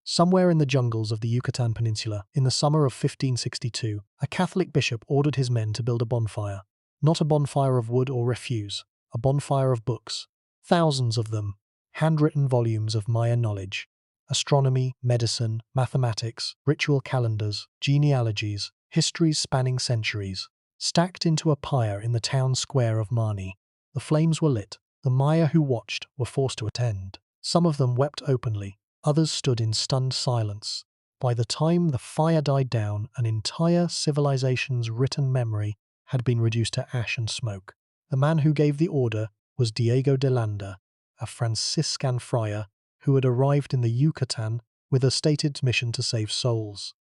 Somewhere in the jungles of the Yucatán Peninsula, in the summer of 1562, a Catholic bishop ordered his men to build a bonfire. Not a bonfire of wood or refuse, a bonfire of books. Thousands of them. Handwritten volumes of Maya knowledge. Astronomy, medicine, mathematics, ritual calendars, genealogies, histories spanning centuries. Stacked into a pyre in the town square of Mani. The flames were lit. The Maya who watched were forced to attend. Some of them wept openly. Others stood in stunned silence. By the time the fire died down, an entire civilization's written memory had been reduced to ash and smoke. The man who gave the order was Diego de Landa, a Franciscan friar who had arrived in the Yucatan with a stated mission to save souls.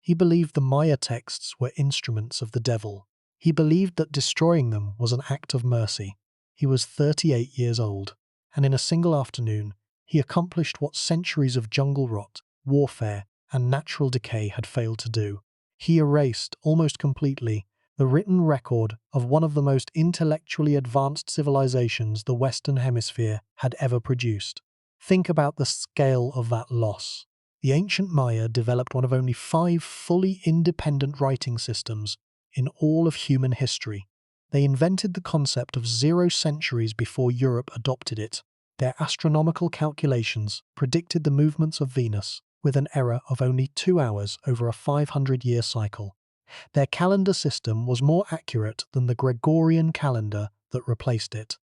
He believed the Maya texts were instruments of the devil. He believed that destroying them was an act of mercy. He was 38 years old, and in a single afternoon, he accomplished what centuries of jungle rot, warfare, and natural decay had failed to do. He erased, almost completely, the written record of one of the most intellectually advanced civilizations the Western Hemisphere had ever produced. Think about the scale of that loss. The ancient Maya developed one of only 5 fully independent writing systems in all of human history. They invented the concept of 0 centuries before Europe adopted it. Their astronomical calculations predicted the movements of Venus with an error of only 2 hours over a 500-year cycle. Their calendar system was more accurate than the Gregorian calendar that replaced it.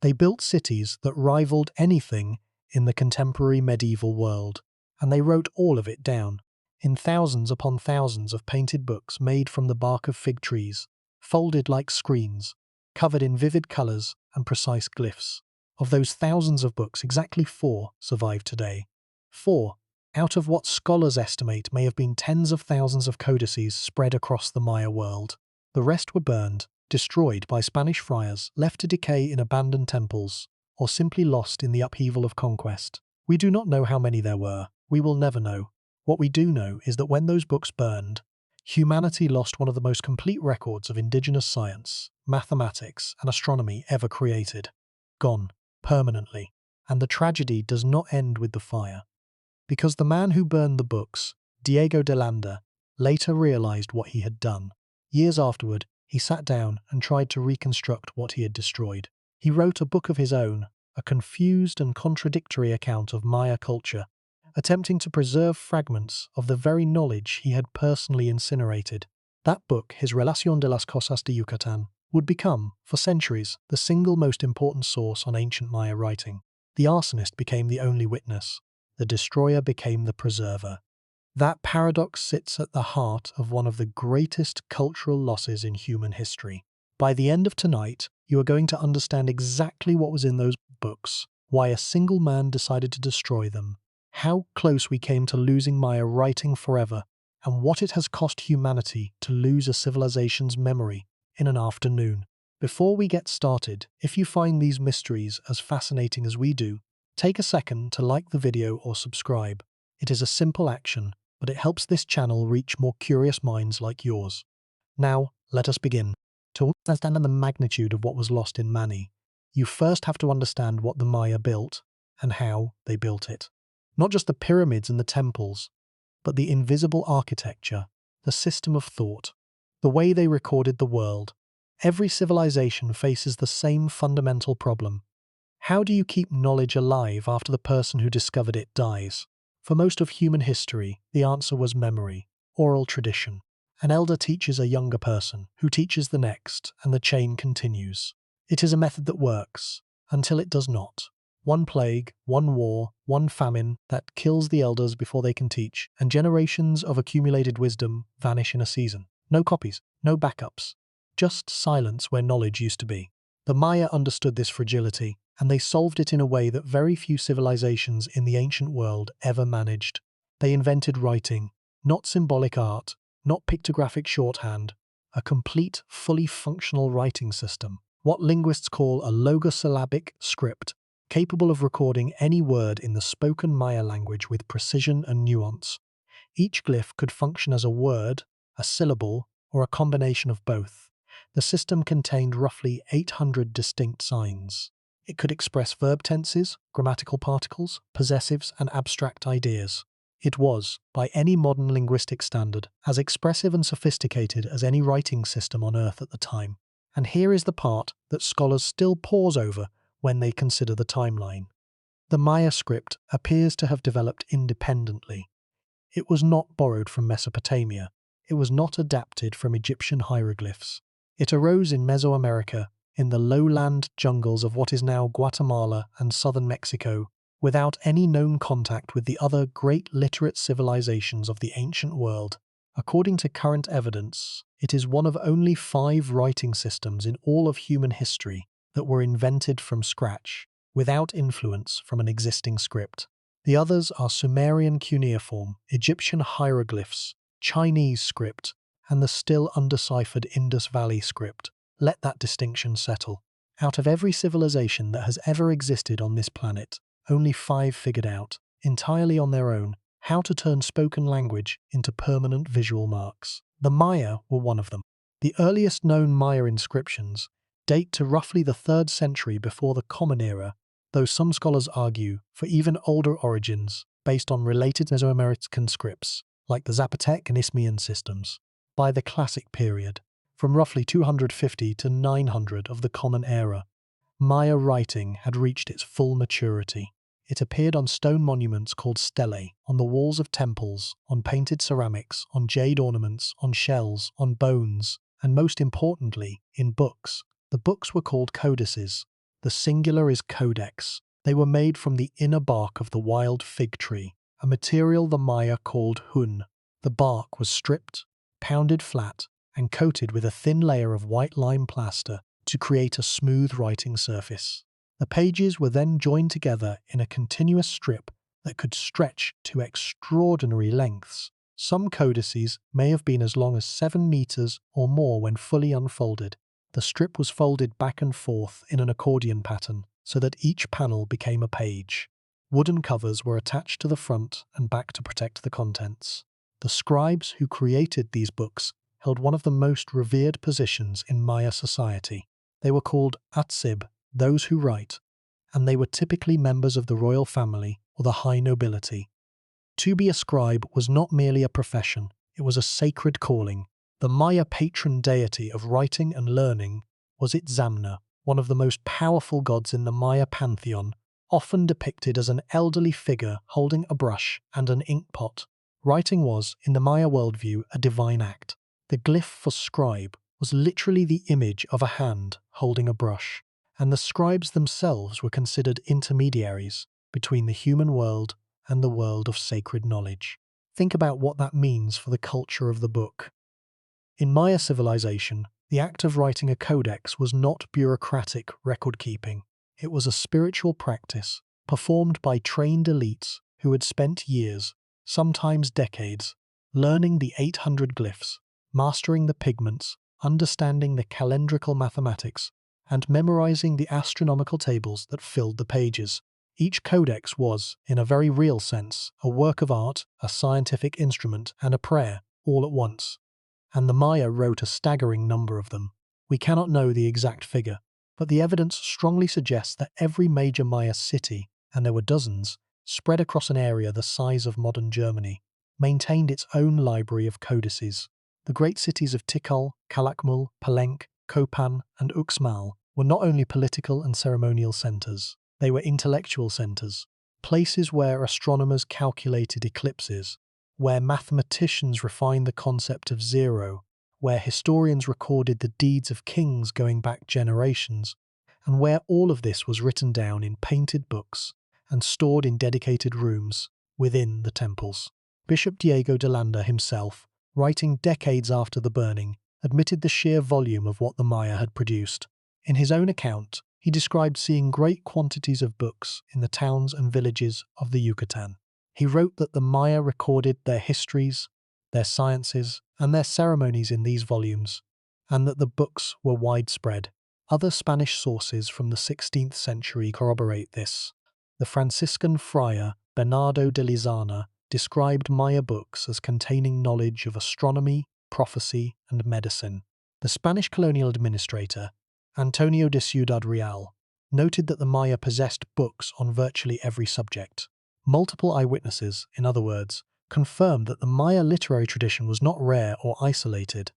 They built cities that rivaled anything in the contemporary medieval world, and they wrote all of it down in thousands upon thousands of painted books made from the bark of fig trees, folded like screens, covered in vivid colors and precise glyphs. Of those thousands of books, exactly 4 survive today. 4, out of what scholars estimate may have been tens of thousands of codices spread across the Maya world. The rest were burned, destroyed by Spanish friars, left to decay in abandoned temples, or simply lost in the upheaval of conquest. We do not know how many there were. We will never know. What we do know is that when those books burned, humanity lost one of the most complete records of indigenous science, mathematics, and astronomy ever created. Gone. Permanently. And the tragedy does not end with the fire. Because the man who burned the books, Diego de Landa, later realized what he had done. Years afterward, he sat down and tried to reconstruct what he had destroyed. He wrote a book of his own, a confused and contradictory account of Maya culture, attempting to preserve fragments of the very knowledge he had personally incinerated. That book, his Relación de las Cosas de Yucatán, would become, for centuries, the single most important source on ancient Maya writing. The arsonist became the only witness. The destroyer became the preserver. That paradox sits at the heart of one of the greatest cultural losses in human history. By the end of tonight, you are going to understand exactly what was in those books, why a single man decided to destroy them, how close we came to losing Maya writing forever, and what it has cost humanity to lose a civilization's memory in an afternoon. Before we get started, if you find these mysteries as fascinating as we do, take a second to like the video or subscribe. It is a simple action, but it helps this channel reach more curious minds like yours. Now, let us begin. To understand the magnitude of what was lost in Mani, you first have to understand what the Maya built and how they built it. Not just the pyramids and the temples, but the invisible architecture, the system of thought, the way they recorded the world. Every civilization faces the same fundamental problem. How do you keep knowledge alive after the person who discovered it dies? For most of human history, the answer was memory, oral tradition. An elder teaches a younger person, who teaches the next, and the chain continues. It is a method that works, until it does not. One plague, one war, one famine that kills the elders before they can teach, and generations of accumulated wisdom vanish in a season. No copies, no backups, just silence where knowledge used to be. The Maya understood this fragility, and they solved it in a way that very few civilizations in the ancient world ever managed. They invented writing, not symbolic art, not pictographic shorthand, a complete, fully functional writing system. What linguists call a logosyllabic script, capable of recording any word in the spoken Maya language with precision and nuance. Each glyph could function as a word, a syllable, or a combination of both. The system contained roughly 800 distinct signs. It could express verb tenses, grammatical particles, possessives, and abstract ideas. It was, by any modern linguistic standard, as expressive and sophisticated as any writing system on Earth at the time. And here is the part that scholars still pause over when they consider the timeline. The Maya script appears to have developed independently. It was not borrowed from Mesopotamia. It was not adapted from Egyptian hieroglyphs. It arose in Mesoamerica, in the lowland jungles of what is now Guatemala and southern Mexico, without any known contact with the other great literate civilizations of the ancient world. According to current evidence, it is one of only 5 writing systems in all of human history that were invented from scratch, without influence from an existing script. The others are Sumerian cuneiform, Egyptian hieroglyphs, Chinese script, and the still undeciphered Indus Valley script. Let that distinction settle. Out of every civilization that has ever existed on this planet, only 5 figured out, entirely on their own, how to turn spoken language into permanent visual marks. The Maya were one of them. The earliest known Maya inscriptions date to roughly the 3rd century before the Common Era, though some scholars argue for even older origins based on related Mesoamerican scripts, like the Zapotec and Isthmian systems. By the Classic period, from roughly 250 to 900 of the Common Era, Maya writing had reached its full maturity. It appeared on stone monuments called stelae, on the walls of temples, on painted ceramics, on jade ornaments, on shells, on bones, and most importantly, in books. The books were called codices. The singular is codex. They were made from the inner bark of the wild fig tree, a material the Maya called hun. The bark was stripped, pounded flat, and coated with a thin layer of white lime plaster to create a smooth writing surface. The pages were then joined together in a continuous strip that could stretch to extraordinary lengths. Some codices may have been as long as 7 meters or more when fully unfolded. The strip was folded back and forth in an accordion pattern so that each panel became a page. Wooden covers were attached to the front and back to protect the contents. The scribes who created these books held one of the most revered positions in Maya society. They were called atsib, those who write, and they were typically members of the royal family or the high nobility. To be a scribe was not merely a profession, it was a sacred calling. The Maya patron deity of writing and learning was Itzamna, one of the most powerful gods in the Maya pantheon, often depicted as an elderly figure holding a brush and an ink pot. Writing was, in the Maya worldview, a divine act. The glyph for scribe was literally the image of a hand holding a brush, and the scribes themselves were considered intermediaries between the human world and the world of sacred knowledge. Think about what that means for the culture of the book. In Maya civilization, the act of writing a codex was not bureaucratic record-keeping. It was a spiritual practice performed by trained elites who had spent years, sometimes decades, learning the 800 glyphs, mastering the pigments, understanding the calendrical mathematics, and memorizing the astronomical tables that filled the pages. Each codex was, in a very real sense, a work of art, a scientific instrument, and a prayer, all at once. And the Maya wrote a staggering number of them. We cannot know the exact figure, but the evidence strongly suggests that every major Maya city, and there were dozens, spread across an area the size of modern Germany, maintained its own library of codices. The great cities of Tikal, Calakmul, Palenque, Copan, and Uxmal were not only political and ceremonial centers, they were intellectual centers, places where astronomers calculated eclipses, where mathematicians refined the concept of zero, where historians recorded the deeds of kings going back generations, and where all of this was written down in painted books and stored in dedicated rooms within the temples. Bishop Diego de Landa himself, writing decades after the burning, admitted the sheer volume of what the Maya had produced. In his own account, he described seeing great quantities of books in the towns and villages of the Yucatan. He wrote that the Maya recorded their histories, their sciences, and their ceremonies in these volumes, and that the books were widespread. Other Spanish sources from the 16th century corroborate this. The Franciscan friar Bernardo de Lizana described Maya books as containing knowledge of astronomy, prophecy, and medicine. The Spanish colonial administrator, Antonio de Ciudad Real, noted that the Maya possessed books on virtually every subject. Multiple eyewitnesses, in other words, confirmed that the Maya literary tradition was not rare or isolated.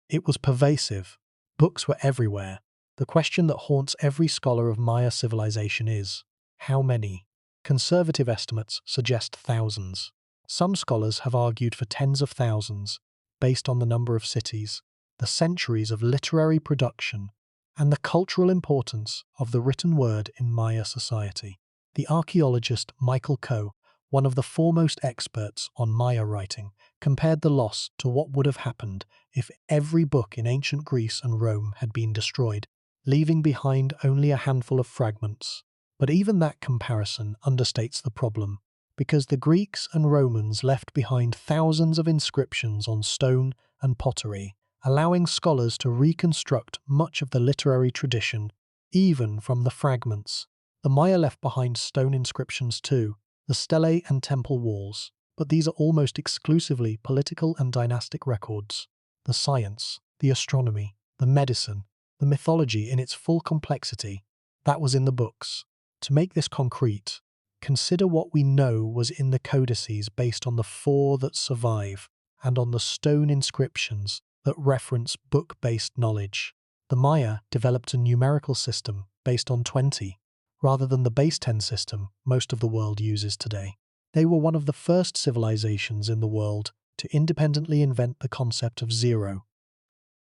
It was pervasive. Books were everywhere. The question that haunts every scholar of Maya civilization is, how many? Conservative estimates suggest thousands. Some scholars have argued for tens of thousands, based on the number of cities, the centuries of literary production, and the cultural importance of the written word in Maya society. The archaeologist Michael Coe, one of the foremost experts on Maya writing, compared the loss to what would have happened if every book in ancient Greece and Rome had been destroyed, leaving behind only a handful of fragments. But even that comparison understates the problem, because the Greeks and Romans left behind thousands of inscriptions on stone and pottery, allowing scholars to reconstruct much of the literary tradition, even from the fragments. The Maya left behind stone inscriptions too, the stelae and temple walls, but these are almost exclusively political and dynastic records. The science, the astronomy, the medicine, the mythology in its full complexity, that was in the books. To make this concrete, consider what we know was in the codices based on the 4 that survive, and on the stone inscriptions that reference book-based knowledge. The Maya developed a numerical system based on 20, rather than the base 10 system most of the world uses today. They were one of the first civilizations in the world to independently invent the concept of zero,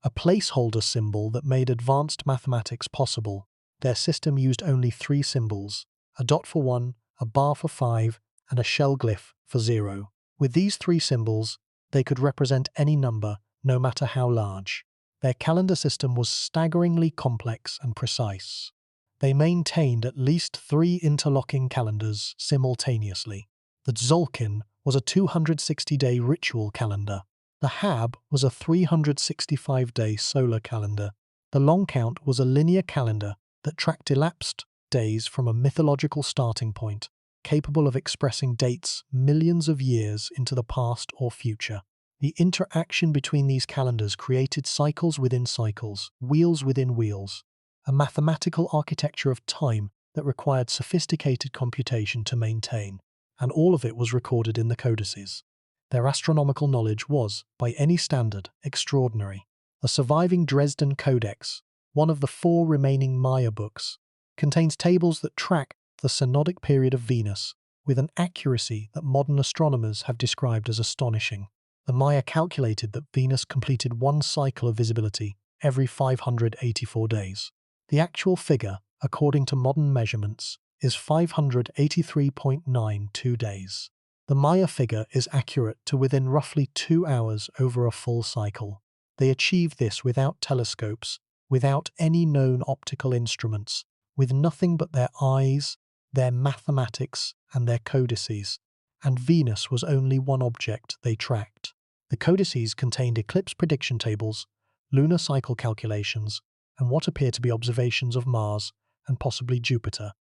a placeholder symbol that made advanced mathematics possible. Their system used only 3 symbols, a dot for 1, a bar for 5, and a shell glyph for 0. With these 3 symbols, they could represent any number, no matter how large. Their calendar system was staggeringly complex and precise. They maintained at least 3 interlocking calendars simultaneously. The Tzolk'in was a 260-day ritual calendar. The Hab was a 365-day solar calendar. The long count was a linear calendar that tracked elapsed days from a mythological starting point, capable of expressing dates millions of years into the past or future. The interaction between these calendars created cycles within cycles, wheels within wheels, a mathematical architecture of time that required sophisticated computation to maintain, and all of it was recorded in the codices. Their astronomical knowledge was, by any standard, extraordinary. The surviving Dresden Codex, one of the 4 remaining Maya books, contains tables that track the synodic period of Venus with an accuracy that modern astronomers have described as astonishing. The Maya calculated that Venus completed 1 cycle of visibility every 584 days. The actual figure, according to modern measurements, is 583.92 days. The Maya figure is accurate to within roughly 2 hours over a full cycle. They achieved this without telescopes, without any known optical instruments, with nothing but their eyes, their mathematics, and their codices, and Venus was only one object they tracked. The codices contained eclipse prediction tables, lunar cycle calculations, and what appear to be observations of Mars and possibly Jupiter.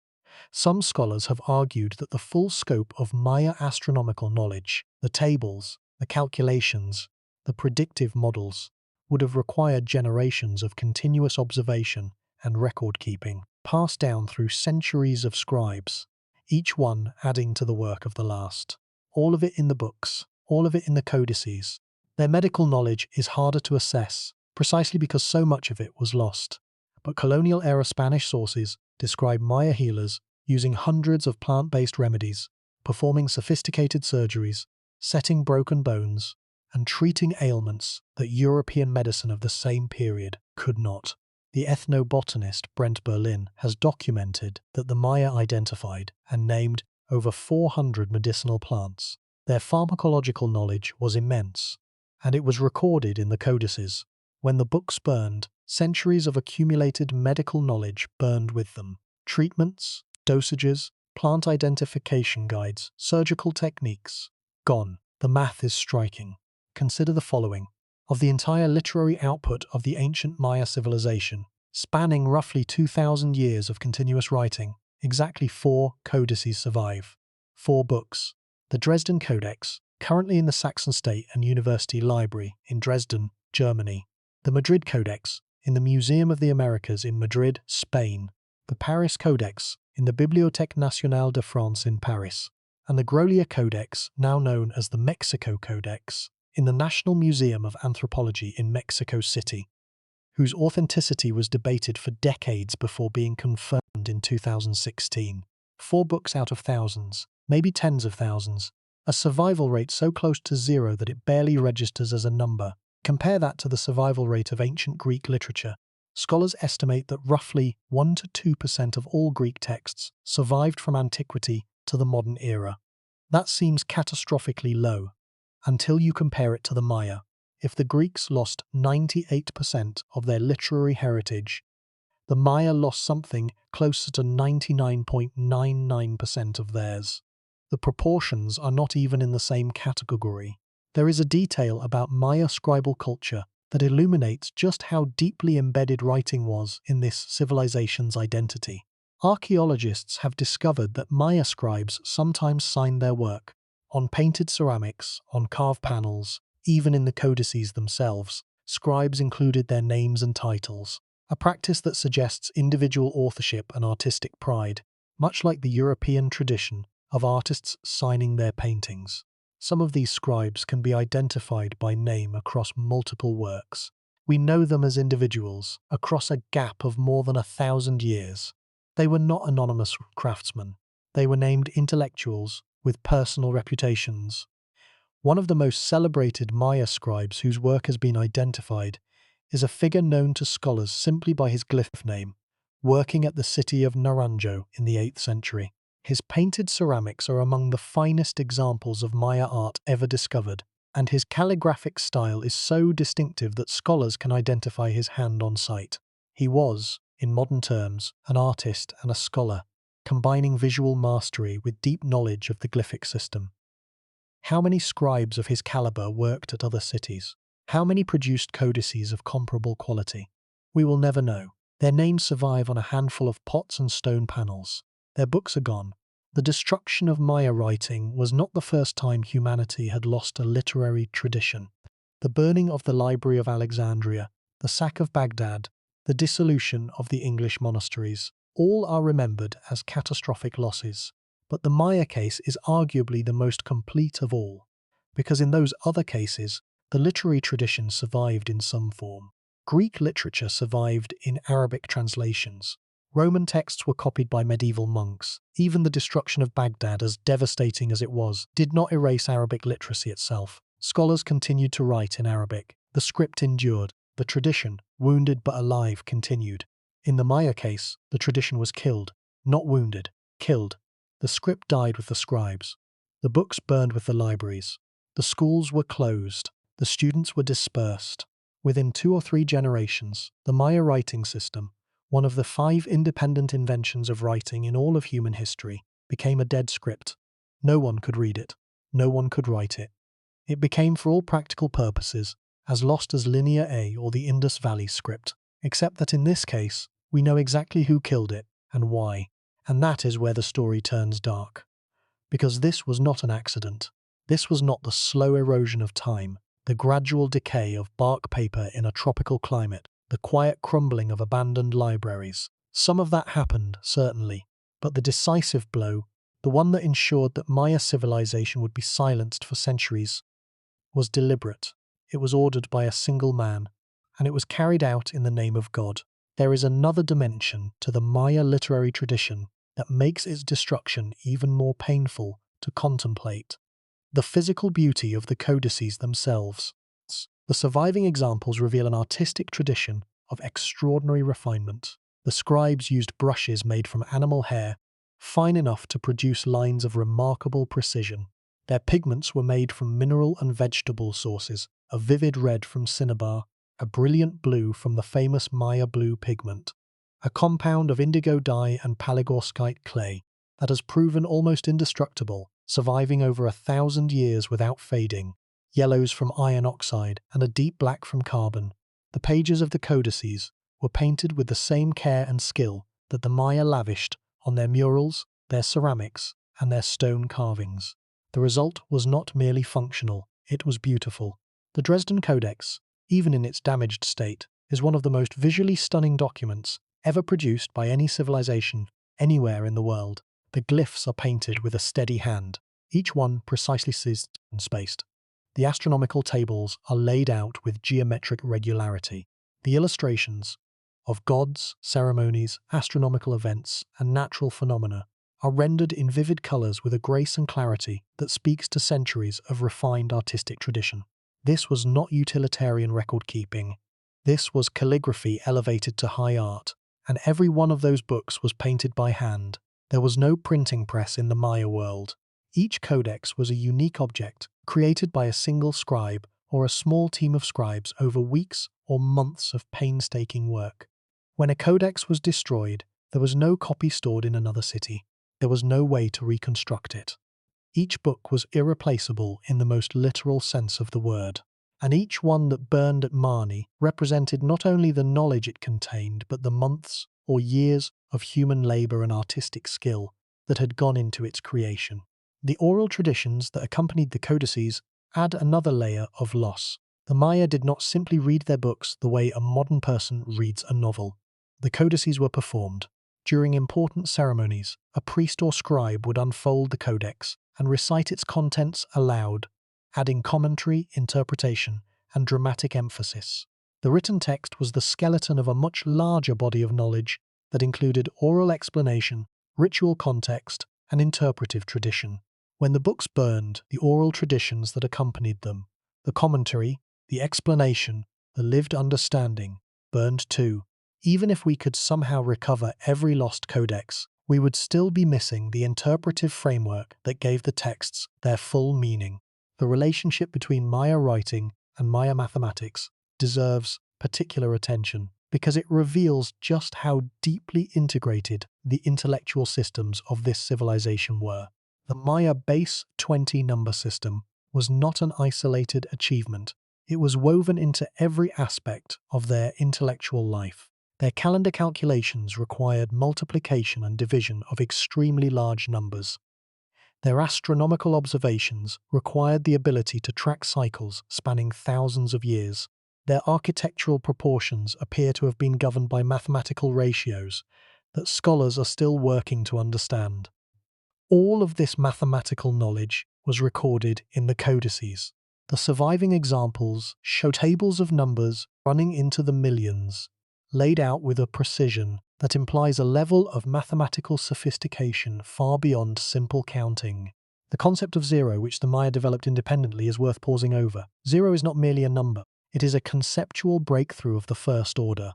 Some scholars have argued that the full scope of Maya astronomical knowledge, the tables, the calculations, the predictive models, would have required generations of continuous observation and record-keeping, passed down through centuries of scribes, each one adding to the work of the last. All of it in the books, all of it in the codices. Their medical knowledge is harder to assess, precisely because so much of it was lost. But colonial-era Spanish sources describe Maya healers using hundreds of plant-based remedies, performing sophisticated surgeries, setting broken bones, and treating ailments that European medicine of the same period could not. The ethnobotanist Brent Berlin has documented that the Maya identified and named over 400 medicinal plants. Their pharmacological knowledge was immense, and it was recorded in the codices. When the books burned, centuries of accumulated medical knowledge burned with them. Treatments, dosages, plant identification guides, surgical techniques. Gone. The math is striking. Consider the following. Of the entire literary output of the ancient Maya civilization, spanning roughly 2,000 years of continuous writing, exactly 4 codices survive. 4 books. The Dresden Codex, currently in the Saxon State and University Library in Dresden, Germany. The Madrid Codex, in the Museum of the Americas in Madrid, Spain. The Paris Codex, in the Bibliothèque Nationale de France in Paris. and the Grolier Codex, now known as the Mexico Codex, in the National Museum of Anthropology in Mexico City, whose authenticity was debated for decades before being confirmed in 2016. 4 books out of thousands, maybe tens of thousands, a survival rate so close to zero that it barely registers as a number. Compare that to the survival rate of ancient Greek literature. Scholars estimate that roughly 1 to 2% of all Greek texts survived from antiquity to the modern era. That seems catastrophically low, until you compare it to the Maya. If the Greeks lost 98% of their literary heritage, the Maya lost something closer to 99.99% of theirs. The proportions are not even in the same category. There is a detail about Maya scribal culture that illuminates just how deeply embedded writing was in this civilization's identity. Archaeologists have discovered that Maya scribes sometimes signed their work on painted ceramics, on carved panels, even in the codices themselves. Scribes included their names and titles, a practice that suggests individual authorship and artistic pride, much like the European tradition of artists signing their paintings. Some of these scribes can be identified by name across multiple works. We know them as individuals across a gap of more than 1,000 years. They were not anonymous craftsmen. They were named intellectuals with personal reputations. One of the most celebrated Maya scribes whose work has been identified is a figure known to scholars simply by his glyph name, working at the city of Naranjo in the 8th century. His painted ceramics are among the finest examples of Maya art ever discovered, and his calligraphic style is so distinctive that scholars can identify his hand on sight. He was, in modern terms, an artist and a scholar, combining visual mastery with deep knowledge of the glyphic system. How many scribes of his caliber worked at other cities? How many produced codices of comparable quality? We will never know. Their names survive on a handful of pots and stone panels. Their books are gone. The destruction of Maya writing was not the first time humanity had lost a literary tradition. The burning of the Library of Alexandria, the sack of Baghdad, the dissolution of the English monasteries, all are remembered as catastrophic losses. But the Maya case is arguably the most complete of all, because in those other cases, the literary tradition survived in some form. Greek literature survived in Arabic translations. Roman texts were copied by medieval monks. Even the destruction of Baghdad, as devastating as it was, did not erase Arabic literacy itself. Scholars continued to write in Arabic. The script endured. The tradition, wounded but alive, continued. In the Maya case, the tradition was killed, not wounded, killed. The script died with the scribes. The books burned with the libraries. The schools were closed. The students were dispersed. Within 2 or 3 generations, the Maya writing system, one of the 5 independent inventions of writing in all of human history, became a dead script. No one could read it. No one could write it. It became, for all practical purposes, as lost as Linear A or the Indus Valley script, except that in this case, we know exactly who killed it and why. And that is where the story turns dark. Because this was not an accident. This was not the slow erosion of time, the gradual decay of bark paper in a tropical climate, the quiet crumbling of abandoned libraries. Some of that happened, certainly, but the decisive blow, the one that ensured that Maya civilization would be silenced for centuries, was deliberate. It was ordered by a single man, and it was carried out in the name of God. There is another dimension to the Maya literary tradition that makes its destruction even more painful to contemplate. The physical beauty of the codices themselves. The surviving examples reveal an artistic tradition of extraordinary refinement. The scribes used brushes made from animal hair, fine enough to produce lines of remarkable precision. Their pigments were made from mineral and vegetable sources, a vivid red from cinnabar, a brilliant blue from the famous Maya blue pigment, a compound of indigo dye and palygorskite clay that has proven almost indestructible, surviving over 1,000 years without fading, yellows from iron oxide and a deep black from carbon. The pages of the codices were painted with the same care and skill that the Maya lavished on their murals, their ceramics, and their stone carvings. The result was not merely functional, it was beautiful. The Dresden Codex, even in its damaged state, is one of the most visually stunning documents ever produced by any civilization anywhere in the world. The glyphs are painted with a steady hand. each one precisely sized and spaced. The astronomical tables are laid out with geometric regularity. The illustrations of gods, ceremonies, astronomical events, and natural phenomena are rendered in vivid colours with a grace and clarity that speaks to centuries of refined artistic tradition. This was not utilitarian record-keeping. This was calligraphy elevated to high art, and every one of those books was painted by hand. There was no printing press in the Maya world. Each codex was a unique object, created by a single scribe or a small team of scribes over weeks or months of painstaking work. When a codex was destroyed, there was no copy stored in another city. There was no way to reconstruct it. Each book was irreplaceable in the most literal sense of the word, and each one that burned at Mani represented not only the knowledge it contained, but the months or years of human labour and artistic skill that had gone into its creation. The oral traditions that accompanied the codices add another layer of loss. The Maya did not simply read their books the way a modern person reads a novel. The codices were performed. During important ceremonies, a priest or scribe would unfold the codex and recite its contents aloud, adding commentary, interpretation, and dramatic emphasis. The written text was the skeleton of a much larger body of knowledge that included oral explanation, ritual context, and interpretive tradition. When the books burned, the oral traditions that accompanied them, the commentary, the explanation, the lived understanding, burned too. Even if we could somehow recover every lost codex, we would still be missing the interpretive framework that gave the texts their full meaning. The relationship between Maya writing and Maya mathematics deserves particular attention because it reveals just how deeply integrated the intellectual systems of this civilization were. The Maya base 20 number system was not an isolated achievement. It was woven into every aspect of their intellectual life. Their calendar calculations required multiplication and division of extremely large numbers. Their astronomical observations required the ability to track cycles spanning thousands of years. Their architectural proportions appear to have been governed by mathematical ratios that scholars are still working to understand. All of this mathematical knowledge was recorded in the codices. The surviving examples show tables of numbers running into the millions, laid out with a precision that implies a level of mathematical sophistication far beyond simple counting. The concept of zero, which the Maya developed independently, is worth pausing over. Zero is not merely a number. It is a conceptual breakthrough of the first order.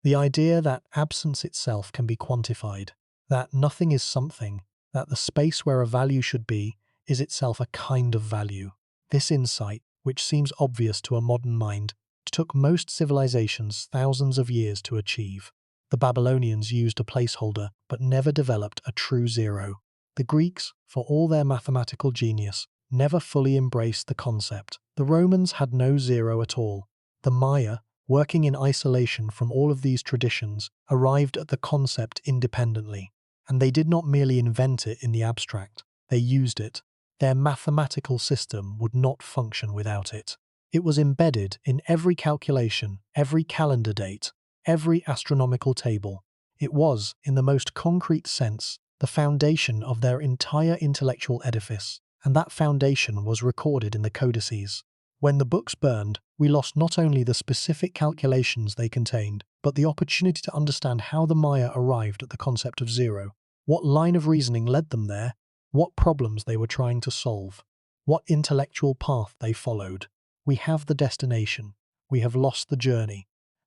The idea that absence itself can be quantified, that nothing is something, that the space where a value should be is itself a kind of value. This insight, which seems obvious to a modern mind, took most civilizations thousands of years to achieve. The Babylonians used a placeholder but never developed a true zero. The Greeks, for all their mathematical genius, never fully embraced the concept. The Romans had no zero at all. The Maya, working in isolation from all of these traditions, arrived at the concept independently. And they did not merely invent it in the abstract, they used it. Their mathematical system would not function without it. It was embedded in every calculation, every calendar date, every astronomical table. It was, in the most concrete sense, the foundation of their entire intellectual edifice, and that foundation was recorded in the codices. When the books burned, we lost not only the specific calculations they contained, but the opportunity to understand how the Maya arrived at the concept of zero, what line of reasoning led them there, what problems they were trying to solve, what intellectual path they followed. We have the destination. We have lost the journey.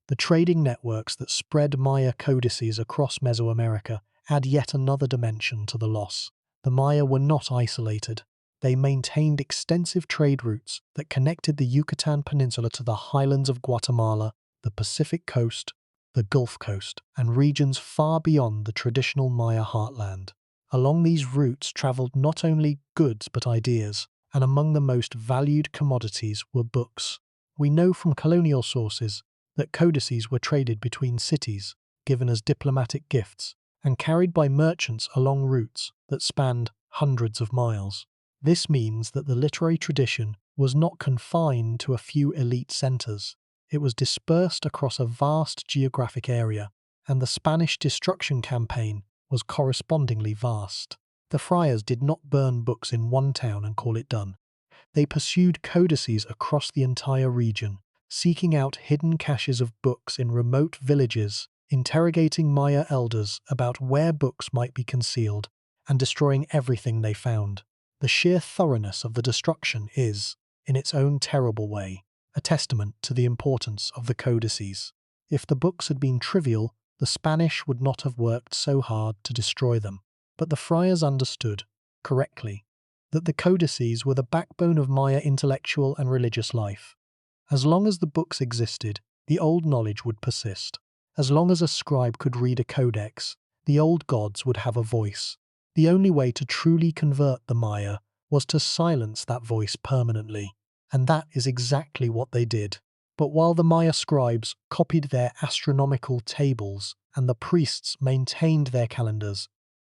The trading networks that spread Maya codices across Mesoamerica add yet another dimension to the loss. The Maya were not isolated. They maintained extensive trade routes that connected the Yucatán Peninsula to the highlands of Guatemala, the Pacific coast, the Gulf Coast, and regions far beyond the traditional Maya heartland. Along these routes traveled not only goods but ideas, and among the most valued commodities were books. We know from colonial sources that codices were traded between cities, given as diplomatic gifts, and carried by merchants along routes that spanned hundreds of miles. This means that the literary tradition was not confined to a few elite centers. It was dispersed across a vast geographic area, and the Spanish destruction campaign was correspondingly vast. The friars did not burn books in one town and call it done. They pursued codices across the entire region, seeking out hidden caches of books in remote villages, interrogating Maya elders about where books might be concealed, and destroying everything they found. The sheer thoroughness of the destruction is, in its own terrible way, a testament to the importance of the codices. If the books had been trivial, the Spanish would not have worked so hard to destroy them. But the friars understood, correctly, that the codices were the backbone of Maya intellectual and religious life. As long as the books existed, the old knowledge would persist. As long as a scribe could read a codex, the old gods would have a voice. The only way to truly convert the Maya was to silence that voice permanently. And that is exactly what they did. But while the Maya scribes copied their astronomical tables and the priests maintained their calendars,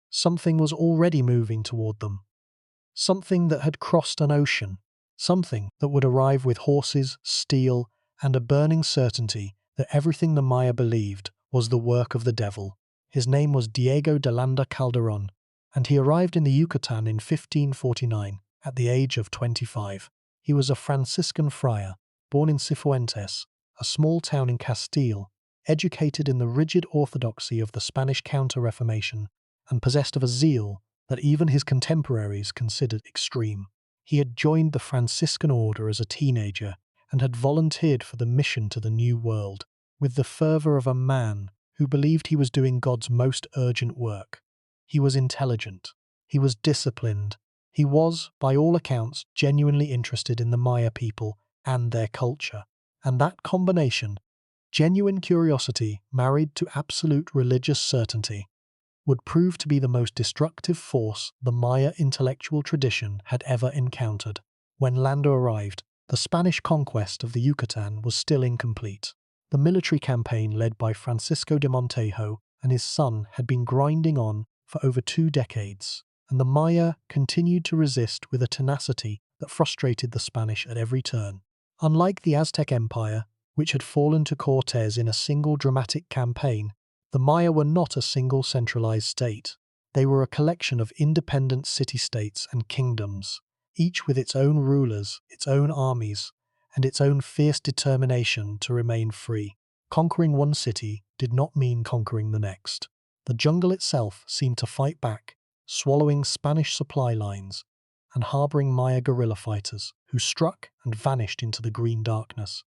something was already moving toward them. Something that had crossed an ocean. Something that would arrive with horses, steel, and a burning certainty that everything the Maya believed was the work of the devil. His name was Diego de Landa, and he arrived in the Yucatan in 1549 at the age of 25. He was a Franciscan friar, born in Cifuentes, a small town in Castile, educated in the rigid orthodoxy of the Spanish Counter-Reformation, and possessed of a zeal that even his contemporaries considered extreme. He had joined the Franciscan order as a teenager and had volunteered for the mission to the New World, with the fervor of a man who believed he was doing God's most urgent work. He was intelligent. He was disciplined. He was, by all accounts, genuinely interested in the Maya people and their culture. And that combination, genuine curiosity married to absolute religious certainty, would prove to be the most destructive force the Maya intellectual tradition had ever encountered. When Landa arrived, the Spanish conquest of the Yucatan was still incomplete. The military campaign led by Francisco de Montejo and his son had been grinding on for over 2 decades, and the Maya continued to resist with a tenacity that frustrated the Spanish at every turn. Unlike the Aztec Empire, which had fallen to Cortés in a single dramatic campaign, the Maya were not a single centralized state. They were a collection of independent city-states and kingdoms, each with its own rulers, its own armies, and its own fierce determination to remain free. Conquering one city did not mean conquering the next. The jungle itself seemed to fight back, swallowing Spanish supply lines and harboring Maya guerrilla fighters who struck and vanished into the green darkness.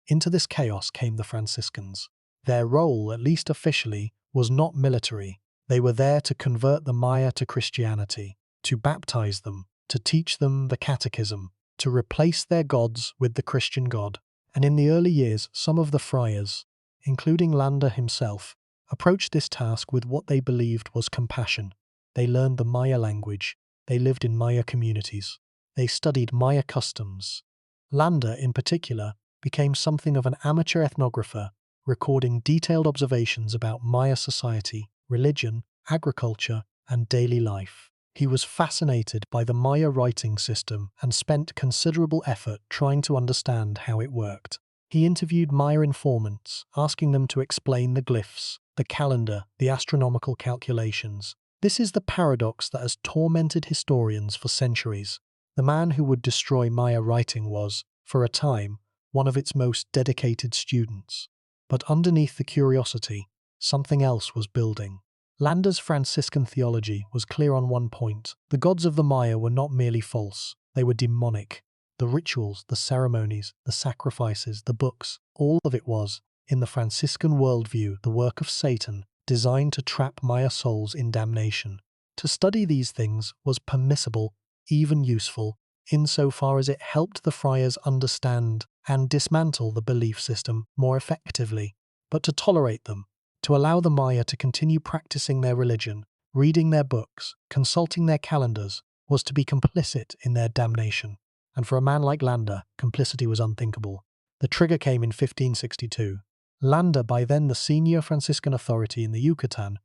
Into this chaos came the Franciscans. Their role, at least officially, was not military. They were there to convert the Maya to Christianity, to baptize them, to teach them the catechism, to replace their gods with the Christian God. And in the early years, some of the friars, including Landa himself, approached this task with what they believed was compassion. They learned the Maya language. They lived in Maya communities. They studied Maya customs. Landa, in particular, became something of an amateur ethnographer, recording detailed observations about Maya society, religion, agriculture, and daily life. He was fascinated by the Maya writing system and spent considerable effort trying to understand how it worked. He interviewed Maya informants, asking them to explain the glyphs, the calendar, the astronomical calculations. This is the paradox that has tormented historians for centuries. The man who would destroy Maya writing was, for a time, one of its most dedicated students. But underneath the curiosity, something else was building. Landa's Franciscan theology was clear on one point. The gods of the Maya were not merely false, they were demonic. The rituals, the ceremonies, the sacrifices, the books, all of it was, in the Franciscan worldview, the work of Satan, designed to trap Maya souls in damnation. To study these things was permissible, even useful, insofar as it helped the friars understand and dismantle the belief system more effectively. But to tolerate them, to allow the Maya to continue practicing their religion, reading their books, consulting their calendars, was to be complicit in their damnation. And for a man like Landa, complicity was unthinkable. The trigger came in 1562. Landa, by then the senior Franciscan authority in the Yucatan,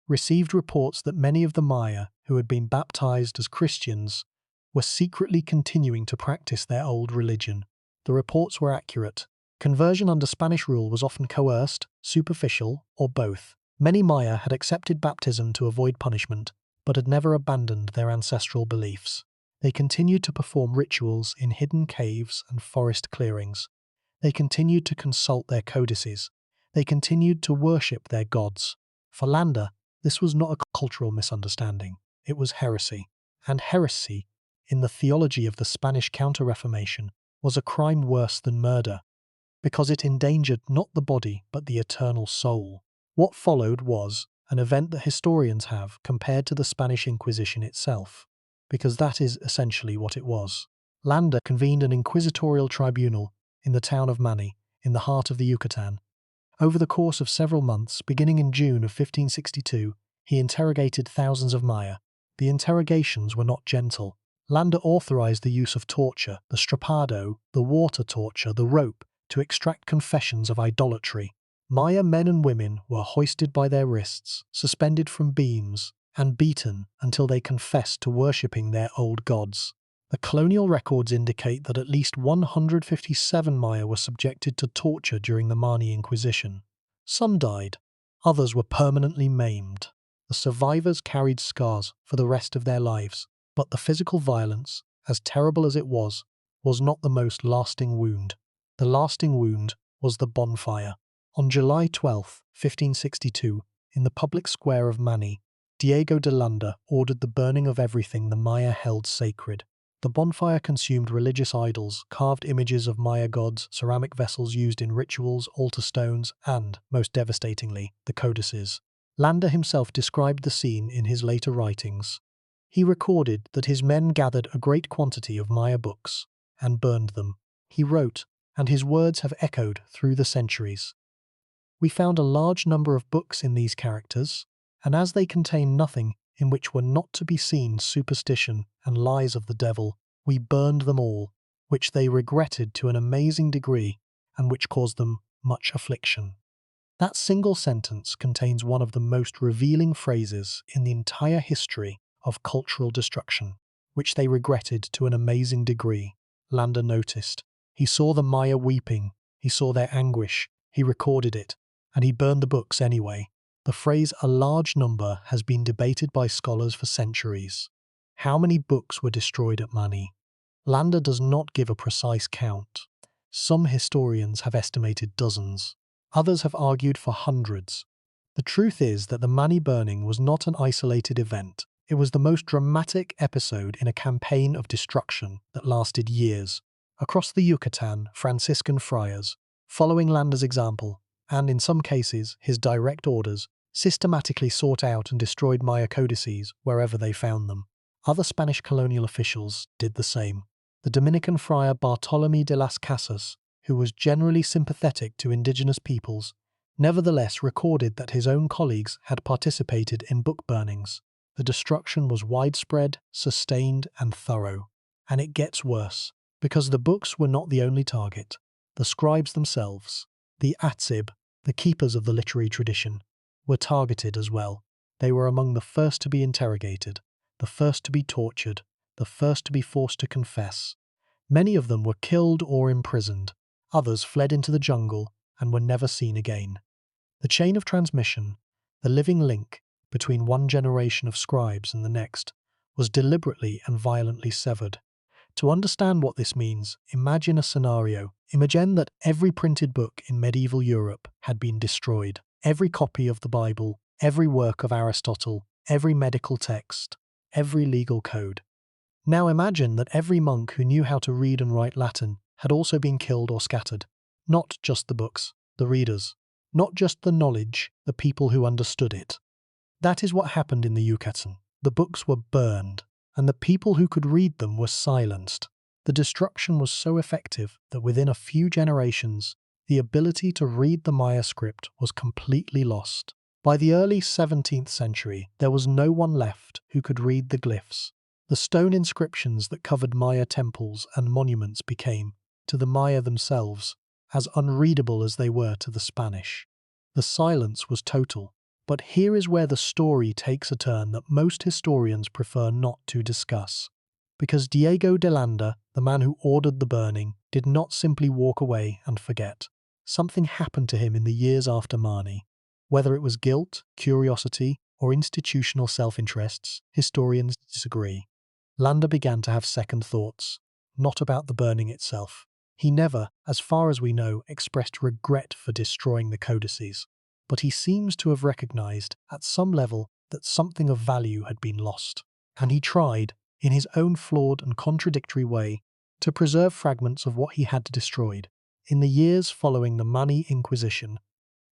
received reports that many of the Maya who had been baptized as Christians were secretly continuing to practice their old religion. The reports were accurate. Conversion under Spanish rule was often coerced, superficial, or both. Many Maya had accepted baptism to avoid punishment, but had never abandoned their ancestral beliefs. They continued to perform rituals in hidden caves and forest clearings. They continued to consult their codices. They continued to worship their gods. For Landa, this was not a cultural misunderstanding. It was heresy. And heresy, in the theology of the Spanish Counter-Reformation, was a crime worse than murder, because it endangered not the body but the eternal soul. What followed was an event that historians have compared to the Spanish Inquisition itself, because that is essentially what it was. Landa convened an inquisitorial tribunal in the town of Mani, in the heart of the Yucatan. Over the course of several months, beginning in June of 1562, he interrogated thousands of Maya. The interrogations were not gentle. Landa authorized the use of torture, the strapado, the water torture, the rope, to extract confessions of idolatry. Maya men and women were hoisted by their wrists, suspended from beams, and beaten until they confessed to worshipping their old gods. The colonial records indicate that at least 157 Maya were subjected to torture during the Mani Inquisition. Some died, others were permanently maimed. The survivors carried scars for the rest of their lives, but the physical violence, as terrible as it was not the most lasting wound. The lasting wound was the bonfire. On July 12, 1562, in the public square of Mani, Diego de Landa ordered the burning of everything the Maya held sacred. The bonfire consumed religious idols, carved images of Maya gods, ceramic vessels used in rituals, altar stones, and, most devastatingly, the codices. Landa himself described the scene in his later writings. He recorded that his men gathered a great quantity of Maya books and burned them. He wrote, and his words have echoed through the centuries. We found a large number of books in these characters, and as they contain nothing in which were not to be seen superstition and lies of the devil, we burned them all, which they regretted to an amazing degree, and which caused them much affliction. That single sentence contains one of the most revealing phrases in the entire history of cultural destruction, which they regretted to an amazing degree. Landa noticed. He saw the Maya weeping, he saw their anguish, he recorded it, and he burned the books anyway. The phrase "a large number" has been debated by scholars for centuries. How many books were destroyed at Mani? Landa does not give a precise count. Some historians have estimated dozens. Others have argued for hundreds. The truth is that the Mani burning was not an isolated event. It was the most dramatic episode in a campaign of destruction that lasted years. Across the Yucatan, Franciscan friars, following Landa's example, and in some cases his direct orders, systematically sought out and destroyed Maya codices wherever they found them. Other Spanish colonial officials did the same. The Dominican friar Bartolomé de las Casas, who was generally sympathetic to indigenous peoples, nevertheless recorded that his own colleagues had participated in book burnings. The destruction was widespread, sustained, and thorough. And it gets worse, because the books were not the only target. The scribes themselves, the atzib, the keepers of the literary tradition, were targeted as well. They were among the first to be interrogated, the first to be tortured, the first to be forced to confess. Many of them were killed or imprisoned. Others fled into the jungle and were never seen again. The chain of transmission, the living link between one generation of scribes and the next, was deliberately and violently severed. To understand what this means, imagine a scenario. Imagine that every printed book in medieval Europe had been destroyed. Every copy of the Bible, every work of Aristotle, every medical text, every legal code. Now imagine that every monk who knew how to read and write Latin had also been killed or scattered. Not just the books, the readers. Not just the knowledge, the people who understood it. That is what happened in the Yucatan. The books were burned, and the people who could read them were silenced. The destruction was so effective that within a few generations, the ability to read the Maya script was completely lost. By the early 17th century, there was no one left who could read the glyphs. The stone inscriptions that covered Maya temples and monuments became, to the Maya themselves, as unreadable as they were to the Spanish. The silence was total. But here is where the story takes a turn that most historians prefer not to discuss. Because Diego de Landa, the man who ordered the burning, did not simply walk away and forget. Something happened to him in the years after Mani. Whether it was guilt, curiosity, or institutional self-interests, historians disagree. Landa began to have second thoughts, not about the burning itself. He never, as far as we know, expressed regret for destroying the codices, but he seems to have recognized, at some level, that something of value had been lost, and he tried, in his own flawed and contradictory way, to preserve fragments of what he had destroyed. In the years following the Money Inquisition,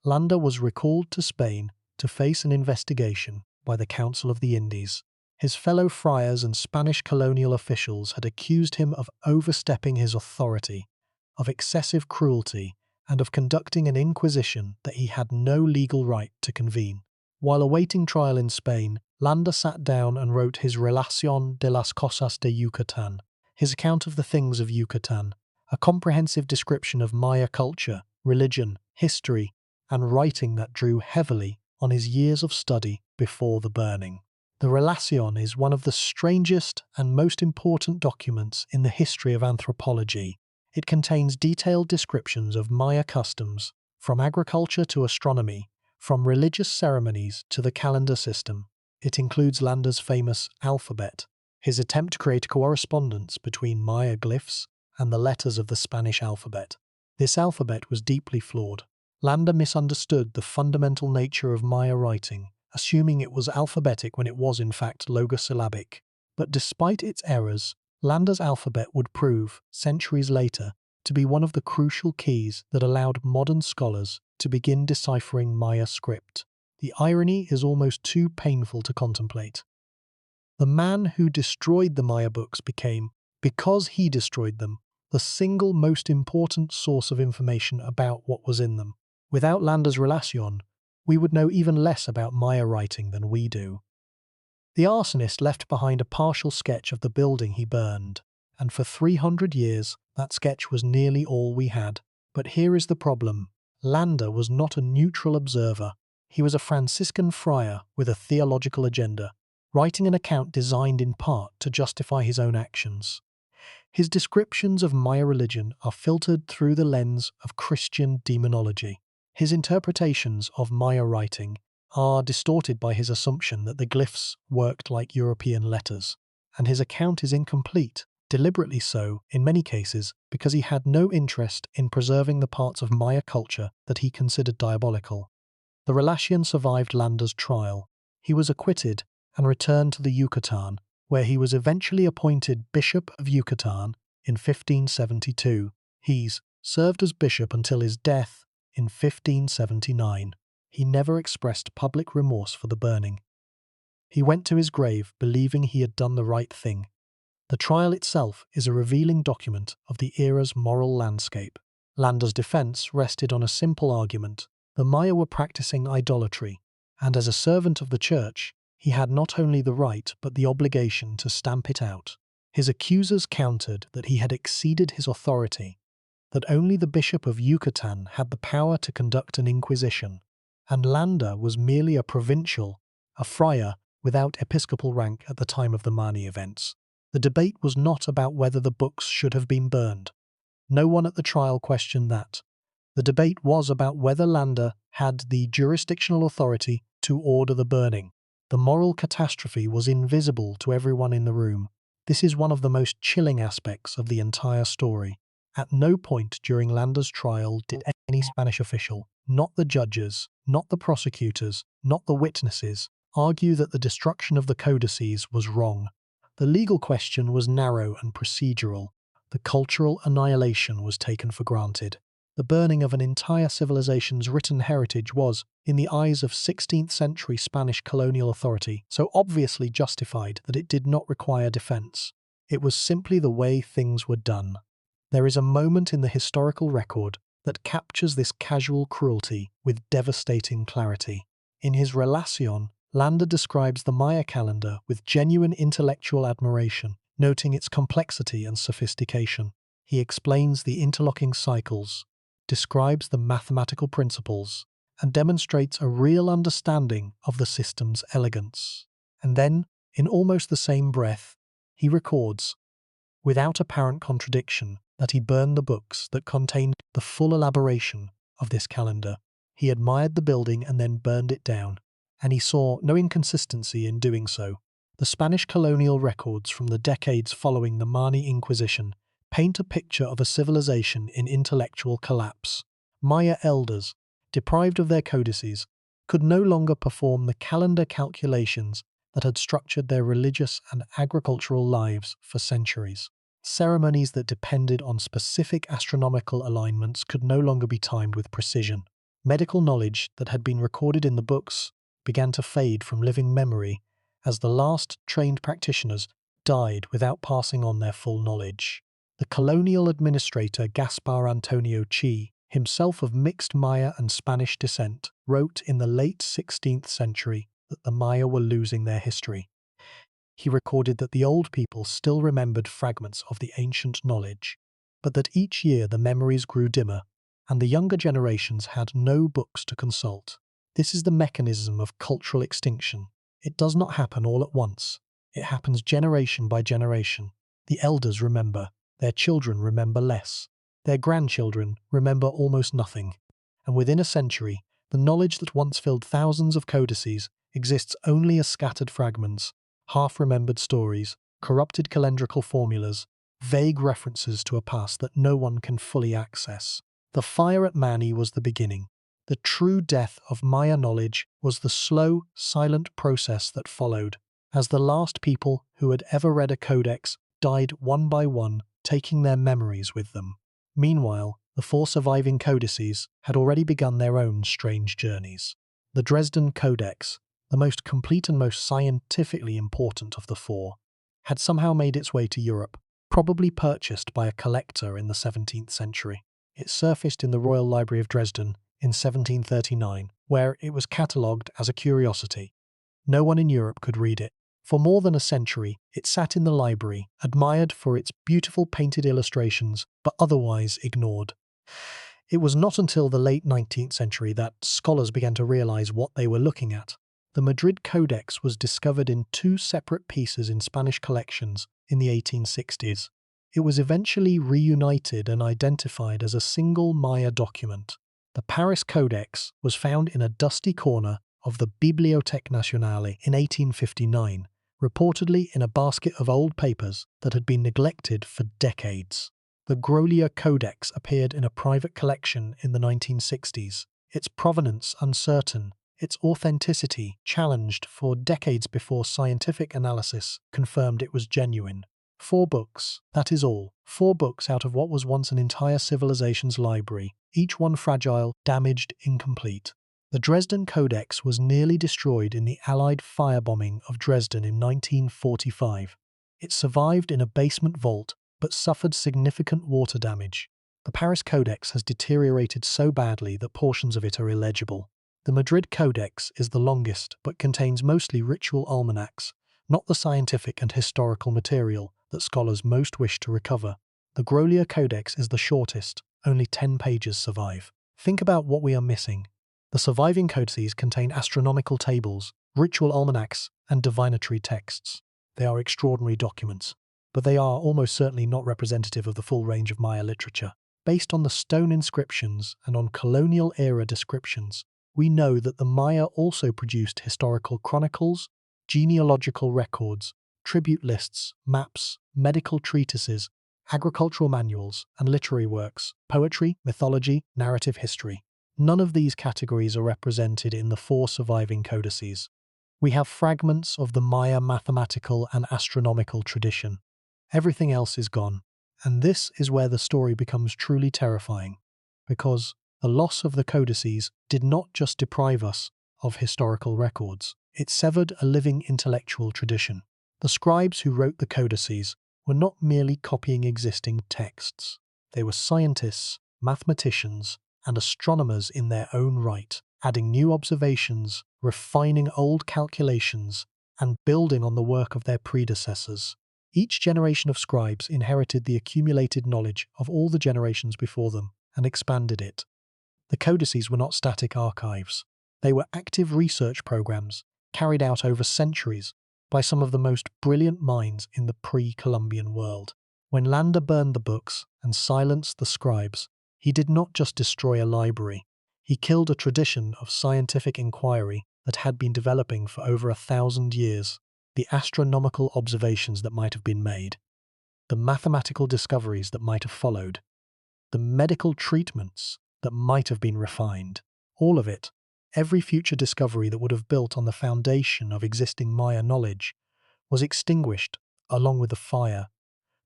Landa was recalled to Spain to face an investigation by the Council of the Indies. His fellow friars and Spanish colonial officials had accused him of overstepping his authority, of excessive cruelty, and of conducting an inquisition that he had no legal right to convene. While awaiting trial in Spain, Landa sat down and wrote his Relación de las Cosas de Yucatán, his account of the things of Yucatan, a comprehensive description of Maya culture, religion, history, and writing that drew heavily on his years of study before the burning. The Relación is one of the strangest and most important documents in the history of anthropology. It contains detailed descriptions of Maya customs, from agriculture to astronomy, from religious ceremonies to the calendar system. It includes Landa's famous alphabet, his attempt to create a correspondence between Maya glyphs and the letters of the Spanish alphabet. This alphabet was deeply flawed. Landa misunderstood the fundamental nature of Maya writing, assuming it was alphabetic when it was in fact logosyllabic. But despite its errors, Landa's alphabet would prove, centuries later, to be one of the crucial keys that allowed modern scholars to begin deciphering Maya script. The irony is almost too painful to contemplate. The man who destroyed the Maya books became, because he destroyed them, the single most important source of information about what was in them. Without Landa's Relación, we would know even less about Maya writing than we do. The arsonist left behind a partial sketch of the building he burned, and for 300 years that sketch was nearly all we had. But here is the problem. Landa was not a neutral observer. He was a Franciscan friar with a theological agenda, writing an account designed in part to justify his own actions. His descriptions of Maya religion are filtered through the lens of Christian demonology. His interpretations of Maya writing are distorted by his assumption that the glyphs worked like European letters, and his account is incomplete, deliberately so in many cases because he had no interest in preserving the parts of Maya culture that he considered diabolical. The Relación survived Landa's trial. He was acquitted and returned to the Yucatán, where he was eventually appointed Bishop of Yucatán in 1572. He served as bishop until his death in 1579. He never expressed public remorse for the burning. He went to his grave believing he had done the right thing. The trial itself is a revealing document of the era's moral landscape. Landa's defense rested on a simple argument. The Maya were practicing idolatry, and as a servant of the church, he had not only the right but the obligation to stamp it out. His accusers countered that he had exceeded his authority, that only the Bishop of Yucatan had the power to conduct an inquisition, and Landa was merely a provincial, a friar without episcopal rank at the time of the Mani events. The debate was not about whether the books should have been burned. No one at the trial questioned that. The debate was about whether Landa had the jurisdictional authority to order the burning. The moral catastrophe was invisible to everyone in the room. This is one of the most chilling aspects of the entire story. At no point during Landa's trial did any Spanish official, not the judges, not the prosecutors, not the witnesses, argue that the destruction of the codices was wrong. The legal question was narrow and procedural. The cultural annihilation was taken for granted. The burning of an entire civilization's written heritage was, in the eyes of 16th century Spanish colonial authority, so obviously justified that it did not require defense. It was simply the way things were done. There is a moment in the historical record that captures this casual cruelty with devastating clarity. In his Relación, Landa describes the Maya calendar with genuine intellectual admiration, noting its complexity and sophistication. He explains the interlocking cycles, describes the mathematical principles, and demonstrates a real understanding of the system's elegance. And then, in almost the same breath, he records, without apparent contradiction, that he burned the books that contained the full elaboration of this calendar. He admired the building and then burned it down, and he saw no inconsistency in doing so. The Spanish colonial records from the decades following the Mani Inquisition paint a picture of a civilization in intellectual collapse. Maya elders, deprived of their codices, could no longer perform the calendar calculations that had structured their religious and agricultural lives for centuries. Ceremonies that depended on specific astronomical alignments could no longer be timed with precision. Medical knowledge that had been recorded in the books began to fade from living memory as the last trained practitioners died without passing on their full knowledge. The colonial administrator Gaspar Antonio Chi, himself of mixed Maya and Spanish descent, wrote in the late 16th century that the Maya were losing their history. He recorded that the old people still remembered fragments of the ancient knowledge, but that each year the memories grew dimmer, and the younger generations had no books to consult. This is the mechanism of cultural extinction. It does not happen all at once. It happens generation by generation. The elders remember. Their children remember less. Their grandchildren remember almost nothing. And within a century, the knowledge that once filled thousands of codices exists only as scattered fragments, half-remembered stories, corrupted calendrical formulas, vague references to a past that no one can fully access. The fire at Mani was the beginning. The true death of Maya knowledge was the slow, silent process that followed, as the last people who had ever read a codex died one by one, taking their memories with them. Meanwhile, the 4 surviving codices had already begun their own strange journeys. The Dresden Codex, the most complete and most scientifically important of the 4, had somehow made its way to Europe, probably purchased by a collector in the 17th century. It surfaced in the Royal Library of Dresden in 1739, where it was catalogued as a curiosity. No one in Europe could read it. For more than a century, it sat in the library, admired for its beautiful painted illustrations, but otherwise ignored. It was not until the late 19th century that scholars began to realize what they were looking at. The Madrid Codex was discovered in 2 separate pieces in Spanish collections in the 1860s. It was eventually reunited and identified as a single Maya document. The Paris Codex was found in a dusty corner of the Bibliothèque Nationale in 1859, reportedly in a basket of old papers that had been neglected for decades. The Grolier Codex appeared in a private collection in the 1960s, its provenance uncertain, its authenticity challenged for decades before scientific analysis confirmed it was genuine. 4 books, that is all. 4 books out of what was once an entire civilization's library, each one fragile, damaged, incomplete. The Dresden Codex was nearly destroyed in the Allied firebombing of Dresden in 1945. It survived in a basement vault, but suffered significant water damage. The Paris Codex has deteriorated so badly that portions of it are illegible. The Madrid Codex is the longest, but contains mostly ritual almanacs, not the scientific and historical material that scholars most wish to recover. The Grolier Codex is the shortest, only 10 pages survive. Think about what we are missing. The surviving codices contain astronomical tables, ritual almanacs, and divinatory texts. They are extraordinary documents, but they are almost certainly not representative of the full range of Maya literature. Based on the stone inscriptions and on colonial-era descriptions, we know that the Maya also produced historical chronicles, genealogical records, tribute lists, maps, medical treatises, agricultural manuals, and literary works, poetry, mythology, narrative history. None of these categories are represented in the 4 surviving codices. We have fragments of the Maya mathematical and astronomical tradition. Everything else is gone. And this is where the story becomes truly terrifying, because the loss of the codices did not just deprive us of historical records, it severed a living intellectual tradition. The scribes who wrote the codices were not merely copying existing texts. They were scientists, mathematicians, and astronomers in their own right, adding new observations, refining old calculations, and building on the work of their predecessors. Each generation of scribes inherited the accumulated knowledge of all the generations before them and expanded it. The codices were not static archives. They were active research programs carried out over centuries by some of the most brilliant minds in the pre-Columbian world. When Landa burned the books and silenced the scribes, he did not just destroy a library. He killed a tradition of scientific inquiry that had been developing for over 1,000 years, the astronomical observations that might have been made, the mathematical discoveries that might have followed, the medical treatments that might have been refined. All of it, every future discovery that would have built on the foundation of existing Maya knowledge, was extinguished along with the fire.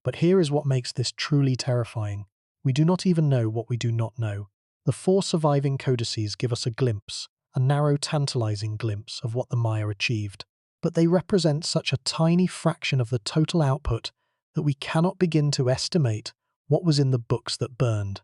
But here is what makes this truly terrifying. We do not even know what we do not know. The 4 surviving codices give us a glimpse, a narrow, tantalizing glimpse of what the Maya achieved. But they represent such a tiny fraction of the total output that we cannot begin to estimate what was in the books that burned.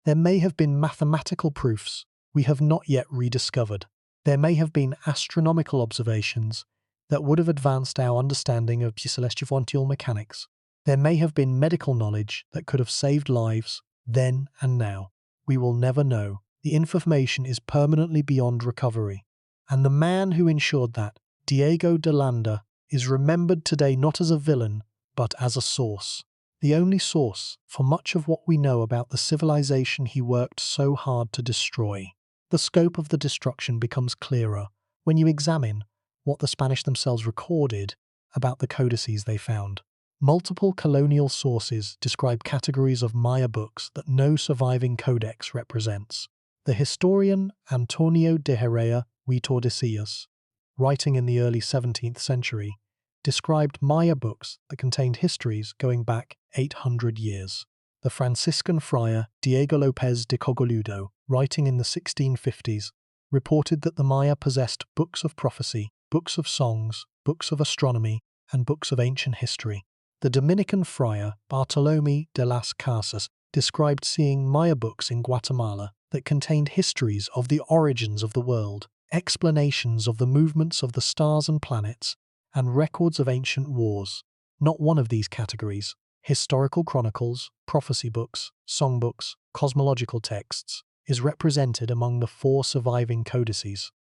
There may have been mathematical proofs we have not yet rediscovered. There may have been astronomical observations that would have advanced our understanding of celestial mechanics. There may have been medical knowledge that could have saved lives then and now. We will never know. The information is permanently beyond recovery. And the man who ensured that, Diego de Landa, is remembered today not as a villain, but as a source. The only source for much of what we know about the civilization he worked so hard to destroy. The scope of the destruction becomes clearer when you examine what the Spanish themselves recorded about the codices they found. Multiple colonial sources describe categories of Maya books that no surviving codex represents. The historian Antonio de Herrera y Tordesillas, writing in the early 17th century, described Maya books that contained histories going back 800 years. The Franciscan friar Diego López de Cogolludo, writing in the 1650s, reported that the Maya possessed books of prophecy, books of songs, books of astronomy, and books of ancient history. The Dominican friar Bartolomé de las Casas described seeing Maya books in Guatemala that contained histories of the origins of the world, explanations of the movements of the stars and planets, and records of ancient wars. Not one of these categories, historical chronicles, prophecy books, songbooks, cosmological texts, is represented among the 4 surviving codices.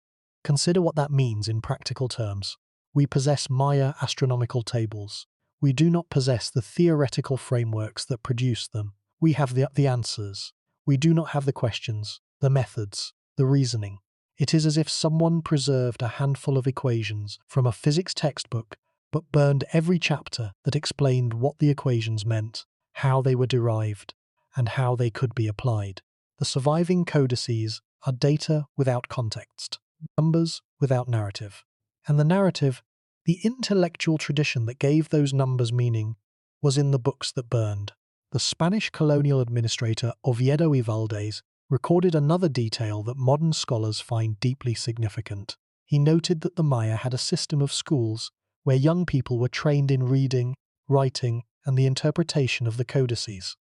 Consider what that means in practical terms. We possess Maya astronomical tables. We do not possess the theoretical frameworks that produce them. We have the answers. We do not have the questions, the methods, the reasoning. It is as if someone preserved a handful of equations from a physics textbook, but burned every chapter that explained what the equations meant, how they were derived, and how they could be applied. The surviving codices are data without context, numbers without narrative. And the narrative, the intellectual tradition that gave those numbers meaning, was in the books that burned. The Spanish colonial administrator Oviedo y Valdés recorded another detail that modern scholars find deeply significant. He noted that the Maya had a system of schools where young people were trained in reading, writing, and the interpretation of the codices.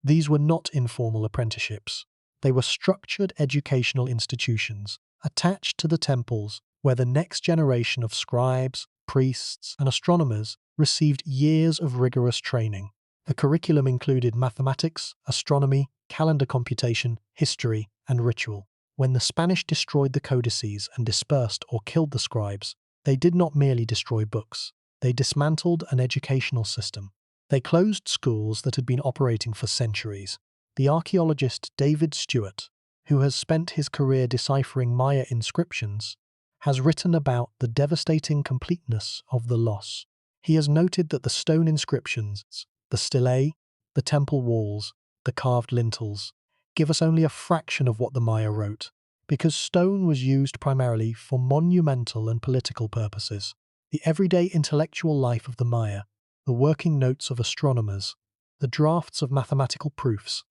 These were not informal apprenticeships. They were structured educational institutions attached to the temples where the next generation of scribes, priests, and astronomers received years of rigorous training. The curriculum included mathematics, astronomy, calendar computation, history, and ritual. When the Spanish destroyed the codices and dispersed or killed the scribes, they did not merely destroy books. They dismantled an educational system. They closed schools that had been operating for centuries. The archaeologist David Stewart, who has spent his career deciphering Maya inscriptions, has written about the devastating completeness of the loss. He has noted that the stone inscriptions, the stelae, the temple walls, the carved lintels, give us only a fraction of what the Maya wrote, because stone was used primarily for monumental and political purposes. The everyday intellectual life of the Maya, the working notes of astronomers, the drafts of mathematical proofs,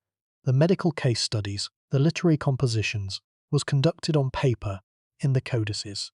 the medical case studies, the literary compositions, was conducted on paper in the codices,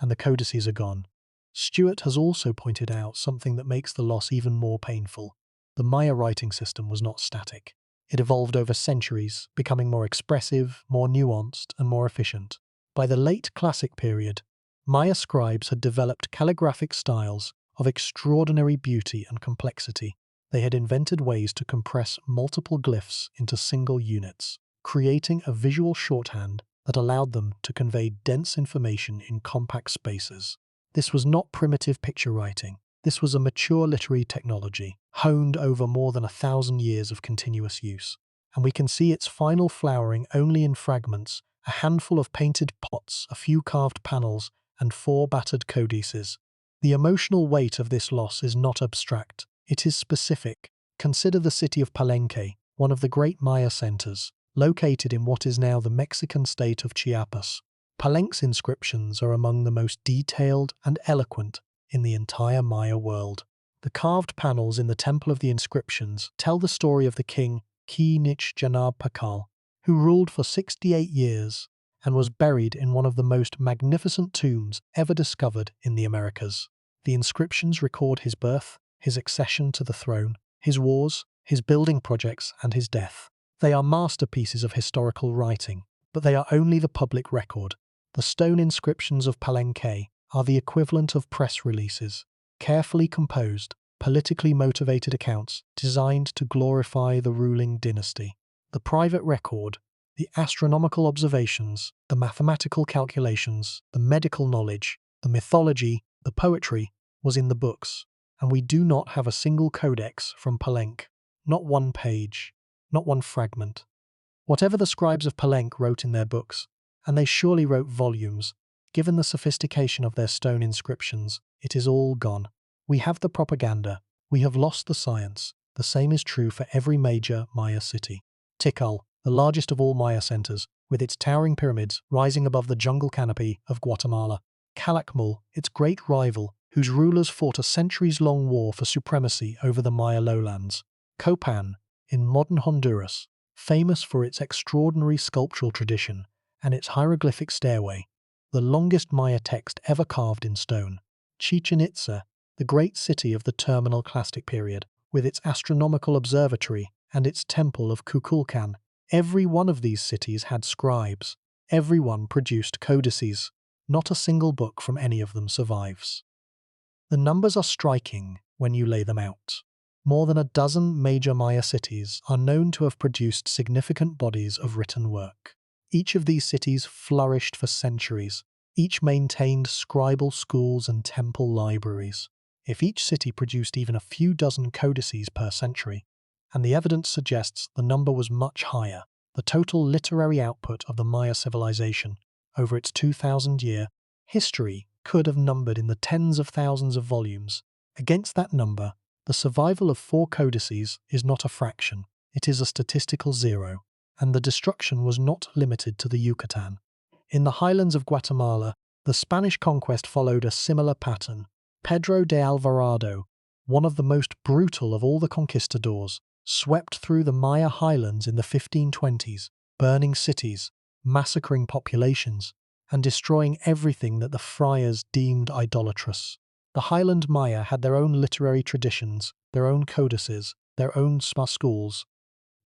and the codices are gone. Stewart has also pointed out something that makes the loss even more painful. The Maya writing system was not static. It evolved over centuries, becoming more expressive, more nuanced, and more efficient. By the late Classic period, Maya scribes had developed calligraphic styles of extraordinary beauty and complexity. They had invented ways to compress multiple glyphs into single units, creating a visual shorthand that allowed them to convey dense information in compact spaces. This was not primitive picture writing. This was a mature literary technology, honed over more than 1,000 years of continuous use. And we can see its final flowering only in fragments a handful of painted pots, a few carved panels, and 4 battered codices. The emotional weight of this loss is not abstract, it is specific. Consider the city of Palenque, one of the great Maya centers, located in what is now the Mexican state of Chiapas. Palenque's inscriptions are among the most detailed and eloquent in the entire Maya world. The carved panels in the Temple of the Inscriptions tell the story of the king Ki-Nich Janab Pakal, who ruled for 68 years and was buried in one of the most magnificent tombs ever discovered in the Americas. The inscriptions record his birth, his accession to the throne, his wars, his building projects, and his death. They are masterpieces of historical writing, but they are only the public record. The stone inscriptions of Palenque are the equivalent of press releases, carefully composed, politically motivated accounts designed to glorify the ruling dynasty. The private record, the astronomical observations, the mathematical calculations, the medical knowledge, the mythology, the poetry, was in the books, and we do not have a single codex from Palenque, not one page, not one fragment. Whatever the scribes of Palenque wrote in their books, and they surely wrote volumes, given the sophistication of their stone inscriptions, it is all gone. We have the propaganda, we have lost the science. The same is true for every major Maya city. Tikal, the largest of all Maya centers, with its towering pyramids rising above the jungle canopy of Guatemala. Calakmul, its great rival, whose rulers fought a centuries-long war for supremacy over the Maya lowlands. Copan, in modern Honduras, famous for its extraordinary sculptural tradition and its hieroglyphic stairway, the longest Maya text ever carved in stone. Chichen Itza, the great city of the terminal clastic period, with its astronomical observatory and its temple of Kukulkan. Every one of these cities had scribes. Every one produced codices. Not a single book from any of them survives. The numbers are striking when you lay them out. More than a dozen major Maya cities are known to have produced significant bodies of written work. Each of these cities flourished for centuries. Each maintained scribal schools and temple libraries. If each city produced even a few dozen codices per century, and the evidence suggests the number was much higher, the total literary output of the Maya civilization over its 2,000-year history could have numbered in the tens of thousands of volumes. Against that number, the survival of 4 codices is not a fraction, it is a statistical zero, and the destruction was not limited to the Yucatan. In the highlands of Guatemala, the Spanish conquest followed a similar pattern. Pedro de Alvarado, one of the most brutal of all the conquistadors, swept through the Maya highlands in the 1520s, burning cities, massacring populations, and destroying everything that the friars deemed idolatrous. The Highland Maya had their own literary traditions, their own codices, their own schools.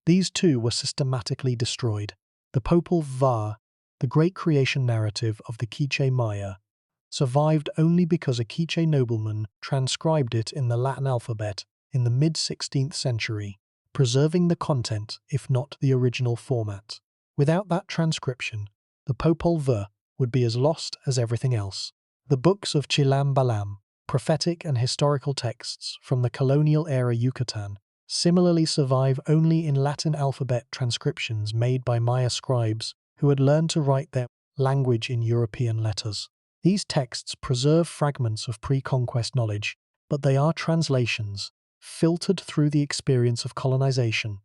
These too were systematically destroyed. The Popol Vuh, the great creation narrative of the Quiche Maya, survived only because a Quiche nobleman transcribed it in the Latin alphabet in the mid-16th century, preserving the content if not the original format. Without that transcription, the Popol Vuh would be as lost as everything else. The books of Chilam Balam, prophetic and historical texts from the colonial-era Yucatan, similarly survive only in Latin alphabet transcriptions made by Maya scribes who had learned to write their language in European letters. These texts preserve fragments of pre-conquest knowledge, but they are translations, filtered through the experience of colonization,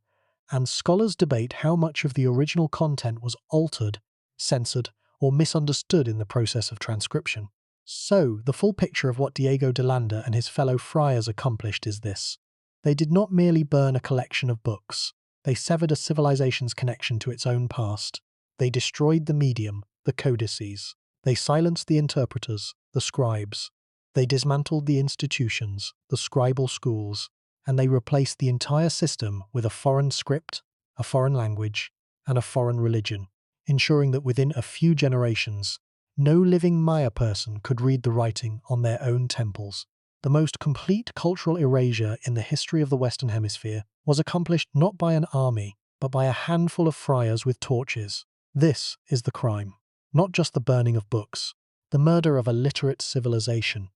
and scholars debate how much of the original content was altered, censored, or misunderstood in the process of transcription. So, the full picture of what Diego de Landa and his fellow friars accomplished is this. They did not merely burn a collection of books, they severed a civilization's connection to its own past. They destroyed the medium, the codices. They silenced the interpreters, the scribes. They dismantled the institutions, the scribal schools, and they replaced the entire system with a foreign script, a foreign language, and a foreign religion, ensuring that within a few generations, no living Maya person could read the writing on their own temples. The most complete cultural erasure in the history of the Western Hemisphere was accomplished not by an army, but by a handful of friars with torches. This is the crime. Not just the burning of books, the murder of a literate civilization.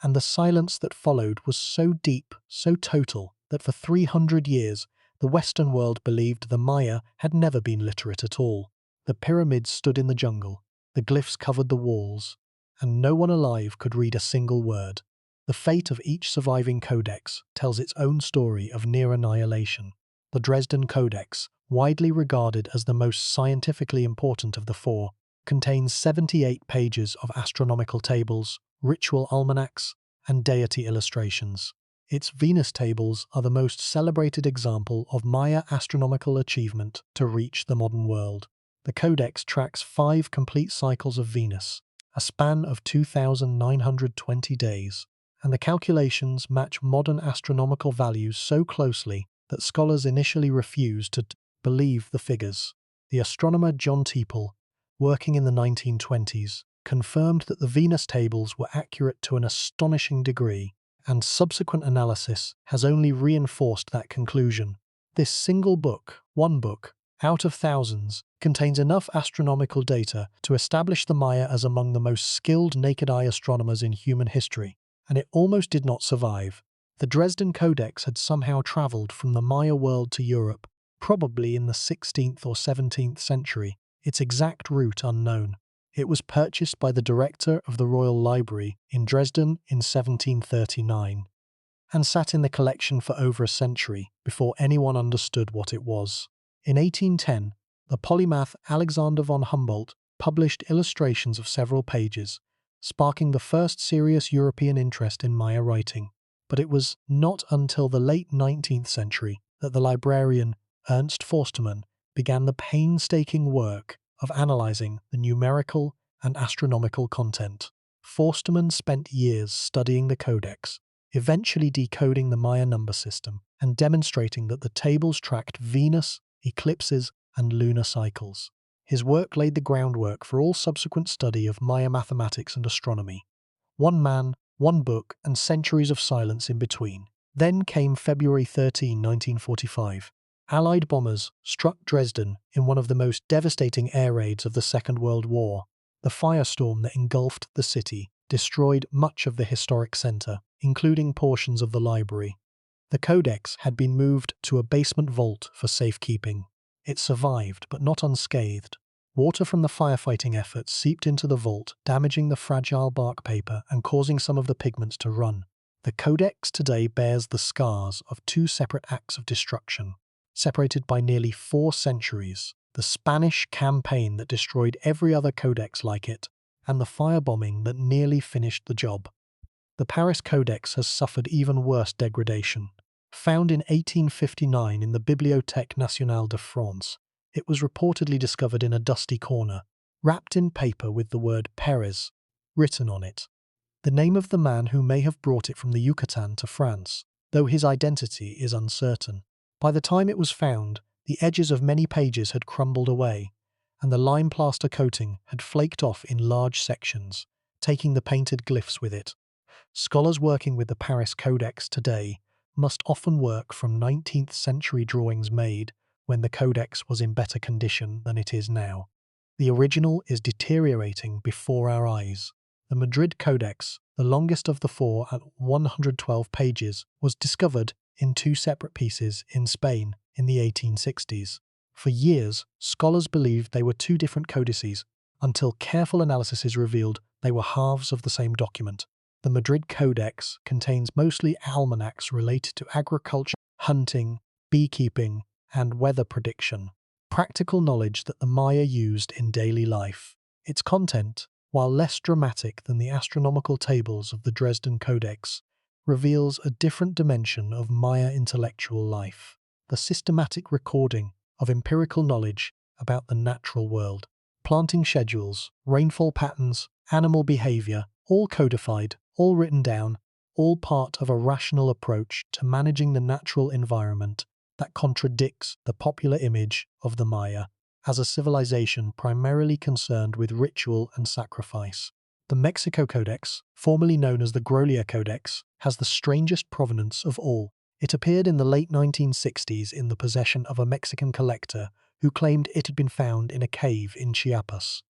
And the silence that followed was so deep, so total, that for 300 years, the Western world believed the Maya had never been literate at all. The pyramids stood in the jungle, the glyphs covered the walls, and no one alive could read a single word. The fate of each surviving codex tells its own story of near annihilation. The Dresden Codex, widely regarded as the most scientifically important of the four, contains 78 pages of astronomical tables, ritual almanacs, and deity illustrations. Its Venus tables are the most celebrated example of Maya astronomical achievement to reach the modern world. The Codex tracks 5 complete cycles of Venus, a span of 2,920 days, and the calculations match modern astronomical values so closely that scholars initially refused to believe the figures. The astronomer John Teeple, working in the 1920s, confirmed that the Venus tables were accurate to an astonishing degree, and subsequent analysis has only reinforced that conclusion. This single book, one book, out of thousands, contains enough astronomical data to establish the Maya as among the most skilled naked-eye astronomers in human history, and it almost did not survive. The Dresden Codex had somehow travelled from the Maya world to Europe, probably in the 16th or 17th century, its exact route unknown. It was purchased by the director of the Royal Library in Dresden in 1739, and sat in the collection for over a century before anyone understood what it was. In 1810, the polymath Alexander von Humboldt published illustrations of several pages, sparking the first serious European interest in Maya writing. But it was not until the late 19th century that the librarian Ernst Forstermann began the painstaking work of analyzing the numerical and astronomical content. Forstermann spent years studying the codex, eventually decoding the Maya number system and demonstrating that the tables tracked Venus, eclipses, and lunar cycles. His work laid the groundwork for all subsequent study of Maya mathematics and astronomy. One man, one book, and centuries of silence in between. Then came February 13, 1945. Allied bombers struck Dresden in one of the most devastating air raids of the Second World War. The firestorm that engulfed the city destroyed much of the historic center, including portions of the library. The codex had been moved to a basement vault for safekeeping. It survived, but not unscathed. Water from the firefighting efforts seeped into the vault, damaging the fragile bark paper and causing some of the pigments to run. The codex today bears the scars of 2 separate acts of destruction, separated by nearly 4 centuries: the Spanish campaign that destroyed every other codex like it, and the firebombing that nearly finished the job. The Paris Codex has suffered even worse degradation. Found in 1859 in the Bibliothèque Nationale de France, it was reportedly discovered in a dusty corner, wrapped in paper with the word Pérez written on it, the name of the man who may have brought it from the Yucatán to France, though his identity is uncertain. By the time it was found, the edges of many pages had crumbled away, and the lime plaster coating had flaked off in large sections, taking the painted glyphs with it. Scholars working with the Paris Codex today must often work from 19th century drawings made when the codex was in better condition than it is now. The original is deteriorating before our eyes. The Madrid Codex, the longest of the 4 at 112 pages, was discovered in 2 separate pieces in Spain in the 1860s. For years, scholars believed they were 2 different codices, until careful analysis revealed they were halves of the same document. The Madrid Codex contains mostly almanacs related to agriculture, hunting, beekeeping, and weather prediction, practical knowledge that the Maya used in daily life. Its content, while less dramatic than the astronomical tables of the Dresden Codex, reveals a different dimension of Maya intellectual life: the systematic recording of empirical knowledge about the natural world. Planting schedules, rainfall patterns, animal behavior, all codified, all written down, all part of a rational approach to managing the natural environment that contradicts the popular image of the Maya as a civilization primarily concerned with ritual and sacrifice. The Mexico Codex, formerly known as the Grolier Codex, has the strangest provenance of all. It appeared in the late 1960s in the possession of a Mexican collector who claimed it had been found in a cave in Chiapas.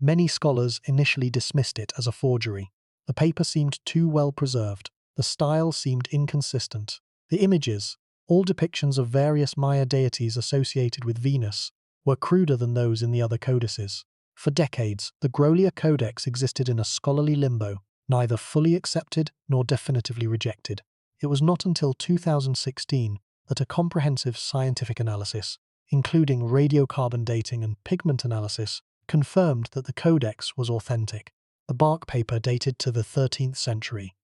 Many scholars initially dismissed it as a forgery. The paper seemed too well preserved. The style seemed inconsistent. The images, all depictions of various Maya deities associated with Venus, were cruder than those in the other codices. For decades, the Grolier Codex existed in a scholarly limbo, neither fully accepted nor definitively rejected. It was not until 2016 that a comprehensive scientific analysis, including radiocarbon dating and pigment analysis, confirmed that the codex was authentic. The bark paper dated to the 13th century.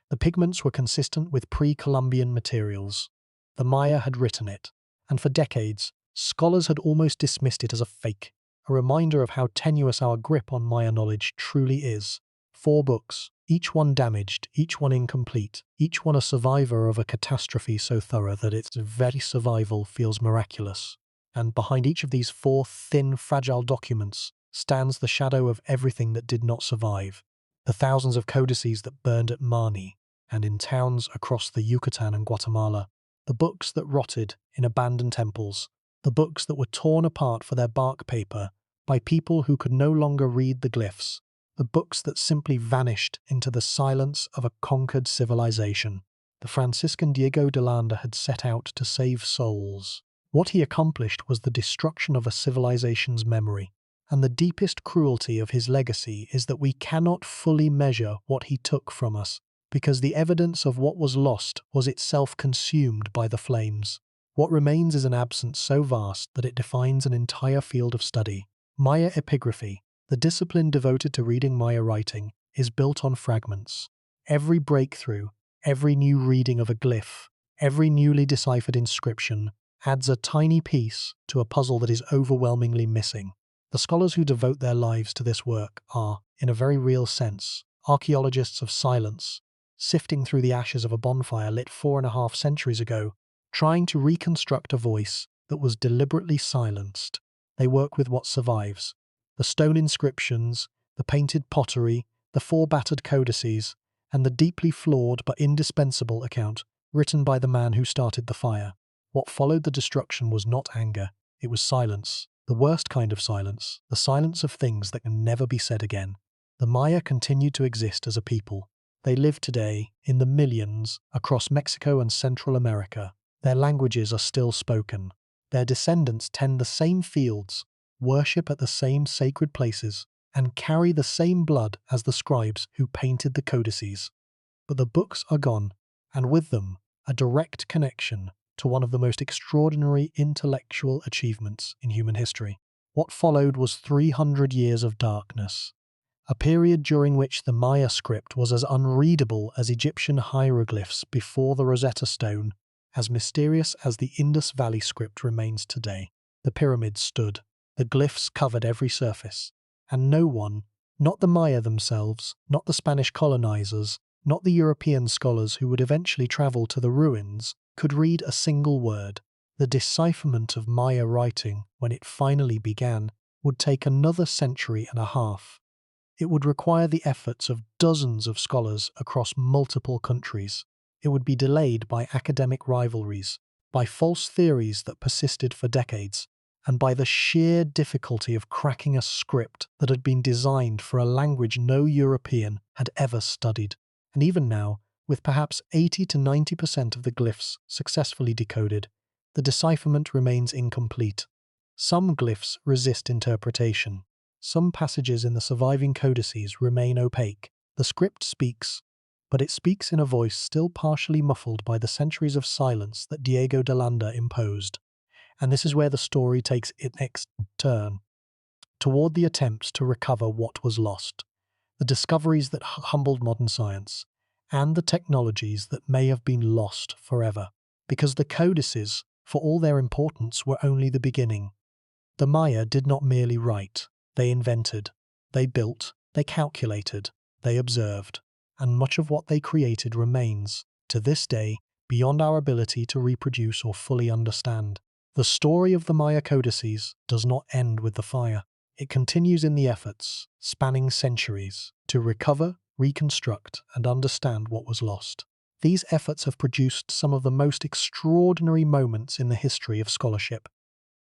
The pigments were consistent with pre-Columbian materials. The Maya had written it, and for decades, scholars had almost dismissed it as a fake, a reminder of how tenuous our grip on Maya knowledge truly is. 4 books, each one damaged, each one incomplete, each one a survivor of a catastrophe so thorough that its very survival feels miraculous. And behind each of these 4 thin, fragile documents stands the shadow of everything that did not survive. The thousands of codices that burned at Mani and in towns across the Yucatán and Guatemala. The books that rotted in abandoned temples. The books that were torn apart for their bark paper by people who could no longer read the glyphs. The books that simply vanished into the silence of a conquered civilization. The Franciscan Diego de Landa had set out to save souls. What he accomplished was the destruction of a civilization's memory, and the deepest cruelty of his legacy is that we cannot fully measure what he took from us, because the evidence of what was lost was itself consumed by the flames. What remains is an absence so vast that it defines an entire field of study. Maya epigraphy, the discipline devoted to reading Maya writing, is built on fragments. Every breakthrough, every new reading of a glyph, every newly deciphered inscription adds a tiny piece to a puzzle that is overwhelmingly missing. The scholars who devote their lives to this work are, in a very real sense, archaeologists of silence, sifting through the ashes of a bonfire lit 4.5 centuries ago, trying to reconstruct a voice that was deliberately silenced. They work with what survives. The stone inscriptions, the painted pottery, the 4 battered codices, and the deeply flawed but indispensable account written by the man who started the fire. What followed the destruction was not anger, it was silence. The worst kind of silence, the silence of things that can never be said again. The Maya continued to exist as a people. They live today, in the millions, across Mexico and Central America. Their languages are still spoken. Their descendants tend the same fields, worship at the same sacred places, and carry the same blood as the scribes who painted the codices. But the books are gone, and with them, a direct connection to one of the most extraordinary intellectual achievements in human history. What followed was 300 years of darkness, a period during which the Maya script was as unreadable as Egyptian hieroglyphs before the Rosetta Stone, as mysterious as the Indus Valley script remains today. The pyramids stood, the glyphs covered every surface, and no one, not the Maya themselves, not the Spanish colonizers, not the European scholars who would eventually travel to the ruins, could read a single word. The decipherment of Maya writing, when it finally began, would take another century and a half. It would require the efforts of dozens of scholars across multiple countries. It would be delayed by academic rivalries, by false theories that persisted for decades, and by the sheer difficulty of cracking a script that had been designed for a language no European had ever studied. And even now, with perhaps 80 to 90% of the glyphs successfully decoded, the decipherment remains incomplete. Some glyphs resist interpretation. Some passages in the surviving codices remain opaque. The script speaks, but it speaks in a voice still partially muffled by the centuries of silence that Diego de Landa imposed. And this is where the story takes its next turn, toward the attempts to recover what was lost, the discoveries that humbled modern science, and the technologies that may have been lost forever. Because the codices, for all their importance, were only the beginning. The Maya did not merely write, they invented, they built, they calculated, they observed, and much of what they created remains, to this day, beyond our ability to reproduce or fully understand. The story of the Maya codices does not end with the fire. It continues in the efforts, spanning centuries, to recover, reconstruct, and understand what was lost. These efforts have produced some of the most extraordinary moments in the history of scholarship.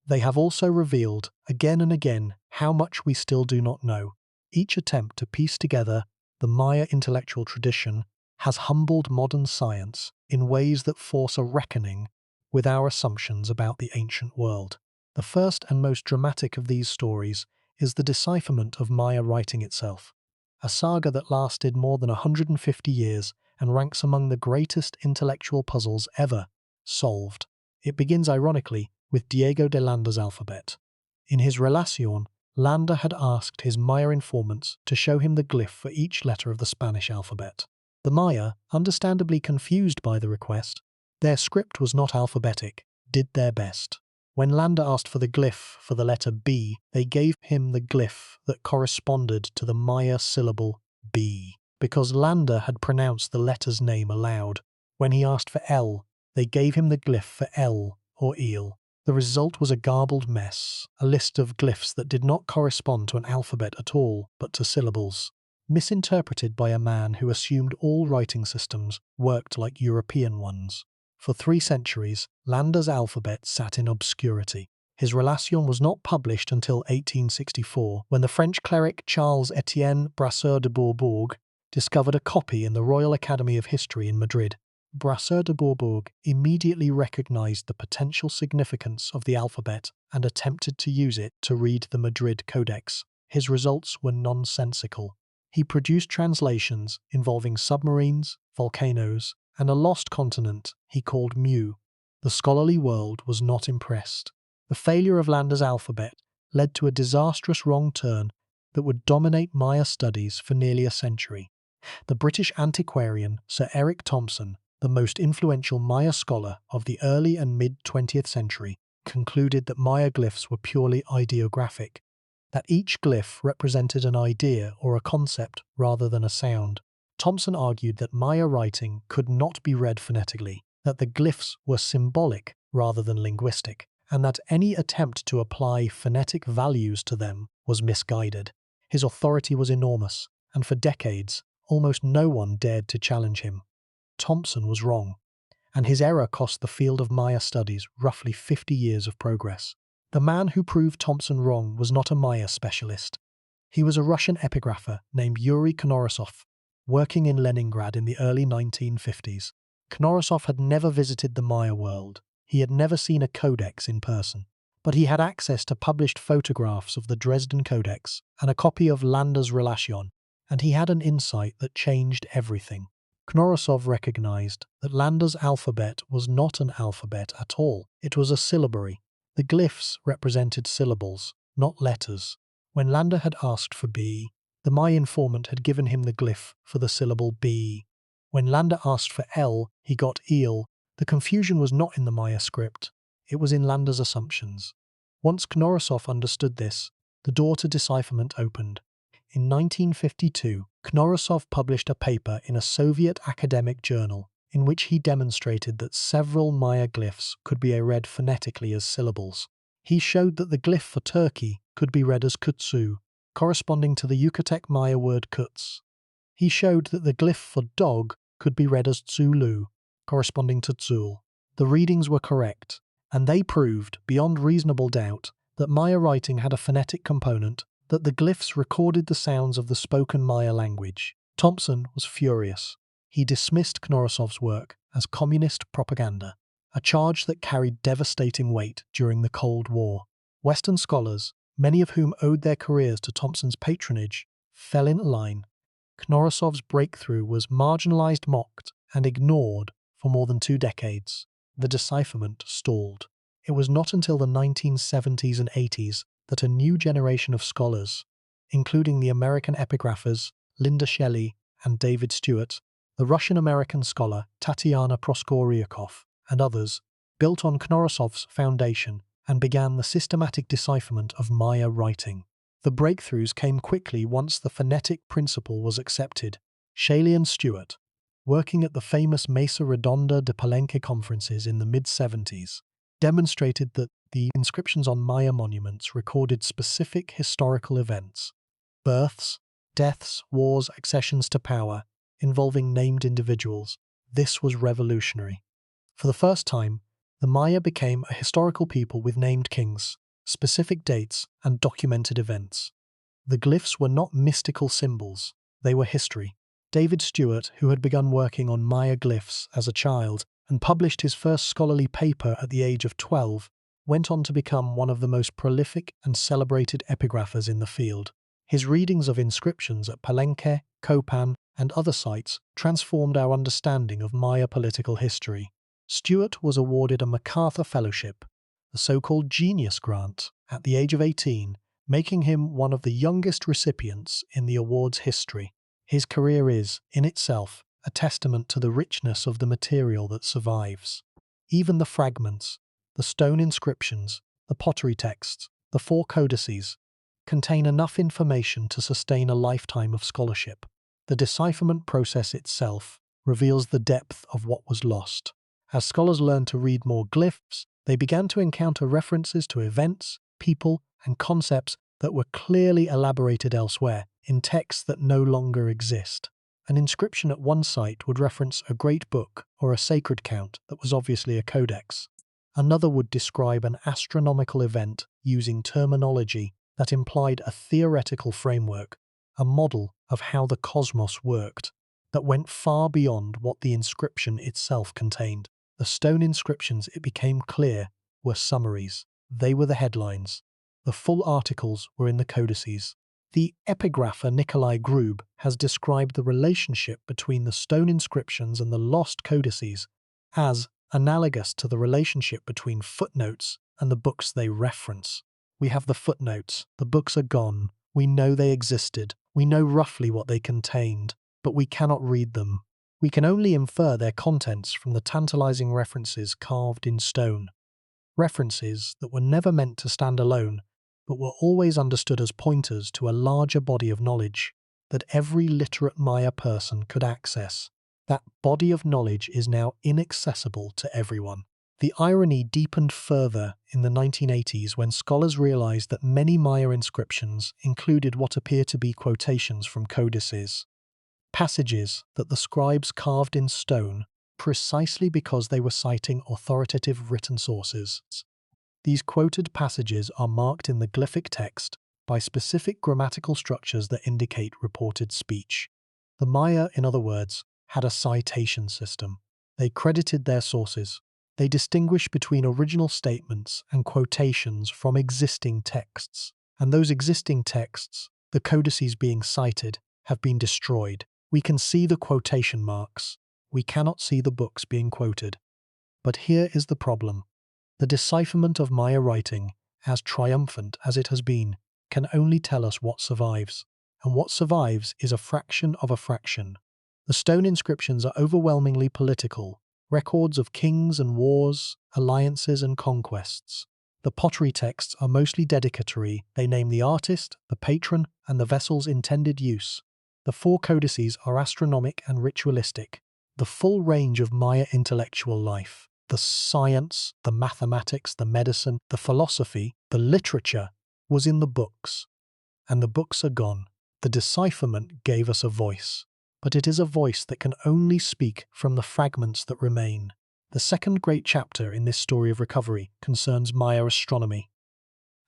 They have also revealed, again and again, how much we still do not know. Each attempt to piece together the Maya intellectual tradition has humbled modern science in ways that force a reckoning with our assumptions about the ancient world. The first and most dramatic of these stories is the decipherment of Maya writing itself, a saga that lasted more than 150 years and ranks among the greatest intellectual puzzles ever solved. It begins ironically with Diego de Landa's alphabet. In his Relación, Landa had asked his Maya informants to show him the glyph for each letter of the Spanish alphabet. The Maya, understandably confused by the request, their script was not alphabetic, did their best. When Landa asked for the glyph for the letter B, they gave him the glyph that corresponded to the Maya syllable B, because Landa had pronounced the letter's name aloud. When he asked for L, they gave him the glyph for L, or eel. The result was a garbled mess, a list of glyphs that did not correspond to an alphabet at all, but to syllables, misinterpreted by a man who assumed all writing systems worked like European ones. For 3 centuries, Landa's alphabet sat in obscurity. His Relation was not published until 1864, when the French cleric Charles-Étienne Brasseur de Bourbourg discovered a copy in the Royal Academy of History in Madrid. Brasseur de Bourbourg immediately recognized the potential significance of the alphabet and attempted to use it to read the Madrid Codex. His results were nonsensical. He produced translations involving submarines, volcanoes, and a lost continent he called Mu. The scholarly world was not impressed. The failure of Landa's alphabet led to a disastrous wrong turn that would dominate Maya studies for nearly a century. The British antiquarian Sir Eric Thompson, the most influential Maya scholar of the early and mid-20th century, concluded that Maya glyphs were purely ideographic, that each glyph represented an idea or a concept rather than a sound. Thompson argued that Maya writing could not be read phonetically, that the glyphs were symbolic rather than linguistic, and that any attempt to apply phonetic values to them was misguided. His authority was enormous, and for decades, almost no one dared to challenge him. Thompson was wrong, and his error cost the field of Maya studies roughly 50 years of progress. The man who proved Thompson wrong was not a Maya specialist. He was a Russian epigrapher named Yuri Knorosov, working in Leningrad in the early 1950s. Knorosov had never visited the Maya world. He had never seen a codex in person, but he had access to published photographs of the Dresden Codex and a copy of Landa's Relation, and he had an insight that changed everything. Knorosov recognized that Landa's alphabet was not an alphabet at all. It was a syllabary. The glyphs represented syllables, not letters. When Landa had asked for B, the Maya informant had given him the glyph for the syllable B. When Landa asked for L, he got eel. The confusion was not in the Maya script. It was in Landa's assumptions. Once Knorosov understood this, the door to decipherment opened. In 1952, Knorosov published a paper in a Soviet academic journal in which he demonstrated that several Maya glyphs could be read phonetically as syllables. He showed that the glyph for Turkey could be read as kutsu, corresponding to the Yucatec Maya word kuts. He showed that the glyph for dog could be read as tsulu, corresponding to tsul. The readings were correct, and they proved, beyond reasonable doubt, that Maya writing had a phonetic component, that the glyphs recorded the sounds of the spoken Maya language. Thompson was furious. He dismissed Knorosov's work as communist propaganda, a charge that carried devastating weight during the Cold War. Western scholars, many of whom owed their careers to Thompson's patronage, fell in line. Knorosov's breakthrough was marginalized, mocked, and ignored for more than 2 decades. The decipherment stalled. It was not until the 1970s and 80s that a new generation of scholars, including the American epigraphers Linda Shelley and David Stewart, the Russian-American scholar Tatiana Proskoryakov, and others, built on Knorosov's foundation and began the systematic decipherment of Maya writing. The breakthroughs came quickly once the phonetic principle was accepted. Shelley and Stewart, working at the famous Mesa Redonda de Palenque conferences in the mid-70s, demonstrated that the inscriptions on Maya monuments recorded specific historical events, births, deaths, wars, accessions to power, involving named individuals. This was revolutionary. For the first time, the Maya became a historical people with named kings, specific dates, and documented events. The glyphs were not mystical symbols, they were history. David Stewart, who had begun working on Maya glyphs as a child and published his first scholarly paper at the age of 12, went on to become one of the most prolific and celebrated epigraphers in the field. His readings of inscriptions at Palenque, Copan, and other sites transformed our understanding of Maya political history. Stewart was awarded a MacArthur Fellowship, the so-called Genius Grant, at the age of 18, making him one of the youngest recipients in the award's history. His career is, in itself, a testament to the richness of the material that survives. Even the fragments, the stone inscriptions, the pottery texts, the 4 codices, contain enough information to sustain a lifetime of scholarship. The decipherment process itself reveals the depth of what was lost. As scholars learned to read more glyphs, they began to encounter references to events, people, and concepts that were clearly elaborated elsewhere, in texts that no longer exist. An inscription at one site would reference a great book or a sacred count that was obviously a codex. Another would describe an astronomical event using terminology that implied a theoretical framework, a model of how the cosmos worked, that went far beyond what the inscription itself contained. The stone inscriptions, it became clear, were summaries. They were the headlines. The full articles were in the codices. The epigrapher Nikolai Grube has described the relationship between the stone inscriptions and the lost codices as analogous to the relationship between footnotes and the books they reference. We have the footnotes, the books are gone, we know they existed, we know roughly what they contained, but we cannot read them. We can only infer their contents from the tantalizing references carved in stone. References that were never meant to stand alone, but were always understood as pointers to a larger body of knowledge that every literate Maya person could access. That body of knowledge is now inaccessible to everyone. The irony deepened further in the 1980s when scholars realized that many Maya inscriptions included what appear to be quotations from codices, passages that the scribes carved in stone precisely because they were citing authoritative written sources. These quoted passages are marked in the glyphic text by specific grammatical structures that indicate reported speech. The Maya, in other words, had a citation system. They credited their sources. They distinguished between original statements and quotations from existing texts. And those existing texts, the codices being cited, have been destroyed. We can see the quotation marks. We cannot see the books being quoted. But here is the problem. The decipherment of Maya writing, as triumphant as it has been, can only tell us what survives. And what survives is a fraction of a fraction. The stone inscriptions are overwhelmingly political, records of kings and wars, alliances and conquests. The pottery texts are mostly dedicatory. They name the artist, the patron, and the vessel's intended use. The 4 codices are astronomic and ritualistic. The full range of Maya intellectual life, the science, the mathematics, the medicine, the philosophy, the literature, was in the books. And the books are gone. The decipherment gave us a voice. But it is a voice that can only speak from the fragments that remain. The second great chapter in this story of recovery concerns Maya astronomy,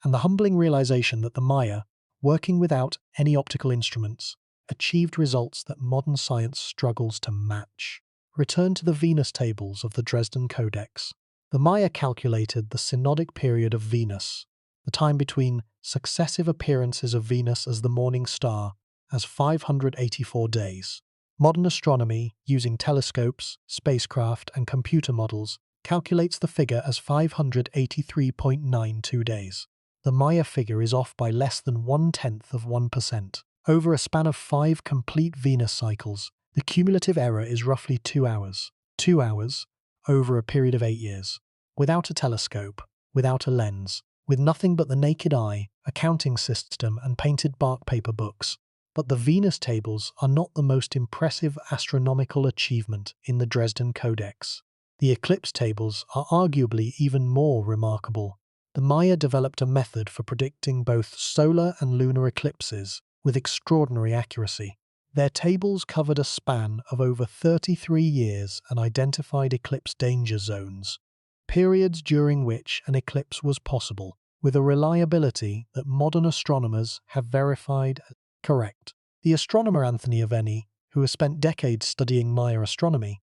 and the humbling realization that the Maya, working without any optical instruments, achieved results that modern science struggles to match. Return to the Venus tables of the Dresden Codex. The Maya calculated the synodic period of Venus, the time between successive appearances of Venus as the morning star, as 584 days. Modern astronomy, using telescopes, spacecraft, and computer models, calculates the figure as 583.92 days. The Maya figure is off by less than 1/10%. Over a span of 5 complete Venus cycles, the cumulative error is roughly 2 hours. 2 hours over a period of 8 years. Without a telescope, without a lens, with nothing but the naked eye, a counting system, and painted bark paper books. But the Venus tables are not the most impressive astronomical achievement in the Dresden Codex. The eclipse tables are arguably even more remarkable. The Maya developed a method for predicting both solar and lunar eclipses with extraordinary accuracy. Their tables covered a span of over 33 years and identified eclipse danger zones, periods during which an eclipse was possible, with a reliability that modern astronomers have verified as correct. The astronomer Anthony Aveni, who has spent decades studying Maya astronomy,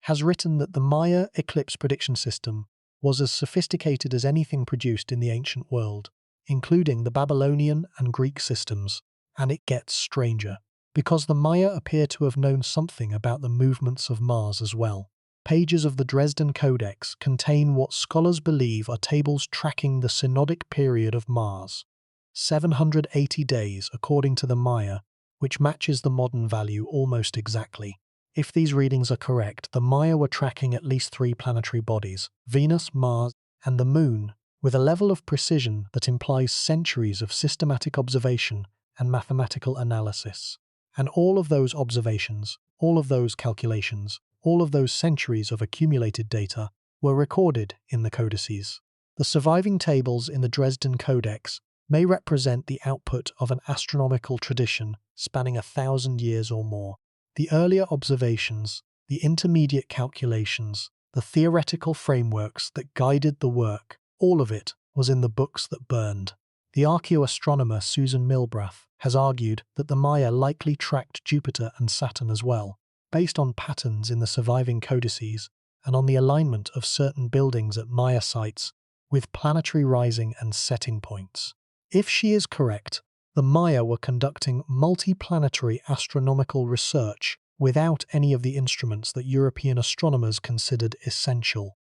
has written that the Maya eclipse prediction system was as sophisticated as anything produced in the ancient world, including the Babylonian and Greek systems. And it gets stranger, because the Maya appear to have known something about the movements of Mars as well. Pages of the Dresden Codex contain what scholars believe are tables tracking the synodic period of Mars. 780 days, according to the Maya, which matches the modern value almost exactly. If these readings are correct, the Maya were tracking at least 3 planetary bodies, Venus, Mars, and the Moon, with a level of precision that implies centuries of systematic observation and mathematical analysis. And all of those observations, all of those calculations, all of those centuries of accumulated data were recorded in the codices. The surviving tables in the Dresden Codex may represent the output of an astronomical tradition spanning 1,000 years or more. The earlier observations, the intermediate calculations, the theoretical frameworks that guided the work, all of it was in the books that burned. The archaeoastronomer Susan Milbrath has argued that the Maya likely tracked Jupiter and Saturn as well, based on patterns in the surviving codices and on the alignment of certain buildings at Maya sites with planetary rising and setting points. If she is correct, the Maya were conducting multi-planetary astronomical research without any of the instruments that European astronomers considered essential.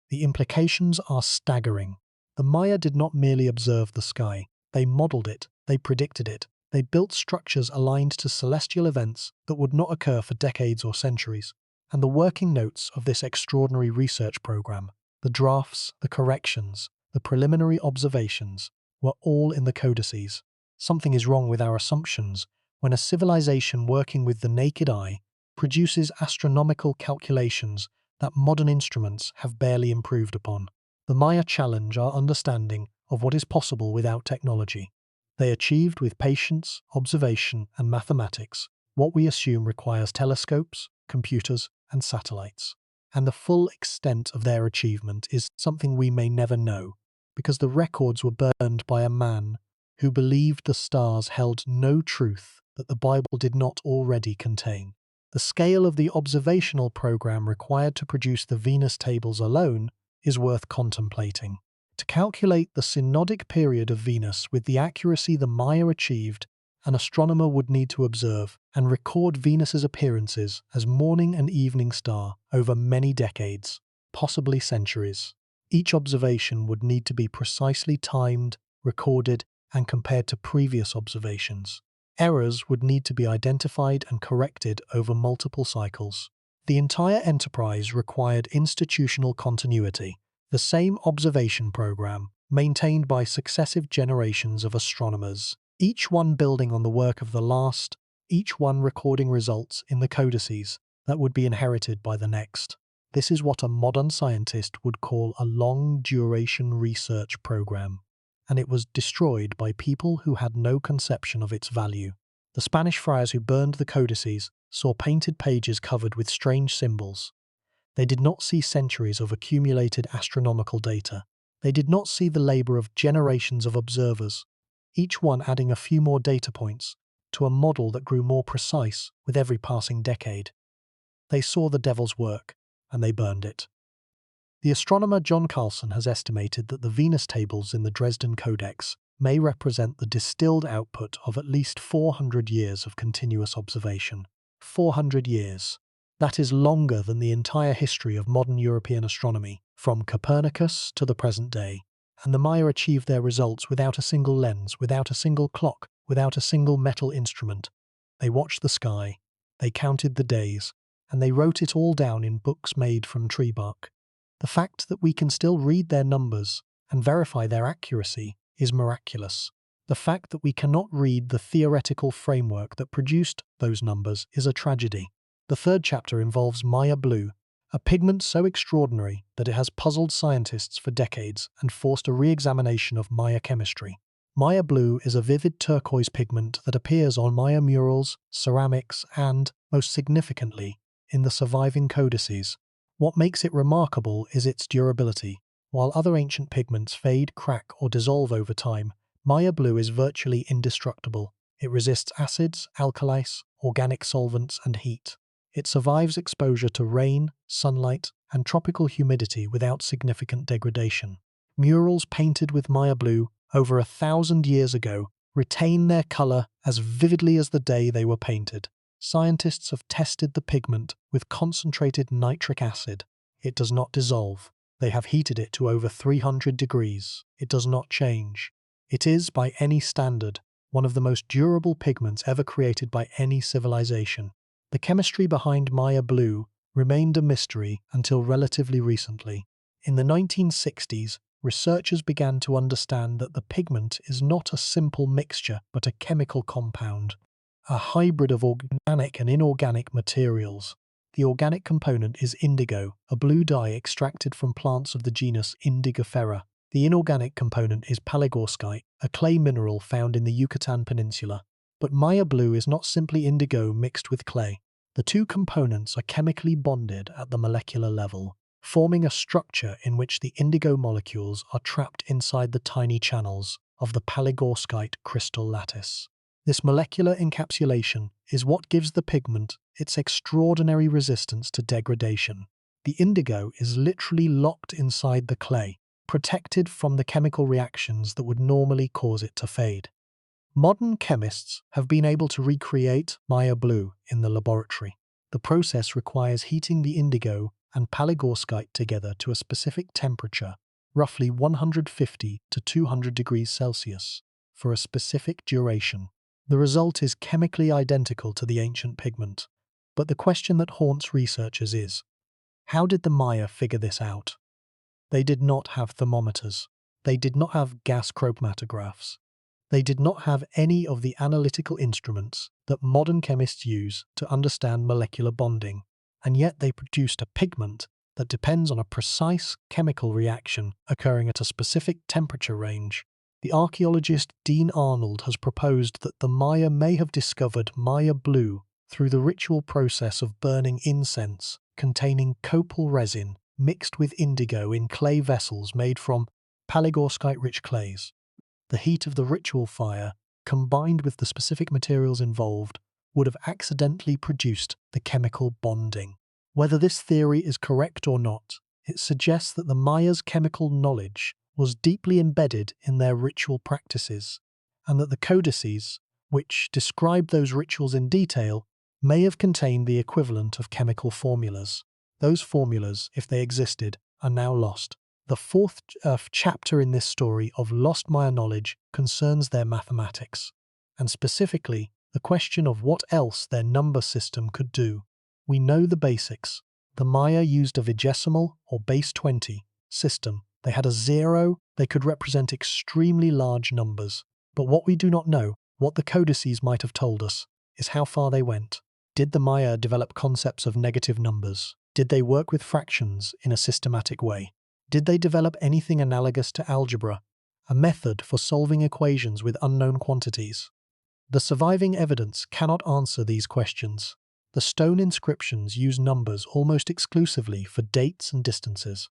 The implications are staggering. The Maya did not merely observe the sky, they modeled it, they predicted it, they built structures aligned to celestial events that would not occur for decades or centuries. And the working notes of this extraordinary research program, the drafts, the corrections, the preliminary observations, were all in the codices. Something is wrong with our assumptions when a civilization working with the naked eye produces astronomical calculations that modern instruments have barely improved upon. The Maya challenge our understanding of what is possible without technology. They achieved with patience, observation, and mathematics what we assume requires telescopes, computers, and satellites. And the full extent of their achievement is something we may never know, because the records were burned by a man who believed the stars held no truth that the Bible did not already contain. The scale of the observational program required to produce the Venus tables alone is worth contemplating. To calculate the synodic period of Venus with the accuracy the Maya achieved, an astronomer would need to observe and record Venus's appearances as morning and evening star over many decades, possibly centuries. Each observation would need to be precisely timed, recorded, and compared to previous observations. Errors would need to be identified and corrected over multiple cycles. The entire enterprise required institutional continuity, the same observation program maintained by successive generations of astronomers, each one building on the work of the last, each one recording results in the codices that would be inherited by the next. This is what a modern scientist would call a long-duration research program, and it was destroyed by people who had no conception of its value. The Spanish friars who burned the codices saw painted pages covered with strange symbols. They did not see centuries of accumulated astronomical data. They did not see the labor of generations of observers, each one adding a few more data points to a model that grew more precise with every passing decade. They saw the devil's work, and they burned it. The astronomer John Carlson has estimated that the Venus tables in the Dresden Codex may represent the distilled output of at least 400 years of continuous observation. 400 years. That is longer than the entire history of modern European astronomy, from Copernicus to the present day. And the Maya achieved their results without a single lens, without a single clock, without a single metal instrument. They watched the sky, they counted the days, and they wrote it all down in books made from tree bark. The fact that we can still read their numbers and verify their accuracy is miraculous. The fact that we cannot read the theoretical framework that produced those numbers is a tragedy. The third chapter involves Maya blue, a pigment so extraordinary that it has puzzled scientists for decades and forced a re-examination of Maya chemistry. Maya blue is a vivid turquoise pigment that appears on Maya murals, ceramics, and, most significantly, in the surviving codices. What makes it remarkable is its durability. While other ancient pigments fade, crack, or dissolve over time, Maya blue is virtually indestructible. It resists acids, alkalis, organic solvents, and heat. It survives exposure to rain, sunlight, and tropical humidity without significant degradation. Murals painted with Maya blue over 1,000 years ago retain their color as vividly as the day they were painted. Scientists have tested the pigment with concentrated nitric acid. It does not dissolve. They have heated it to over 300 degrees. It does not change. It is, by any standard, one of the most durable pigments ever created by any civilization. The chemistry behind Maya blue remained a mystery until relatively recently. In the 1960s, researchers began to understand that the pigment is not a simple mixture but a chemical compound, a hybrid of organic and inorganic materials. The organic component is indigo, a blue dye extracted from plants of the genus Indigofera. The inorganic component is palygorskite, a clay mineral found in the Yucatán Peninsula. But Maya blue is not simply indigo mixed with clay. The two components are chemically bonded at the molecular level, forming a structure in which the indigo molecules are trapped inside the tiny channels of the palygorskite crystal lattice. This molecular encapsulation is what gives the pigment its extraordinary resistance to degradation. The indigo is literally locked inside the clay, protected from the chemical reactions that would normally cause it to fade. Modern chemists have been able to recreate Maya blue in the laboratory. The process requires heating the indigo and palygorskite together to a specific temperature, roughly 150 to 200 degrees Celsius, for a specific duration. The result is chemically identical to the ancient pigment. But the question that haunts researchers is, how did the Maya figure this out? They did not have thermometers. They did not have gas chromatographs. They did not have any of the analytical instruments that modern chemists use to understand molecular bonding, and yet they produced a pigment that depends on a precise chemical reaction occurring at a specific temperature range. The archaeologist Dean Arnold has proposed that the Maya may have discovered Maya blue through the ritual process of burning incense containing copal resin mixed with indigo in clay vessels made from palygorskite-rich clays. The heat of the ritual fire, combined with the specific materials involved, would have accidentally produced the chemical bonding. Whether this theory is correct or not, it suggests that the Mayas' chemical knowledge was deeply embedded in their ritual practices, and that the codices, which describe those rituals in detail, may have contained the equivalent of chemical formulas. Those formulas, if they existed, are now lost. The fourth chapter in this story of lost Maya knowledge concerns their mathematics, and specifically the question of what else their number system could do. We know the basics. The Maya used a vigesimal, or base 20, system. They had a zero. They could represent extremely large numbers. But what we do not know, what the codices might have told us, is how far they went. Did the Maya develop concepts of negative numbers? Did they work with fractions in a systematic way? Did they develop anything analogous to algebra, a method for solving equations with unknown quantities? The surviving evidence cannot answer these questions. The stone inscriptions use numbers almost exclusively for dates and distances.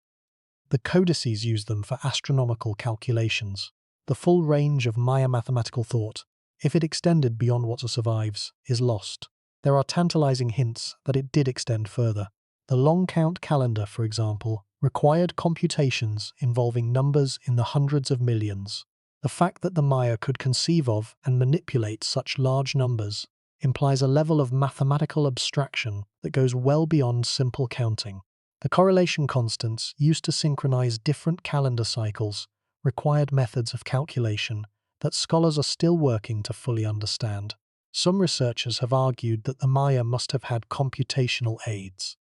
The codices use them for astronomical calculations. The full range of Maya mathematical thought, if it extended beyond what survives, is lost. There are tantalizing hints that it did extend further. The long count calendar, for example, required computations involving numbers in the hundreds of millions. The fact that the Maya could conceive of and manipulate such large numbers implies a level of mathematical abstraction that goes well beyond simple counting. The correlation constants used to synchronize different calendar cycles required methods of calculation that scholars are still working to fully understand. Some researchers have argued that the Maya must have had computational aids,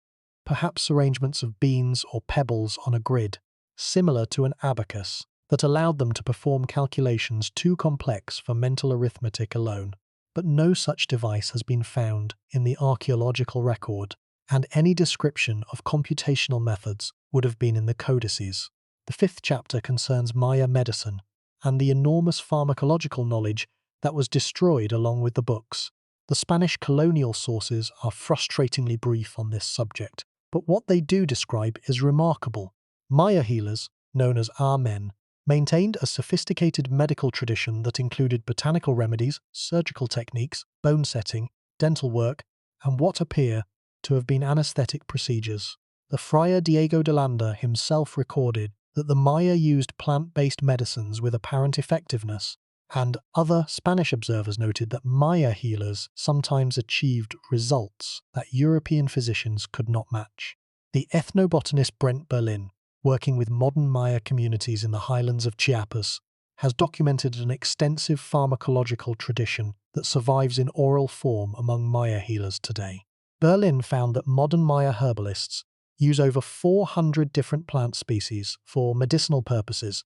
perhaps arrangements of beans or pebbles on a grid, similar to an abacus, that allowed them to perform calculations too complex for mental arithmetic alone. But no such device has been found in the archaeological record, and any description of computational methods would have been in the codices. The fifth chapter concerns Maya medicine and the enormous pharmacological knowledge that was destroyed along with the books. The Spanish colonial sources are frustratingly brief on this subject, but what they do describe is remarkable. Maya healers, known as Amen, maintained a sophisticated medical tradition that included botanical remedies, surgical techniques, bone setting, dental work, and what appear to have been anesthetic procedures. The friar Diego de Landa himself recorded that the Maya used plant-based medicines with apparent effectiveness, and other Spanish observers noted that Maya healers sometimes achieved results that European physicians could not match. The ethnobotanist Brent Berlin, working with modern Maya communities in the highlands of Chiapas, has documented an extensive pharmacological tradition that survives in oral form among Maya healers today. Berlin found that modern Maya herbalists use over 400 different plant species for medicinal purposes,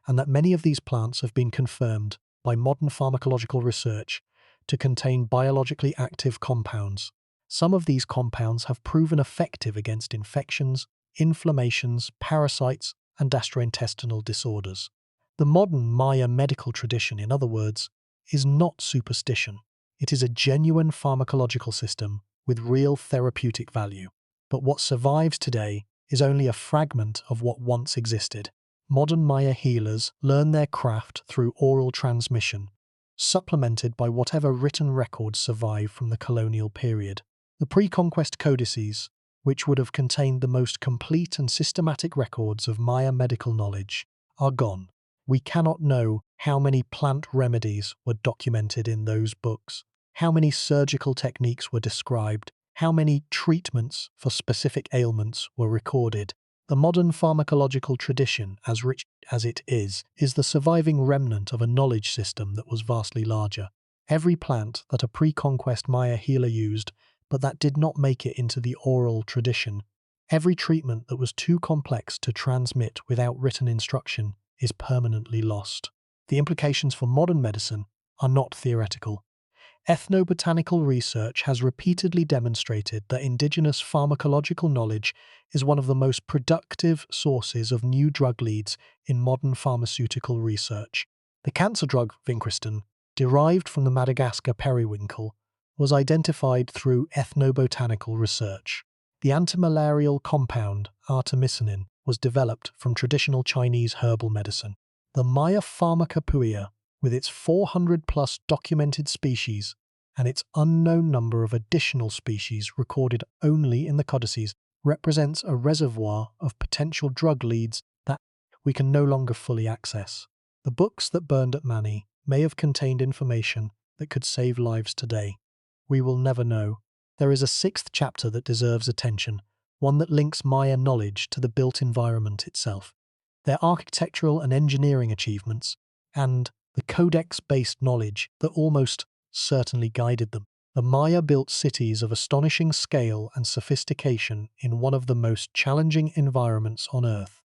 and that many of these plants have been confirmed by modern pharmacological research to contain biologically active compounds. Some of these compounds have proven effective against infections, inflammations, parasites, and gastrointestinal disorders. The modern Maya medical tradition, in other words, is not superstition. It is a genuine pharmacological system with real therapeutic value. But what survives today is only a fragment of what once existed. Modern Maya healers learn their craft through oral transmission, supplemented by whatever written records survive from the colonial period. The pre-conquest codices, which would have contained the most complete and systematic records of Maya medical knowledge, are gone. We cannot know how many plant remedies were documented in those books, how many surgical techniques were described, how many treatments for specific ailments were recorded. The modern pharmacological tradition, as rich as it is the surviving remnant of a knowledge system that was vastly larger. Every plant that a pre-conquest Maya healer used, but that did not make it into the oral tradition, every treatment that was too complex to transmit without written instruction, is permanently lost. The implications for modern medicine are not theoretical. Ethnobotanical research has repeatedly demonstrated that indigenous pharmacological knowledge is one of the most productive sources of new drug leads in modern pharmaceutical research. The cancer drug vincristine, derived from the Madagascar periwinkle, was identified through ethnobotanical research. The antimalarial compound artemisinin was developed from traditional Chinese herbal medicine. The Maya Pharmacopoeia, with its 400-plus documented species and its unknown number of additional species recorded only in the codices, represents a reservoir of potential drug leads that we can no longer fully access. The books that burned at Mani may have contained information that could save lives today. We will never know. There is a sixth chapter that deserves attention, one that links Maya knowledge to the built environment itself, their architectural and engineering achievements, and the codex-based knowledge that almost certainly guided them. The Maya built cities of astonishing scale and sophistication in one of the most challenging environments on Earth,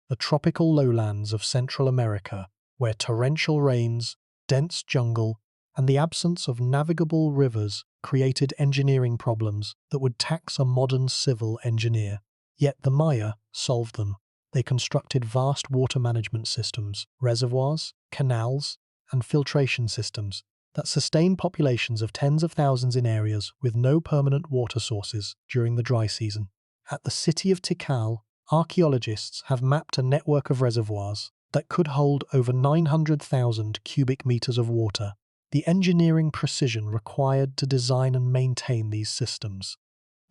the tropical lowlands of Central America, where torrential rains, dense jungle, and the absence of navigable rivers created engineering problems that would tax a modern civil engineer. Yet the Maya solved them. They constructed vast water management systems, reservoirs, canals, and filtration systems that sustained populations of tens of thousands in areas with no permanent water sources during the dry season. At the city of Tikal, archaeologists have mapped a network of reservoirs that could hold over 900,000 cubic meters of water. The engineering precision required to design and maintain these systems,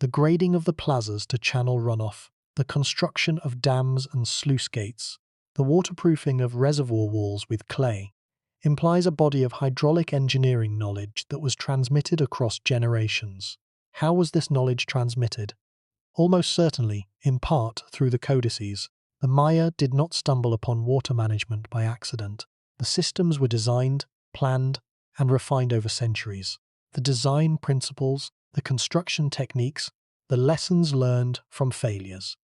the grading of the plazas to channel runoff, the construction of dams and sluice gates, the waterproofing of reservoir walls with clay, implies a body of hydraulic engineering knowledge that was transmitted across generations. How was this knowledge transmitted? Almost certainly, in part, through the codices. The Maya did not stumble upon water management by accident. The systems were designed, planned, and refined over centuries. The design principles, the construction techniques, the lessons learned from failures.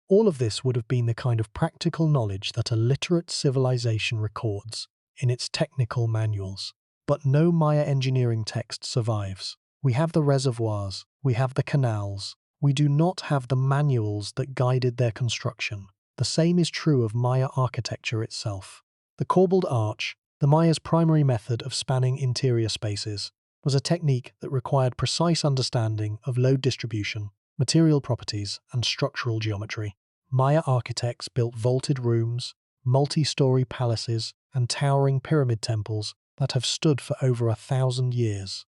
All of this would have been the kind of practical knowledge that a literate civilization records in its technical manuals. But no Maya engineering text survives. We have the reservoirs, we have the canals. We do not have the manuals that guided their construction. The same is true of Maya architecture itself. The corbelled arch, the Maya's primary method of spanning interior spaces, was a technique that required precise understanding of load distribution, material properties, and structural geometry. Maya architects built vaulted rooms, multi-story palaces, and towering pyramid temples that have stood for over 1,000 years.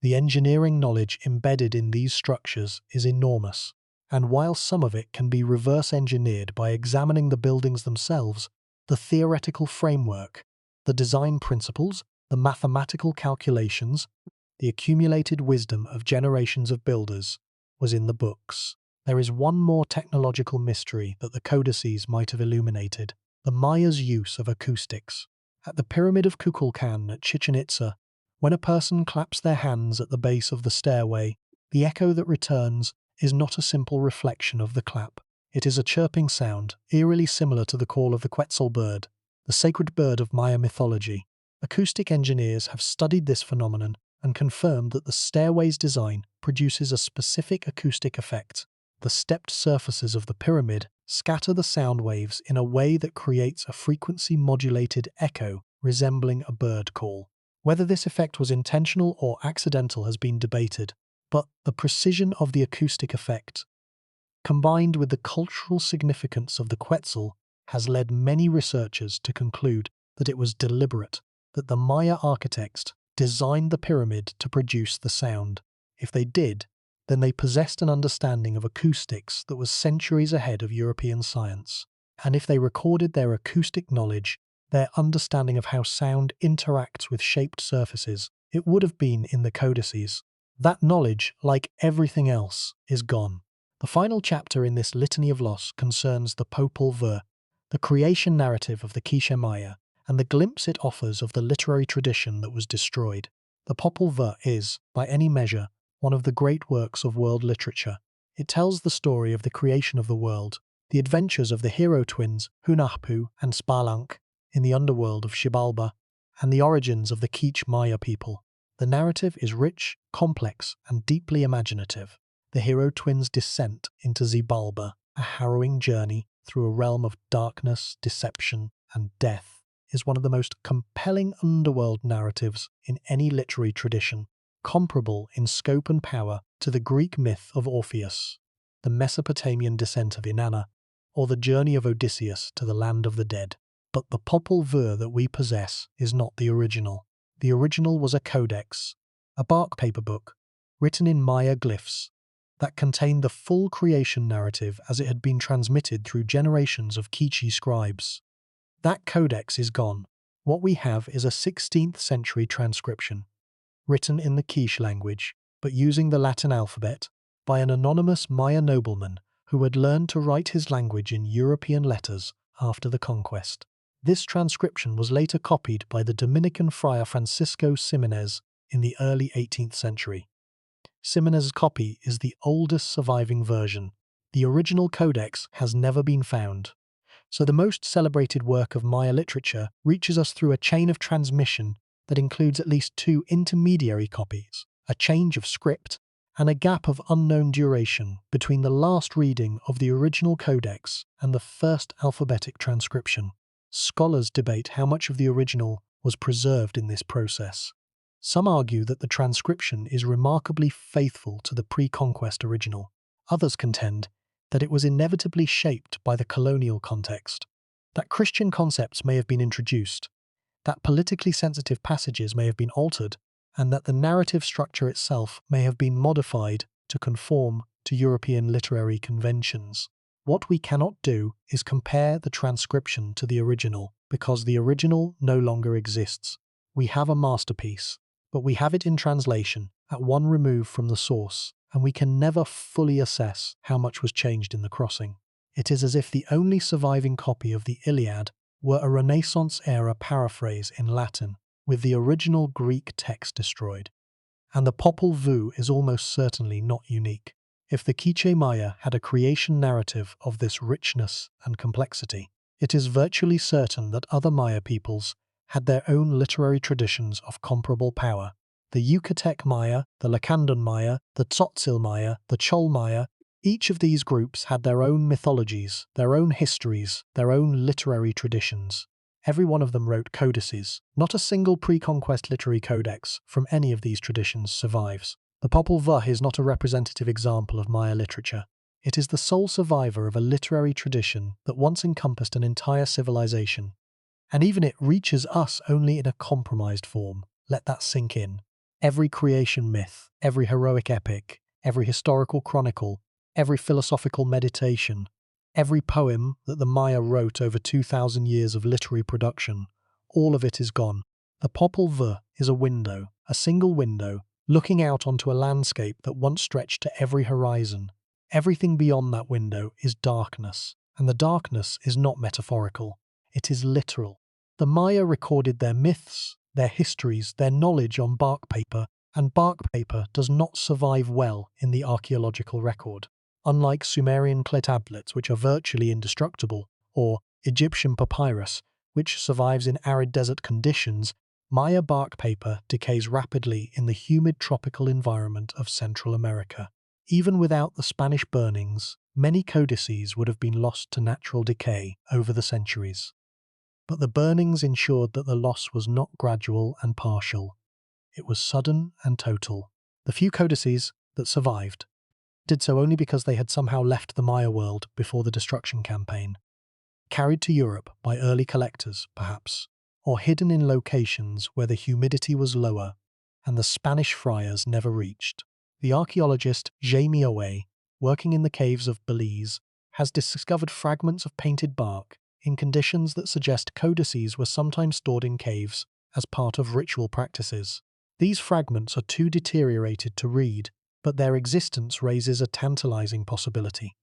The engineering knowledge embedded in these structures is enormous, and while some of it can be reverse engineered by examining the buildings themselves, the theoretical framework, the design principles, the mathematical calculations, the accumulated wisdom of generations of builders was in the books. There is one more technological mystery that the codices might have illuminated: the Mayas' use of acoustics. At the Pyramid of Kukulkan at Chichen Itza, when a person claps their hands at the base of the stairway, the echo that returns is not a simple reflection of the clap. It is a chirping sound, eerily similar to the call of the Quetzal bird, the sacred bird of Maya mythology. Acoustic engineers have studied this phenomenon and confirmed that the stairway's design produces a specific acoustic effect. The stepped surfaces of the pyramid scatter the sound waves in a way that creates a frequency-modulated echo resembling a bird call. Whether this effect was intentional or accidental has been debated, but the precision of the acoustic effect, combined with the cultural significance of the Quetzal, has led many researchers to conclude that it was deliberate, that the Maya architects designed the pyramid to produce the sound. If they did, then they possessed an understanding of acoustics that was centuries ahead of European science. And if they recorded their acoustic knowledge, their understanding of how sound interacts with shaped surfaces, it would have been in the codices. That knowledge, like everything else, is gone. The final chapter in this litany of loss concerns the Popol Vuh, the creation narrative of the Quiché Maya, and the glimpse it offers of the literary tradition that was destroyed. The Popol Vuh is, by any measure, one of the great works of world literature. It tells the story of the creation of the world, the adventures of the hero twins Hunahpu and Spalanc in the underworld of Xibalba, and the origins of the Quiché Maya people. The narrative is rich, complex, and deeply imaginative. The hero twins' descent into Xibalba, a harrowing journey through a realm of darkness, deception, and death, is one of the most compelling underworld narratives in any literary tradition, comparable in scope and power to the Greek myth of Orpheus, the Mesopotamian descent of Inanna, or the journey of Odysseus to the land of the dead. But the Popol Vuh that we possess is not the original. The original was a codex, a bark paper book, written in Maya glyphs, that contained the full creation narrative as it had been transmitted through generations of Quiché scribes. That codex is gone. What we have is a 16th century transcription, written in the Quiché language, but using the Latin alphabet, by an anonymous Maya nobleman who had learned to write his language in European letters after the conquest. This transcription was later copied by the Dominican friar Francisco Ximenez in the early 18th century. Ximenez's copy is the oldest surviving version. The original codex has never been found. So the most celebrated work of Maya literature reaches us through a chain of transmission that includes at least two intermediary copies, a change of script, and a gap of unknown duration between the last reading of the original codex and the first alphabetic transcription. Scholars debate how much of the original was preserved in this process. Some argue that the transcription is remarkably faithful to the pre-conquest original. Others contend that it was inevitably shaped by the colonial context, that Christian concepts may have been introduced, that politically sensitive passages may have been altered, and that the narrative structure itself may have been modified to conform to European literary conventions. What we cannot do is compare the transcription to the original, because the original no longer exists. We have a masterpiece, but we have it in translation, at one remove from the source, and we can never fully assess how much was changed in the crossing. It is as if the only surviving copy of the Iliad were a Renaissance-era paraphrase in Latin, with the original Greek text destroyed. And the Popol Vuh is almost certainly not unique. If the Quiché Maya had a creation narrative of this richness and complexity, it is virtually certain that other Maya peoples had their own literary traditions of comparable power. The Yucatec Maya, the Lacandan Maya, the Tzotzil Maya, the Chol Maya, each of these groups had their own mythologies, their own histories, their own literary traditions. Every one of them wrote codices. Not a single pre-conquest literary codex from any of these traditions survives. The Popol Vuh is not a representative example of Maya literature. It is the sole survivor of a literary tradition that once encompassed an entire civilization. And even it reaches us only in a compromised form. Let that sink in. Every creation myth, every heroic epic, every historical chronicle, every philosophical meditation, every poem that the Maya wrote over 2,000 years of literary production, all of it is gone. The Popol Vuh is a window, a single window, looking out onto a landscape that once stretched to every horizon. Everything beyond that window is darkness, and the darkness is not metaphorical, it is literal. The Maya recorded their myths, their histories, their knowledge on bark paper, and bark paper does not survive well in the archaeological record. Unlike Sumerian clay tablets, which are virtually indestructible, or Egyptian papyrus, which survives in arid desert conditions, Maya bark paper decays rapidly in the humid tropical environment of Central America. Even without the Spanish burnings, many codices would have been lost to natural decay over the centuries. But the burnings ensured that the loss was not gradual and partial. It was sudden and total. The few codices that survived did so only because they had somehow left the Maya world before the destruction campaign. Carried to Europe by early collectors, perhaps, or hidden in locations where the humidity was lower and the Spanish friars never reached. The archaeologist Jamie Owe, working in the caves of Belize, has discovered fragments of painted bark in conditions that suggest codices were sometimes stored in caves as part of ritual practices. These fragments are too deteriorated to read, but their existence raises a tantalizing possibility.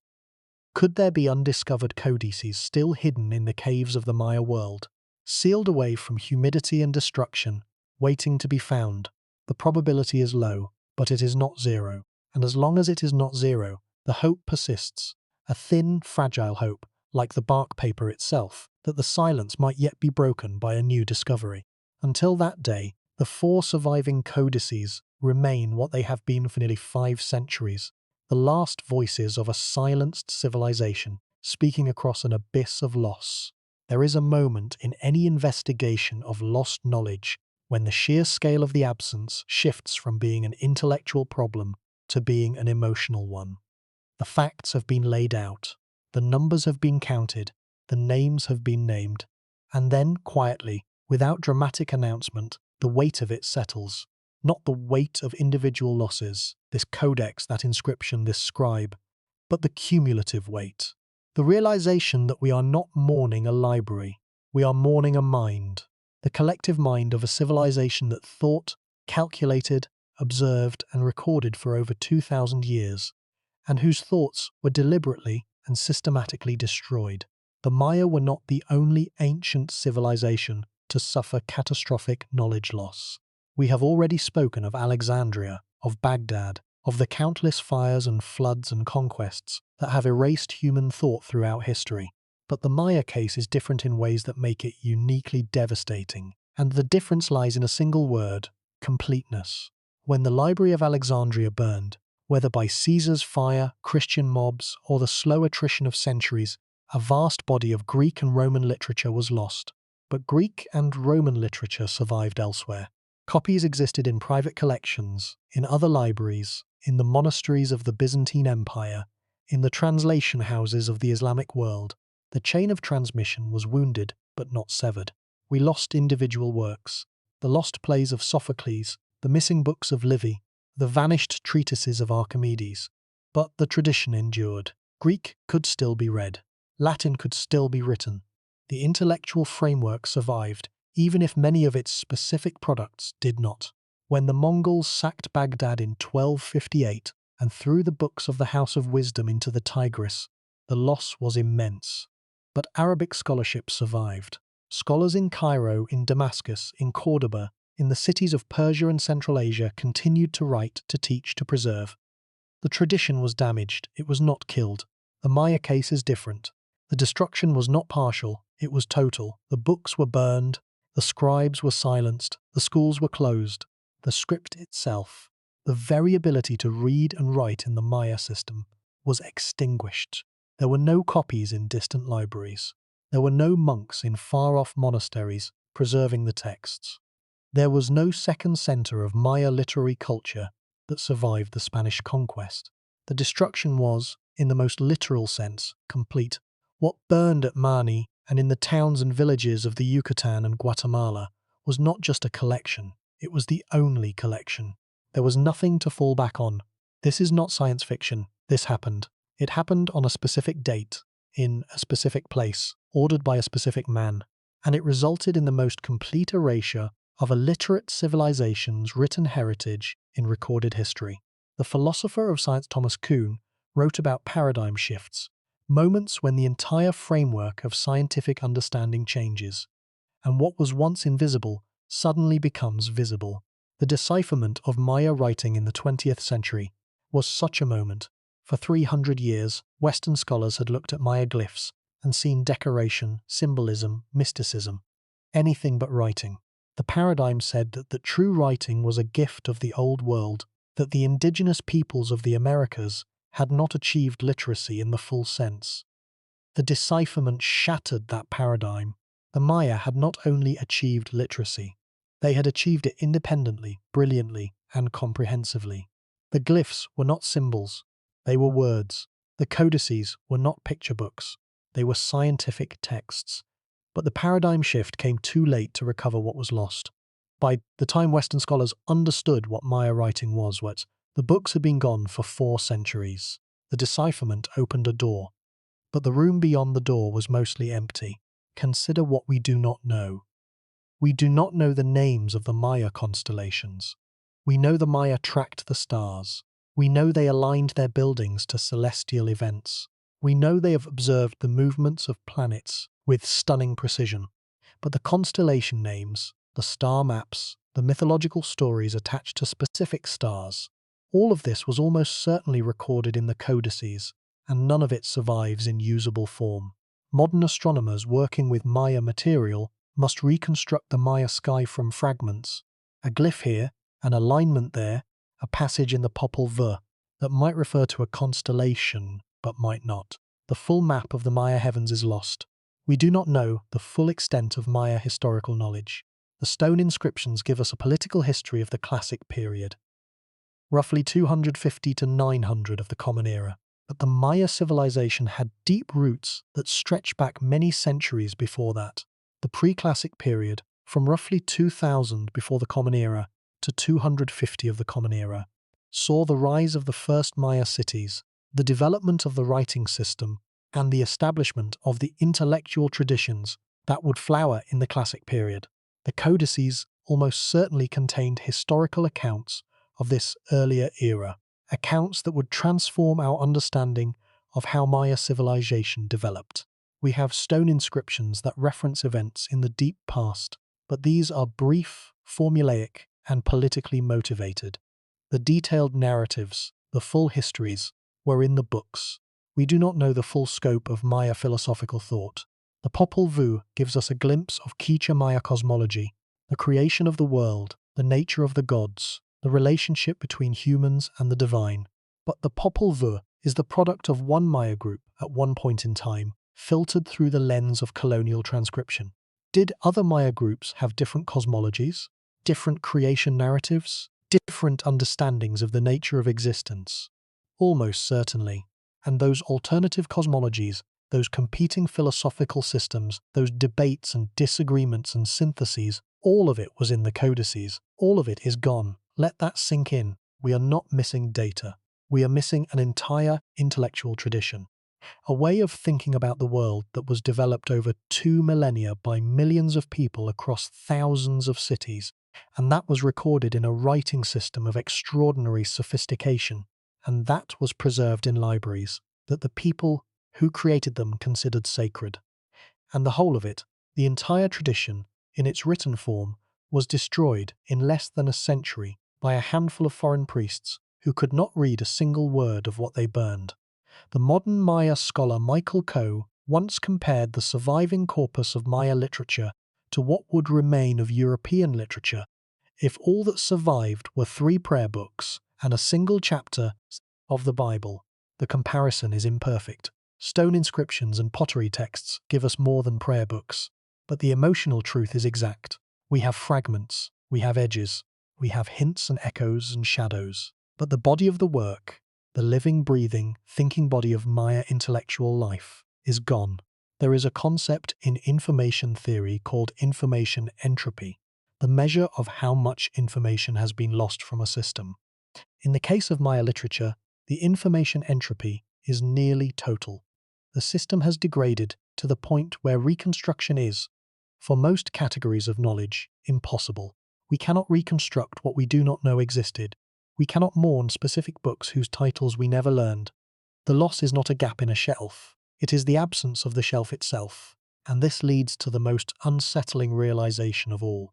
Could there be undiscovered codices still hidden in the caves of the Maya world, sealed away from humidity and destruction, waiting to be found? The probability is low, but it is not zero. And as long as it is not zero, the hope persists, a thin, fragile hope, like the bark paper itself, that the silence might yet be broken by a new discovery. Until that day, the 4 surviving codices remain what they have been for nearly 5 centuries, the last voices of a silenced civilization speaking across an abyss of loss. There is a moment in any investigation of lost knowledge when the sheer scale of the absence shifts from being an intellectual problem to being an emotional one. The facts have been laid out, the numbers have been counted, the names have been named, and then, quietly, without dramatic announcement, the weight of it settles. Not the weight of individual losses, this codex, that inscription, this scribe, but the cumulative weight. The realization that we are not mourning a library, we are mourning a mind, the collective mind of a civilization that thought, calculated, observed, and recorded for over 2,000 years, and whose thoughts were deliberately and systematically destroyed. The Maya were not the only ancient civilization to suffer catastrophic knowledge loss. We have already spoken of Alexandria, of Baghdad, of the countless fires and floods and conquests that have erased human thought throughout history. But the Maya case is different in ways that make it uniquely devastating, and the difference lies in a single word: completeness. When the Library of Alexandria burned, whether by Caesar's fire, Christian mobs, or the slow attrition of centuries, a vast body of Greek and Roman literature was lost. But Greek and Roman literature survived elsewhere. Copies existed in private collections, in other libraries, in the monasteries of the Byzantine Empire, in the translation houses of the Islamic world. The chain of transmission was wounded, but not severed. We lost individual works, the lost plays of Sophocles, the missing books of Livy, the vanished treatises of Archimedes. But the tradition endured. Greek could still be read. Latin could still be written. The intellectual framework survived, even if many of its specific products did not. When the Mongols sacked Baghdad in 1258 and threw the books of the House of Wisdom into the Tigris, the loss was immense. But Arabic scholarship survived. Scholars in Cairo, in Damascus, in Cordoba, in the cities of Persia and Central Asia continued to write, to teach, to preserve. The tradition was damaged, it was not killed. The Maya case is different. The destruction was not partial, it was total. The books were burned, the scribes were silenced, the schools were closed. The script itself, the very ability to read and write in the Maya system, was extinguished. There were no copies in distant libraries. There were no monks in far-off monasteries preserving the texts. There was no second center of Maya literary culture that survived the Spanish conquest. The destruction was, in the most literal sense, complete. What burned at Mani and in the towns and villages of the Yucatan and Guatemala was not just a collection. It was the only collection. There was nothing to fall back on. This is not science fiction. This happened. It happened on a specific date, in a specific place, ordered by a specific man, and it resulted in the most complete erasure of a literate civilization's written heritage in recorded history. The philosopher of science Thomas Kuhn wrote about paradigm shifts, moments when the entire framework of scientific understanding changes, and what was once invisible suddenly becomes visible. The decipherment of Maya writing in the 20th century was such a moment. For 300 years, Western scholars had looked at Maya glyphs and seen decoration, symbolism, mysticism, anything but writing. The paradigm said that true writing was a gift of the old world, that the indigenous peoples of the Americas had not achieved literacy in the full sense. The decipherment shattered that paradigm. The Maya had not only achieved literacy, they had achieved it independently, brilliantly, and comprehensively. The glyphs were not symbols, they were words. The codices were not picture books, they were scientific texts. But the paradigm shift came too late to recover what was lost. By the time Western scholars understood what Maya writing was, the books had been gone for 4 centuries. The decipherment opened a door, but the room beyond the door was mostly empty. Consider what we do not know. We do not know the names of the Maya constellations. We know the Maya tracked the stars. We know they aligned their buildings to celestial events. We know they have observed the movements of planets with stunning precision. But the constellation names, the star maps, the mythological stories attached to specific stars, all of this was almost certainly recorded in the codices, and none of it survives in usable form. Modern astronomers working with Maya material must reconstruct the Maya sky from fragments. A glyph here, an alignment there, a passage in the Popol Vuh that might refer to a constellation but might not. The full map of the Maya heavens is lost. We do not know the full extent of Maya historical knowledge. The stone inscriptions give us a political history of the Classic period, roughly 250 to 900 of the Common Era. But the Maya civilization had deep roots that stretch back many centuries before that. The pre-Classic period, from roughly 2000 before the Common Era to 250 of the Common Era, saw the rise of the first Maya cities, the development of the writing system, and the establishment of the intellectual traditions that would flower in the Classic period. The codices almost certainly contained historical accounts of this earlier era, accounts that would transform our understanding of how Maya civilization developed. We have stone inscriptions that reference events in the deep past, but these are brief, formulaic, and politically motivated. The detailed narratives, the full histories, were in the books. We do not know the full scope of Maya philosophical thought. The Popol Vuh gives us a glimpse of Quiché Maya cosmology, the creation of the world, the nature of the gods, the relationship between humans and the divine. But the Popol Vuh is the product of one Maya group at one point in time, filtered through the lens of colonial transcription. Did other Maya groups have different cosmologies, different creation narratives, different understandings of the nature of existence? Almost certainly. And those alternative cosmologies, those competing philosophical systems, those debates and disagreements and syntheses, all of it was in the codices. All of it is gone. Let that sink in. We are not missing data. We are missing an entire intellectual tradition. A way of thinking about the world that was developed over 2 millennia by millions of people across thousands of cities, and that was recorded in a writing system of extraordinary sophistication, and that was preserved in libraries that the people who created them considered sacred. And the whole of it, the entire tradition, in its written form, was destroyed in less than a century by a handful of foreign priests who could not read a single word of what they burned. The modern Maya scholar Michael Coe once compared the surviving corpus of Maya literature to what would remain of European literature if all that survived were 3 prayer books and a single chapter of the Bible. The comparison is imperfect. Stone inscriptions and pottery texts give us more than prayer books, but the emotional truth is exact. We have fragments, we have edges, we have hints and echoes and shadows, but the body of the work, the living, breathing, thinking body of Maya intellectual life, is gone. There is a concept in information theory called information entropy. the measure of how much information has been lost from a system. In the case of Maya literature, the information entropy is nearly total. The system has degraded to the point where reconstruction is, for most categories of knowledge, impossible. We cannot reconstruct what we do not know existed. We cannot mourn specific books whose titles we never learned. The loss is not a gap in a shelf. It is the absence of the shelf itself. And this leads to the most unsettling realization of all.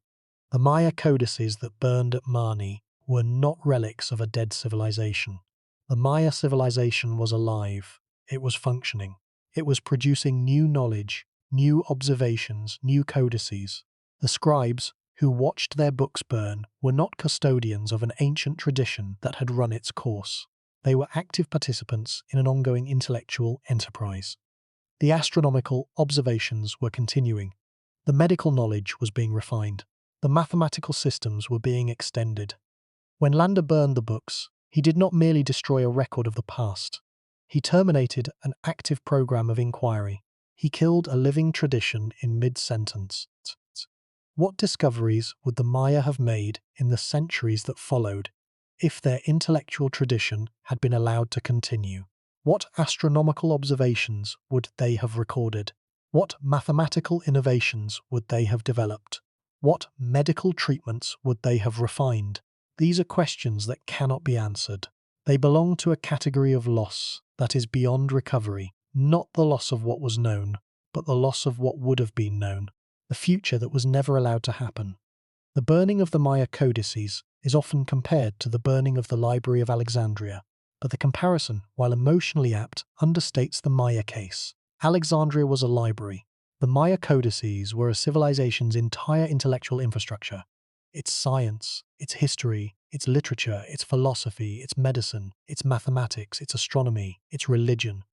The Maya codices that burned at Mani were not relics of a dead civilization. The Maya civilization was alive. It was functioning. It was producing new knowledge, new observations, new codices. The scribes, who watched their books burn, were not custodians of an ancient tradition that had run its course. They were active participants in an ongoing intellectual enterprise. The astronomical observations were continuing. The medical knowledge was being refined. The mathematical systems were being extended. When Landa burned the books, he did not merely destroy a record of the past. He terminated an active program of inquiry. He killed a living tradition in mid-sentence. What discoveries would the Maya have made in the centuries that followed if their intellectual tradition had been allowed to continue? What astronomical observations would they have recorded? What mathematical innovations would they have developed? What medical treatments would they have refined? These are questions that cannot be answered. They belong to a category of loss that is beyond recovery, not the loss of what was known, but the loss of what would have been known, the future that was never allowed to happen. The burning of the Maya codices is often compared to the burning of the Library of Alexandria, but the comparison, while emotionally apt, understates the Maya case. Alexandria was a library. The Maya codices were a civilization's entire intellectual infrastructure. Its science, its history, its literature, its philosophy, its medicine, its mathematics, its astronomy, its religion.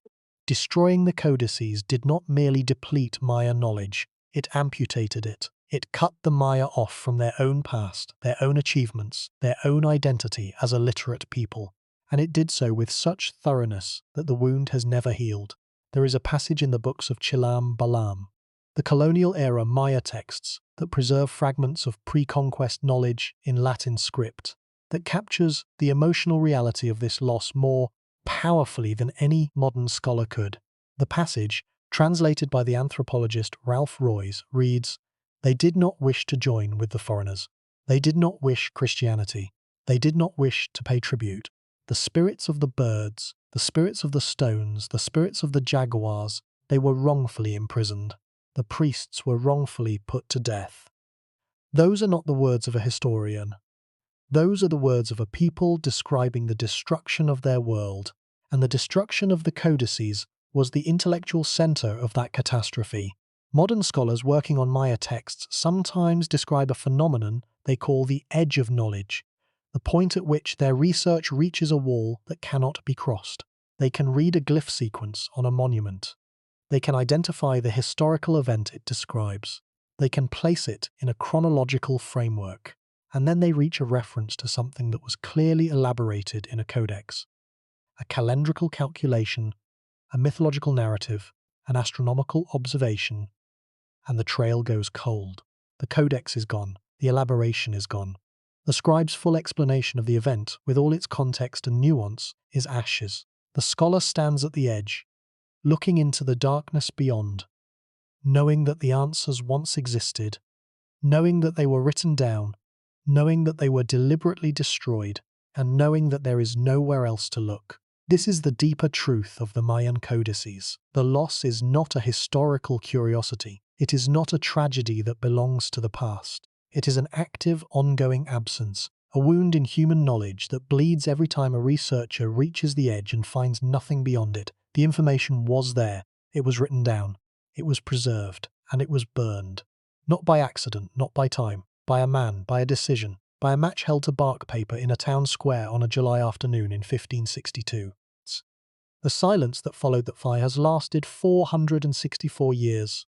Destroying the codices did not merely deplete Maya knowledge, it amputated it. It cut the Maya off from their own past, their own achievements, their own identity as a literate people. And it did so with such thoroughness that the wound has never healed. There is a passage in the books of Chilam Balam, the colonial-era Maya texts that preserve fragments of pre-conquest knowledge in Latin script, that captures the emotional reality of this loss more powerfully than any modern scholar could. The passage, translated by the anthropologist Ralph Roys, reads, "They did not wish to join with the foreigners. They did not wish Christianity. They did not wish to pay tribute. The spirits of the birds, the spirits of the stones, the spirits of the jaguars, they were wrongfully imprisoned. The priests were wrongfully put to death." Those are not the words of a historian. Those are the words of a people describing the destruction of their world, and the destruction of the codices was the intellectual center of that catastrophe. Modern scholars working on Maya texts sometimes describe a phenomenon they call the edge of knowledge, the point at which their research reaches a wall that cannot be crossed. They can read a glyph sequence on a monument. They can identify the historical event it describes. They can place it in a chronological framework, and then they reach a reference to something that was clearly elaborated in a codex. A calendrical calculation, a mythological narrative, an astronomical observation, and the trail goes cold. The codex is gone. The elaboration is gone. The scribe's full explanation of the event, with all its context and nuance, is ashes. The scholar stands at the edge, looking into the darkness beyond, knowing that the answers once existed, knowing that they were written down, knowing that they were deliberately destroyed, and knowing that there is nowhere else to look. This is the deeper truth of the Mayan codices. The loss is not a historical curiosity. It is not a tragedy that belongs to the past. It is an active, ongoing absence, a wound in human knowledge that bleeds every time a researcher reaches the edge and finds nothing beyond it. The information was there. It was written down. It was preserved. And it was burned. Not by accident, not by time, by a man, by a decision, by a match held to bark paper in a town square on a July afternoon in 1562. The silence that followed that fire has lasted 464 years.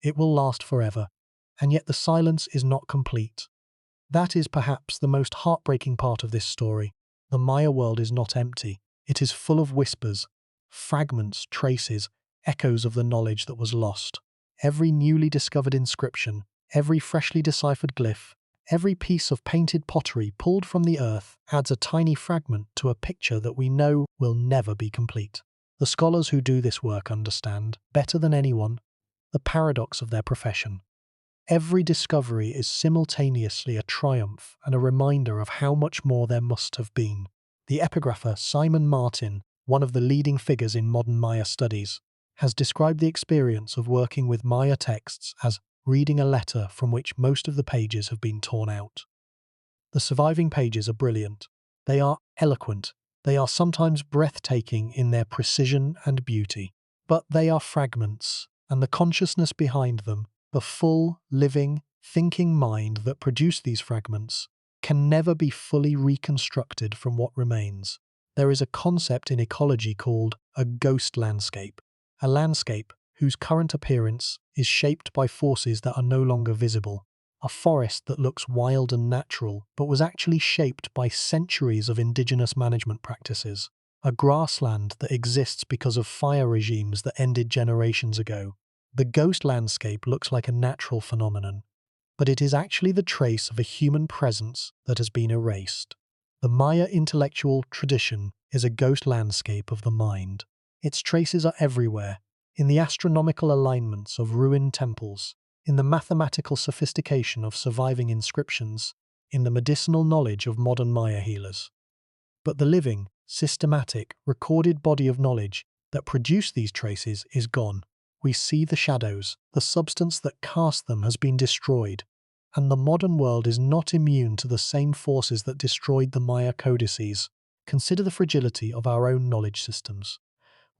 It will last forever, and yet the silence is not complete. That is perhaps the most heartbreaking part of this story. The Maya world is not empty. It is full of whispers, fragments, traces, echoes of the knowledge that was lost. Every newly discovered inscription, every freshly deciphered glyph, Every piece of painted pottery pulled from the earth adds a tiny fragment to a picture that we know will never be complete. The scholars who do this work understand, better than anyone, the paradox of their profession. Every discovery is simultaneously a triumph and a reminder of how much more there must have been. The epigrapher Simon Martin, one of the leading figures in modern Maya studies, has described the experience of working with Maya texts as reading a letter from which most of the pages have been torn out. The surviving pages are brilliant. They are eloquent. They are sometimes breathtaking in their precision and beauty. But they are fragments, and the consciousness behind them, the full, living, thinking mind that produced these fragments, can never be fully reconstructed from what remains. There is a concept in ecology called a ghost landscape, a landscape whose current appearance is shaped by forces that are no longer visible, a forest that looks wild and natural but was actually shaped by centuries of indigenous management practices, a grassland that exists because of fire regimes that ended generations ago. The ghost landscape looks like a natural phenomenon, but it is actually the trace of a human presence that has been erased. The Maya intellectual tradition is a ghost landscape of the mind. Its traces are everywhere, in the astronomical alignments of ruined temples, in the mathematical sophistication of surviving inscriptions, in the medicinal knowledge of modern Maya healers. But the living, systematic, recorded body of knowledge that produced these traces is gone. We see the shadows, the substance that cast them has been destroyed, and the modern world is not immune to the same forces that destroyed the Maya codices. Consider the fragility of our own knowledge systems.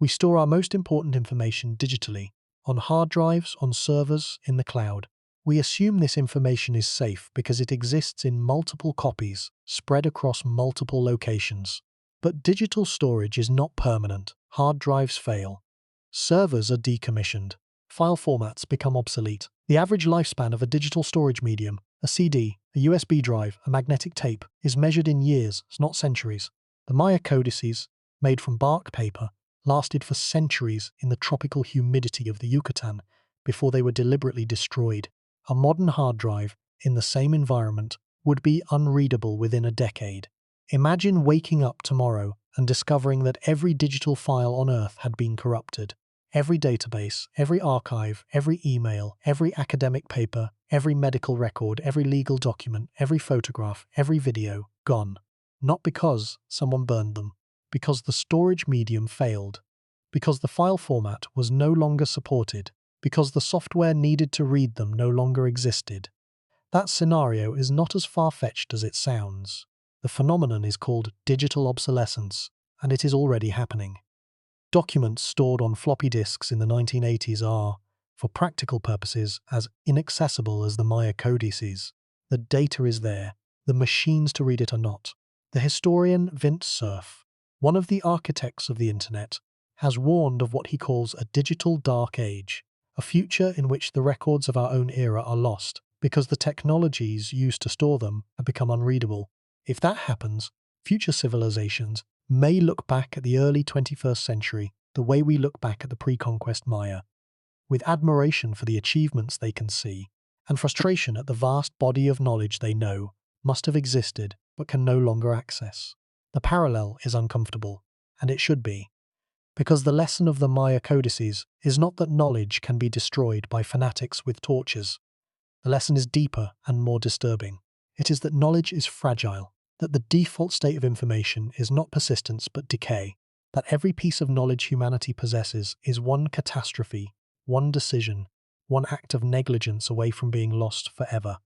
We store our most important information digitally, on hard drives, on servers, in the cloud. We assume this information is safe because it exists in multiple copies, spread across multiple locations. But digital storage is not permanent. Hard drives fail. Servers are decommissioned. File formats become obsolete. The average lifespan of a digital storage medium, a CD, a USB drive, a magnetic tape, is measured in years, not centuries. The Maya codices, made from bark paper, lasted for centuries in the tropical humidity of the Yucatán before they were deliberately destroyed. A modern hard drive, in the same environment, would be unreadable within a decade. Imagine waking up tomorrow and discovering that every digital file on Earth had been corrupted. Every database, every archive, every email, every academic paper, every medical record, every legal document, every photograph, every video, gone. Not because someone burned them, because the storage medium failed, because the file format was no longer supported, because the software needed to read them no longer existed. That scenario is not as far-fetched as it sounds. The phenomenon is called digital obsolescence, and it is already happening. Documents stored on floppy disks in the 1980s are, for practical purposes, as inaccessible as the Maya codices. The data is there, the machines to read it are not. The historian Vint Cerf, one of the architects of the internet, has warned of what he calls a digital dark age, a future in which the records of our own era are lost because the technologies used to store them have become unreadable. If that happens, future civilizations may look back at the early 21st century the way we look back at the pre-conquest Maya, with admiration for the achievements they can see, and frustration at the vast body of knowledge they know must have existed but can no longer access. The parallel is uncomfortable, and it should be, because the lesson of the Maya codices is not that knowledge can be destroyed by fanatics with torches. The lesson is deeper and more disturbing. It is that knowledge is fragile, that the default state of information is not persistence but decay, that every piece of knowledge humanity possesses is one catastrophe, one decision, one act of negligence away from being lost forever.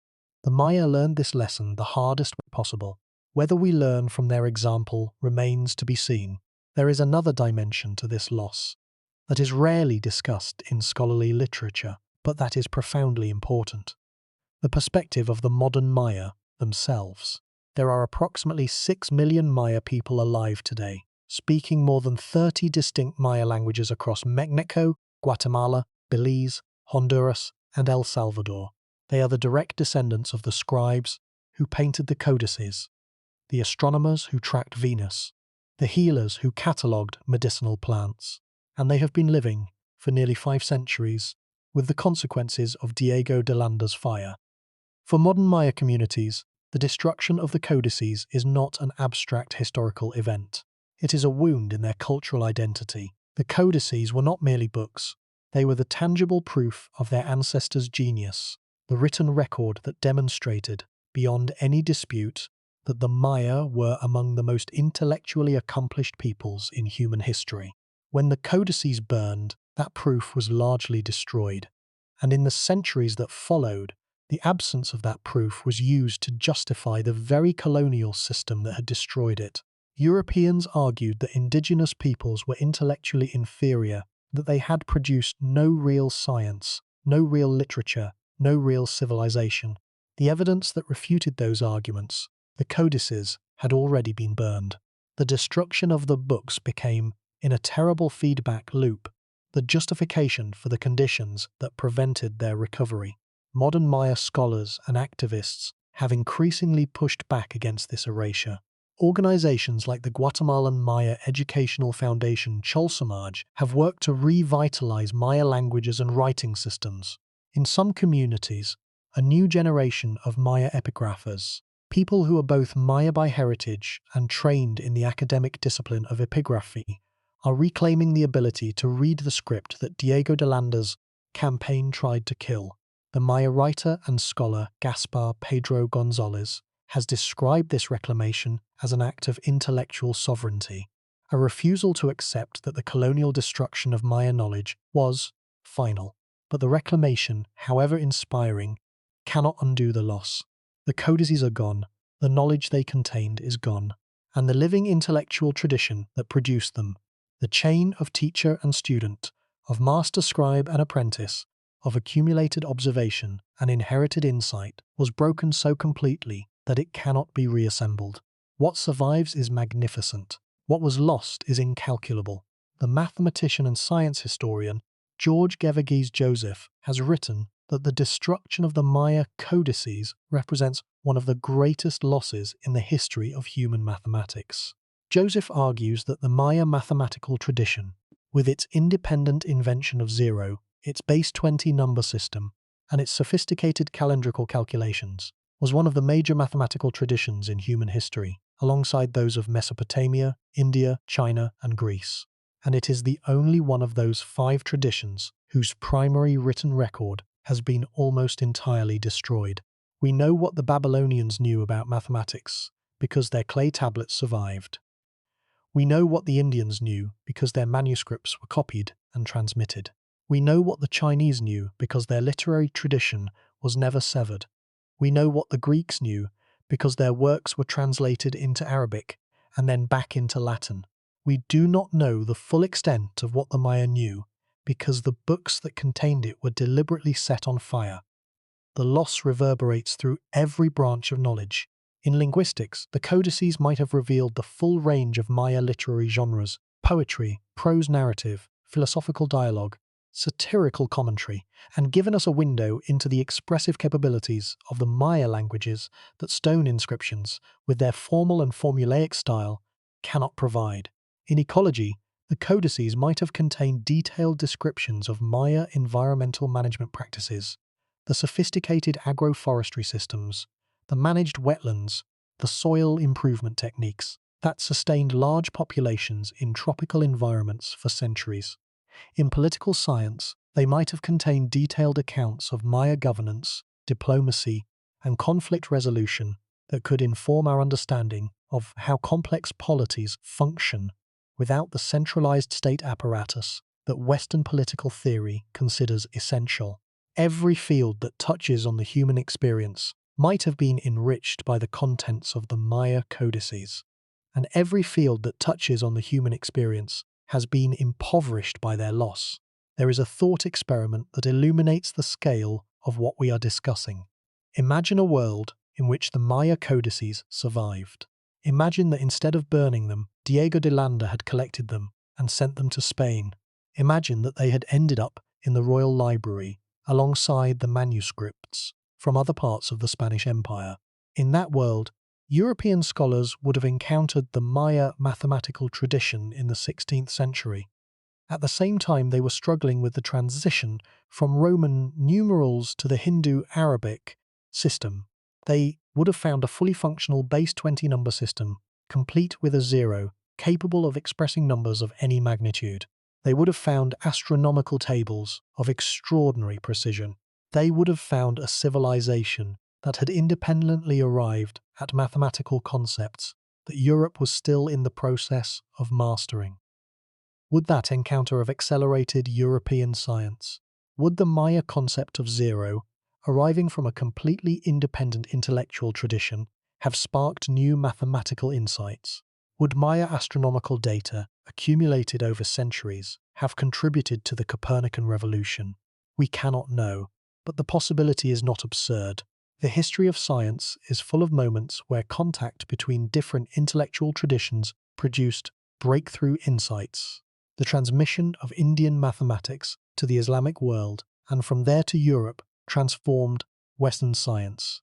The Maya learned this lesson the hardest way possible. Whether we learn from their example remains to be seen. There is another dimension to this loss that is rarely discussed in scholarly literature, but that is profoundly important. The perspective of the modern Maya themselves. There are approximately 6 million Maya people alive today, speaking more than 30 distinct Maya languages across Mexico, Guatemala, Belize, Honduras, and El Salvador. They are the direct descendants of the scribes who painted the codices, the astronomers who tracked Venus, the healers who catalogued medicinal plants, and they have been living, for nearly 5 centuries, with the consequences of Diego de Landa's fire. For modern Maya communities, the destruction of the codices is not an abstract historical event. It is a wound in their cultural identity. The codices were not merely books. They were the tangible proof of their ancestors' genius, the written record that demonstrated, beyond any dispute, that the Maya were among the most intellectually accomplished peoples in human history. When the codices burned, that proof was largely destroyed, and in the centuries that followed, the absence of that proof was used to justify the very colonial system that had destroyed it. Europeans argued that indigenous peoples were intellectually inferior, that they had produced no real science, no real literature, no real civilization. The evidence that refuted those arguments, the codices, had already been burned. The destruction of the books became, in a terrible feedback loop, the justification for the conditions that prevented their recovery. Modern Maya scholars and activists have increasingly pushed back against this erasure. Organizations like the Guatemalan Maya Educational Foundation Cholsamaj have worked to revitalize Maya languages and writing systems. In some communities, a new generation of Maya epigraphers, people who are both Maya by heritage and trained in the academic discipline of epigraphy, are reclaiming the ability to read the script that Diego de Landa's campaign tried to kill. The Maya writer and scholar Gaspar Pedro Gonzalez has described this reclamation as an act of intellectual sovereignty, a refusal to accept that the colonial destruction of Maya knowledge was final. But the reclamation, however inspiring, cannot undo the loss. The codices are gone, the knowledge they contained is gone, and the living intellectual tradition that produced them, the chain of teacher and student, of master scribe and apprentice, of accumulated observation and inherited insight, was broken so completely that it cannot be reassembled. What survives is magnificent. What was lost is incalculable. The mathematician and science historian George Geverghese Joseph has written that the destruction of the Maya codices represents one of the greatest losses in the history of human mathematics. Joseph argues that the Maya mathematical tradition, with its independent invention of zero, its base 20 number system, and its sophisticated calendrical calculations, was one of the major mathematical traditions in human history, alongside those of Mesopotamia, India, China, and Greece. And it is the only one of those 5 traditions whose primary written record has been almost entirely destroyed. We know what the Babylonians knew about mathematics because their clay tablets survived. We know what the Indians knew because their manuscripts were copied and transmitted. We know what the Chinese knew because their literary tradition was never severed. We know what the Greeks knew because their works were translated into Arabic and then back into Latin. We do not know the full extent of what the Maya knew because the books that contained it were deliberately set on fire. The loss reverberates through every branch of knowledge. In linguistics, the codices might have revealed the full range of Maya literary genres: poetry, prose narrative, philosophical dialogue, satirical commentary, and given us a window into the expressive capabilities of the Maya languages that stone inscriptions, with their formal and formulaic style, cannot provide. In ecology, the codices might have contained detailed descriptions of Maya environmental management practices, the sophisticated agroforestry systems, the managed wetlands, the soil improvement techniques that sustained large populations in tropical environments for centuries. In political science, they might have contained detailed accounts of Maya governance, diplomacy, and conflict resolution that could inform our understanding of how complex polities function without the centralized state apparatus that Western political theory considers essential. Every field that touches on the human experience might have been enriched by the contents of the Maya codices, and every field that touches on the human experience has been impoverished by their loss. There is a thought experiment that illuminates the scale of what we are discussing. Imagine a world in which the Maya codices survived. Imagine that instead of burning them, Diego de Landa had collected them and sent them to Spain. Imagine that they had ended up in the Royal Library alongside the manuscripts from other parts of the Spanish Empire. In that world, European scholars would have encountered the Maya mathematical tradition in the 16th century. At the same time, they were struggling with the transition from Roman numerals to the Hindu Arabic, system. They would have found a fully functional base 20 number system, complete with a zero, capable of expressing numbers of any magnitude. They would have found astronomical tables of extraordinary precision. They would have found a civilization that had independently arrived at mathematical concepts that Europe was still in the process of mastering. Would that encounter have accelerated European science? Would the Maya concept of zero, arriving from a completely independent intellectual tradition, have sparked new mathematical insights? Would Maya astronomical data, accumulated over centuries, have contributed to the Copernican revolution? We cannot know, but the possibility is not absurd. The history of science is full of moments where contact between different intellectual traditions produced breakthrough insights. The transmission of Indian mathematics to the Islamic world, and from there to Europe, transformed Western science.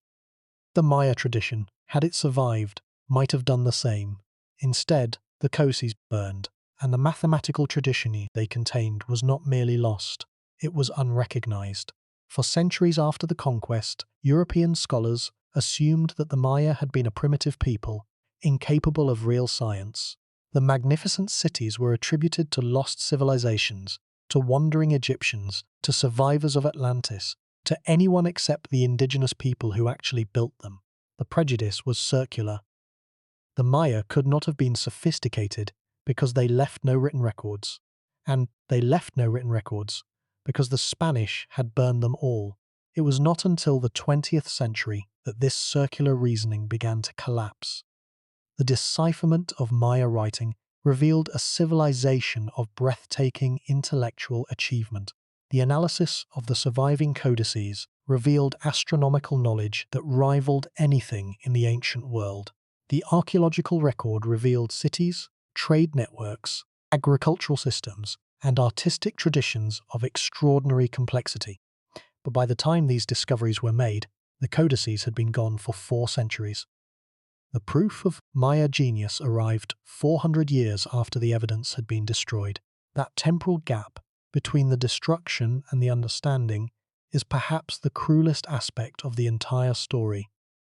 The Maya tradition, had it survived, might have done the same. Instead, the codices burned, and the mathematical tradition they contained was not merely lost, it was unrecognized. For centuries after the conquest, European scholars assumed that the Maya had been a primitive people, incapable of real science. The magnificent cities were attributed to lost civilizations, to wandering Egyptians, to survivors of Atlantis, to anyone except the indigenous people who actually built them. The prejudice was circular. The Maya could not have been sophisticated because they left no written records, and they left no written records because the Spanish had burned them all. It was not until the 20th century that this circular reasoning began to collapse. The decipherment of Maya writing revealed a civilization of breathtaking intellectual achievement. The analysis of the surviving codices revealed astronomical knowledge that rivaled anything in the ancient world. The archaeological record revealed cities, trade networks, agricultural systems, and artistic traditions of extraordinary complexity. But by the time these discoveries were made, the codices had been gone for 4 centuries. The proof of Maya genius arrived 400 years after the evidence had been destroyed. That temporal gap between the destruction and the understanding is perhaps the cruelest aspect of the entire story.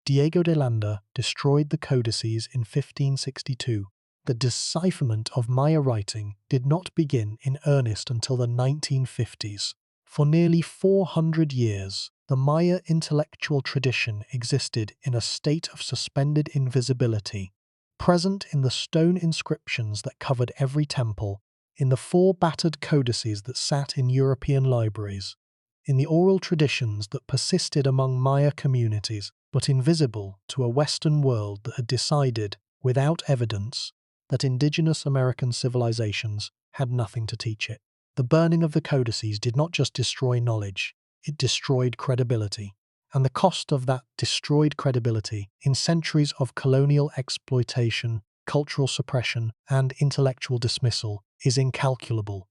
Diego de Landa destroyed the codices in 1562. The decipherment of Maya writing did not begin in earnest until the 1950s. For nearly 400 years, the Maya intellectual tradition existed in a state of suspended invisibility, present in the stone inscriptions that covered every temple, in the 4 battered codices that sat in European libraries, in the oral traditions that persisted among Maya communities, but invisible to a Western world that had decided, without evidence, that indigenous American civilizations had nothing to teach it. The burning of the codices did not just destroy knowledge, it destroyed credibility. And the cost of that destroyed credibility in centuries of colonial exploitation, cultural suppression, and intellectual dismissal is incalculable.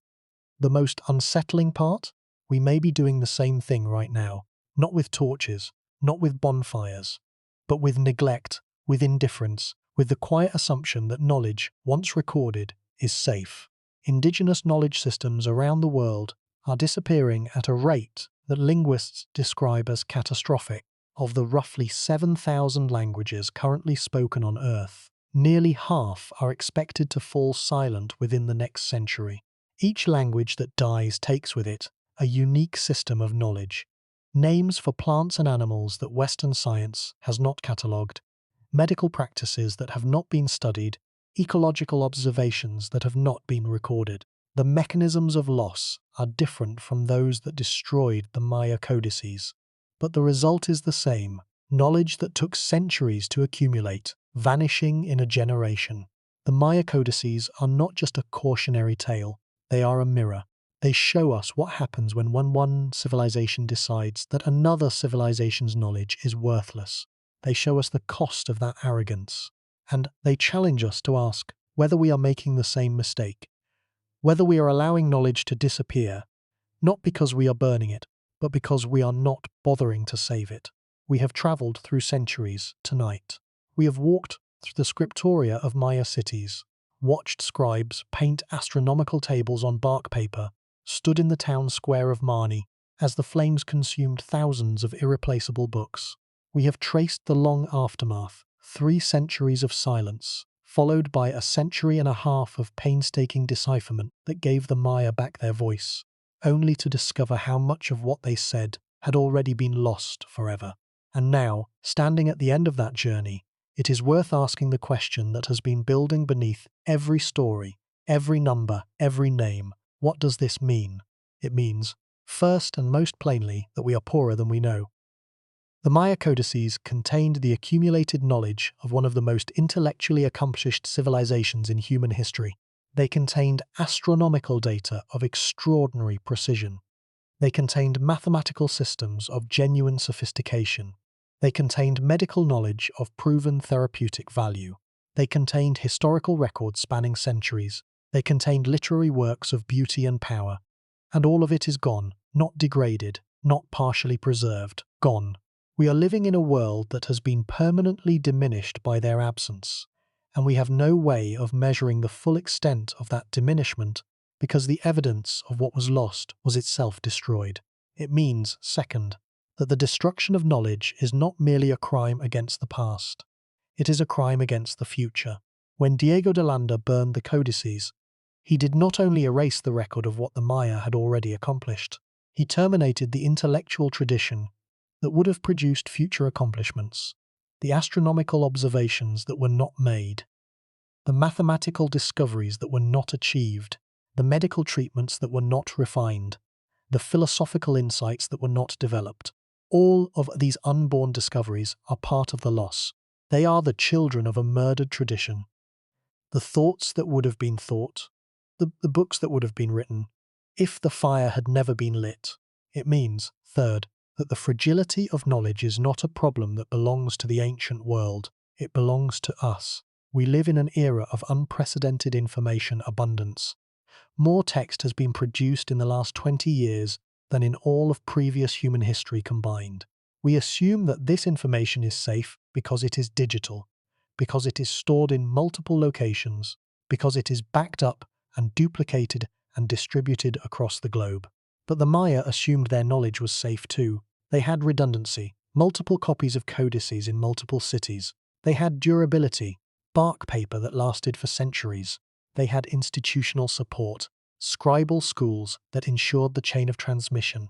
The most unsettling part? We may be doing the same thing right now, not with torches, not with bonfires, but with neglect, with indifference, with the quiet assumption that knowledge, once recorded, is safe. Indigenous knowledge systems around the world are disappearing at a rate that linguists describe as catastrophic. Of the roughly 7,000 languages currently spoken on Earth, nearly half are expected to fall silent within the next century. Each language that dies takes with it a unique system of knowledge, names for plants and animals that Western science has not catalogued, medical practices that have not been studied, ecological observations that have not been recorded. The mechanisms of loss are different from those that destroyed the Maya codices, but the result is the same: knowledge that took centuries to accumulate, vanishing in a generation. The Maya codices are not just a cautionary tale, they are a mirror. They show us what happens when one civilization decides that another civilization's knowledge is worthless. They show us the cost of that arrogance. And they challenge us to ask whether we are making the same mistake, whether we are allowing knowledge to disappear, not because we are burning it, but because we are not bothering to save it. We have traveled through centuries tonight. We have walked through the scriptoria of Maya cities, watched scribes paint astronomical tables on bark paper, stood in the town square of Mani as the flames consumed thousands of irreplaceable books. We have traced the long aftermath, 3 centuries of silence, followed by a century and a half of painstaking decipherment that gave the Maya back their voice, only to discover how much of what they said had already been lost forever. And now, standing at the end of that journey, it is worth asking the question that has been building beneath every story, every number, every name. What does this mean? It means, first and most plainly, that we are poorer than we know. The Maya codices contained the accumulated knowledge of one of the most intellectually accomplished civilizations in human history. They contained astronomical data of extraordinary precision. They contained mathematical systems of genuine sophistication. They contained medical knowledge of proven therapeutic value. They contained historical records spanning centuries. They contained literary works of beauty and power. And all of it is gone, not degraded, not partially preserved, gone. We are living in a world that has been permanently diminished by their absence, and we have no way of measuring the full extent of that diminishment because the evidence of what was lost was itself destroyed. It means, second, that the destruction of knowledge is not merely a crime against the past. It is a crime against the future. When Diego de Landa burned the codices, he did not only erase the record of what the Maya had already accomplished, he terminated the intellectual tradition that would have produced future accomplishments, the astronomical observations that were not made, the mathematical discoveries that were not achieved, the medical treatments that were not refined, the philosophical insights that were not developed. All of these unborn discoveries are part of the loss. They are the children of a murdered tradition. The thoughts that would have been thought, the books that would have been written, if the fire had never been lit. It means, third, that the fragility of knowledge is not a problem that belongs to the ancient world. It belongs to us. We live in an era of unprecedented information abundance. More text has been produced in the last 20 years than in all of previous human history combined. We assume that this information is safe because it is digital, because it is stored in multiple locations, because it is backed up and duplicated and distributed across the globe. But the Maya assumed their knowledge was safe too. They had redundancy, multiple copies of codices in multiple cities. They had durability, bark paper that lasted for centuries. They had institutional support, scribal schools that ensured the chain of transmission.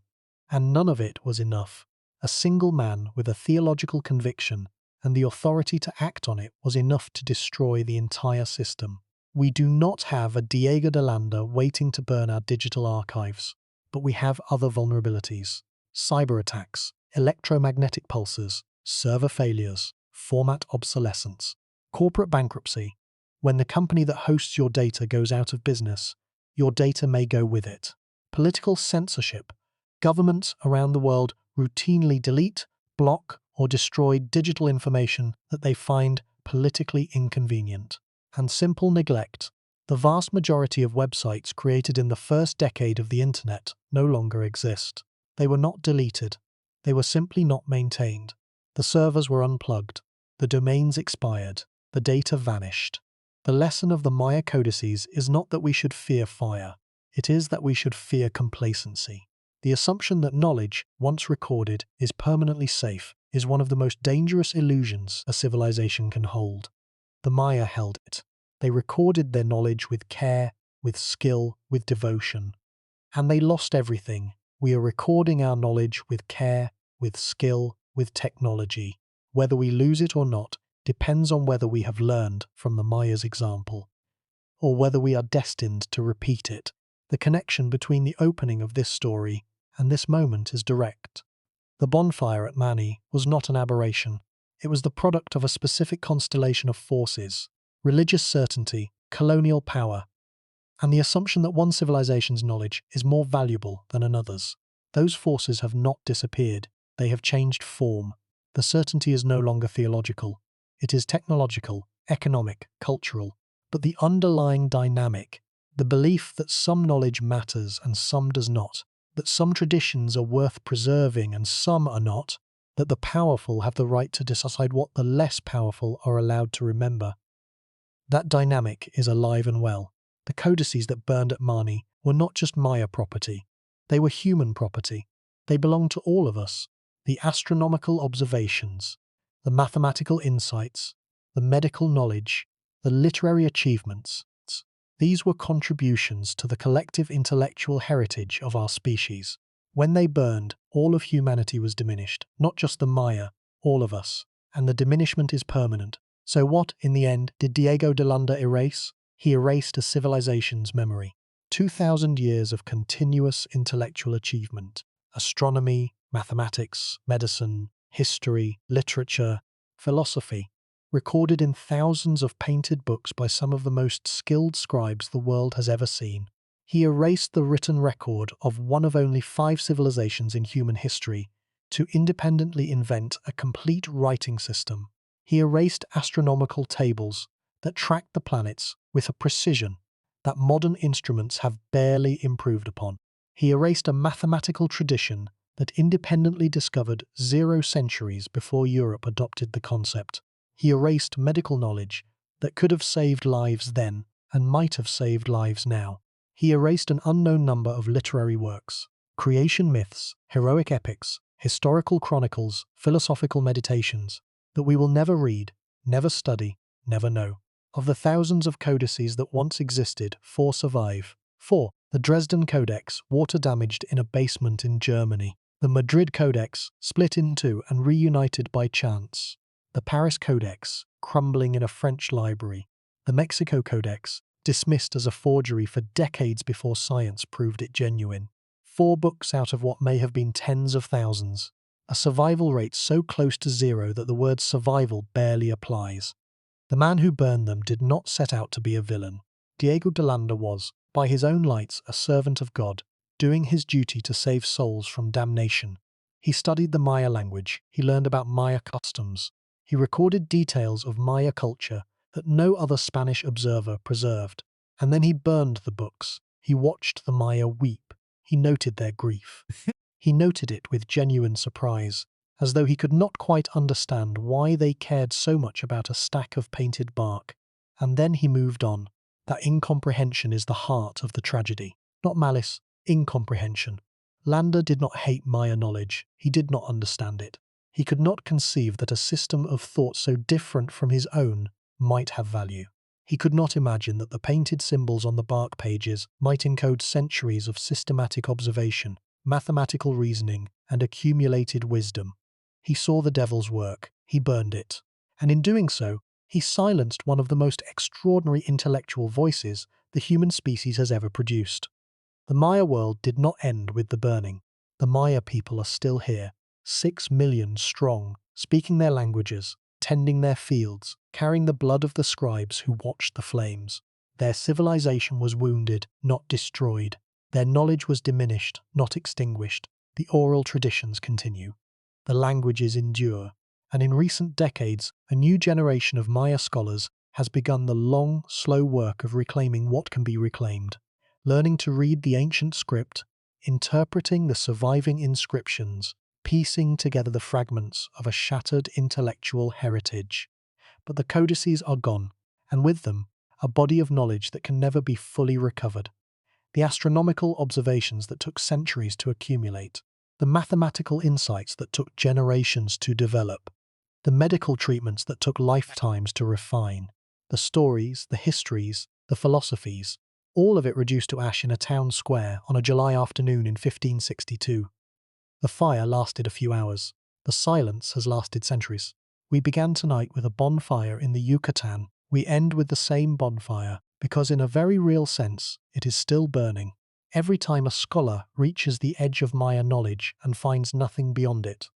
And none of it was enough. A single man with a theological conviction and the authority to act on it was enough to destroy the entire system. We do not have a Diego de Landa waiting to burn our digital archives, but we have other vulnerabilities. Cyber attacks, electromagnetic pulses, server failures, format obsolescence, corporate bankruptcy. When the company that hosts your data goes out of business, your data may go with it. Political censorship. Governments around the world routinely delete, block, or destroy digital information that they find politically inconvenient. And simple neglect. The vast majority of websites created in the first decade of the internet no longer exist. They were not deleted. They were simply not maintained. The servers were unplugged. The domains expired. The data vanished. The lesson of the Maya codices is not that we should fear fire. It is that we should fear complacency. The assumption that knowledge, once recorded, is permanently safe is one of the most dangerous illusions a civilization can hold. The Maya held it. They recorded their knowledge with care, with skill, with devotion. And they lost everything. We are recording our knowledge with care, with skill, with technology. Whether we lose it or not depends on whether we have learned from the Maya's example, or whether we are destined to repeat it. The connection between the opening of this story and this moment is direct. The bonfire at Mani was not an aberration. It was the product of a specific constellation of forces: religious certainty, colonial power, and the assumption that one civilization's knowledge is more valuable than another's. Those forces have not disappeared. They have changed form. The certainty is no longer theological. It is technological, economic, cultural. But the underlying dynamic, the belief that some knowledge matters and some does not, that some traditions are worth preserving and some are not, that the powerful have the right to decide what the less powerful are allowed to remember. That dynamic is alive and well. The codices that burned at Mani were not just Maya property. They were human property. They belonged to all of us. the astronomical observations, the mathematical insights, the medical knowledge, the literary achievements. These were contributions to the collective intellectual heritage of our species. When they burned, all of humanity was diminished, not just the Maya, all of us, and the diminishment is permanent. So what, in the end, did Diego de Landa erase? He erased a civilization's memory. 2,000 years of continuous intellectual achievement. Astronomy, mathematics, medicine, history, literature, philosophy, recorded in thousands of painted books by some of the most skilled scribes the world has ever seen. He erased the written record of one of only 5 civilizations in human history to independently invent a complete writing system. He erased astronomical tables that tracked the planets with a precision that modern instruments have barely improved upon. He erased a mathematical tradition that independently discovered 0 centuries before Europe adopted the concept. He erased medical knowledge that could have saved lives then and might have saved lives now. He erased an unknown number of literary works, creation myths, heroic epics, historical chronicles, philosophical meditations, that we will never read, never study, never know. Of the thousands of codices that once existed, 4 survive. 4. The Dresden Codex, water-damaged in a basement in Germany. The Madrid Codex, split in 2 and reunited by chance. The Paris Codex, crumbling in a French library. The Mexico Codex, dismissed as a forgery for decades before science proved it genuine. 4 books out of what may have been tens of thousands. A survival rate so close to 0 that the word survival barely applies. The man who burned them did not set out to be a villain. Diego de Landa was, by his own lights, a servant of God, doing his duty to save souls from damnation. He studied the Maya language, he learned about Maya customs, he recorded details of Maya culture that no other Spanish observer preserved, and then he burned the books. He watched the Maya weep. He noted their grief. He noted it with genuine surprise, as though he could not quite understand why they cared so much about a stack of painted bark. And then he moved on. That incomprehension is the heart of the tragedy. Not malice, incomprehension. Landa did not hate Maya knowledge. He did not understand it. He could not conceive that a system of thought so different from his own might have value. He could not imagine that the painted symbols on the bark pages might encode centuries of systematic observation, mathematical reasoning, and accumulated wisdom. He saw the devil's work. He burned it. And in doing so, he silenced one of the most extraordinary intellectual voices the human species has ever produced. The Maya world did not end with the burning. The Maya people are still here, 6 million strong, speaking their languages, tending their fields, carrying the blood of the scribes who watched the flames. Their civilization was wounded, not destroyed. Their knowledge was diminished, not extinguished. The oral traditions continue. The languages endure. And in recent decades, a new generation of Maya scholars has begun the long, slow work of reclaiming what can be reclaimed, learning to read the ancient script, interpreting the surviving inscriptions, piecing together the fragments of a shattered intellectual heritage. But the codices are gone, and with them, a body of knowledge that can never be fully recovered. The astronomical observations that took centuries to accumulate, the mathematical insights that took generations to develop, the medical treatments that took lifetimes to refine, the stories, the histories, the philosophies, all of it reduced to ash in a town square on a July afternoon in 1562. The fire lasted a few hours. The silence has lasted centuries. We began tonight with a bonfire in the Yucatan. We end with the same bonfire, because in a very real sense, it is still burning. Every time a scholar reaches the edge of Maya knowledge and finds nothing beyond it.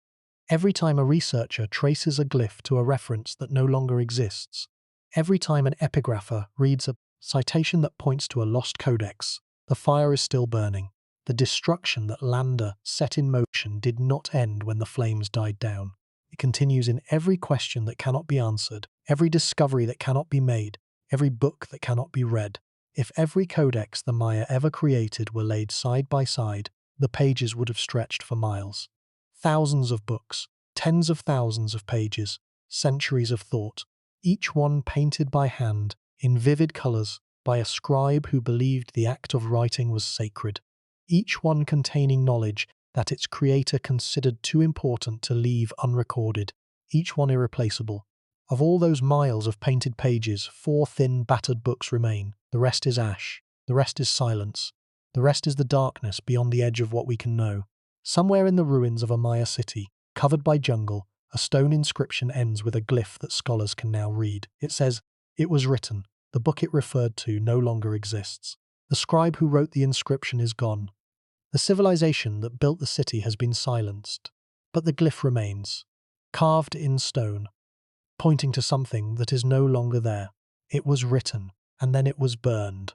Every time a researcher traces a glyph to a reference that no longer exists. Every time an epigrapher reads a citation that points to a lost codex, the fire is still burning. The destruction that Landa set in motion did not end when the flames died down. It continues in every question that cannot be answered, every discovery that cannot be made, every book that cannot be read. If every codex the Maya ever created were laid side by side, the pages would have stretched for miles. Thousands of books, tens of thousands of pages, centuries of thought, each one painted by hand, in vivid colors, by a scribe who believed the act of writing was sacred. Each one containing knowledge that its creator considered too important to leave unrecorded, each one irreplaceable. Of all those miles of painted pages, 4 thin, battered books remain. The rest is ash. The rest is silence. The rest is the darkness beyond the edge of what we can know. Somewhere in the ruins of a Maya city, covered by jungle, a stone inscription ends with a glyph that scholars can now read. It says, "It was written." The book it referred to no longer exists. The scribe who wrote the inscription is gone. The civilization that built the city has been silenced. But the glyph remains, carved in stone, pointing to something that is no longer there. It was written, and then it was burned.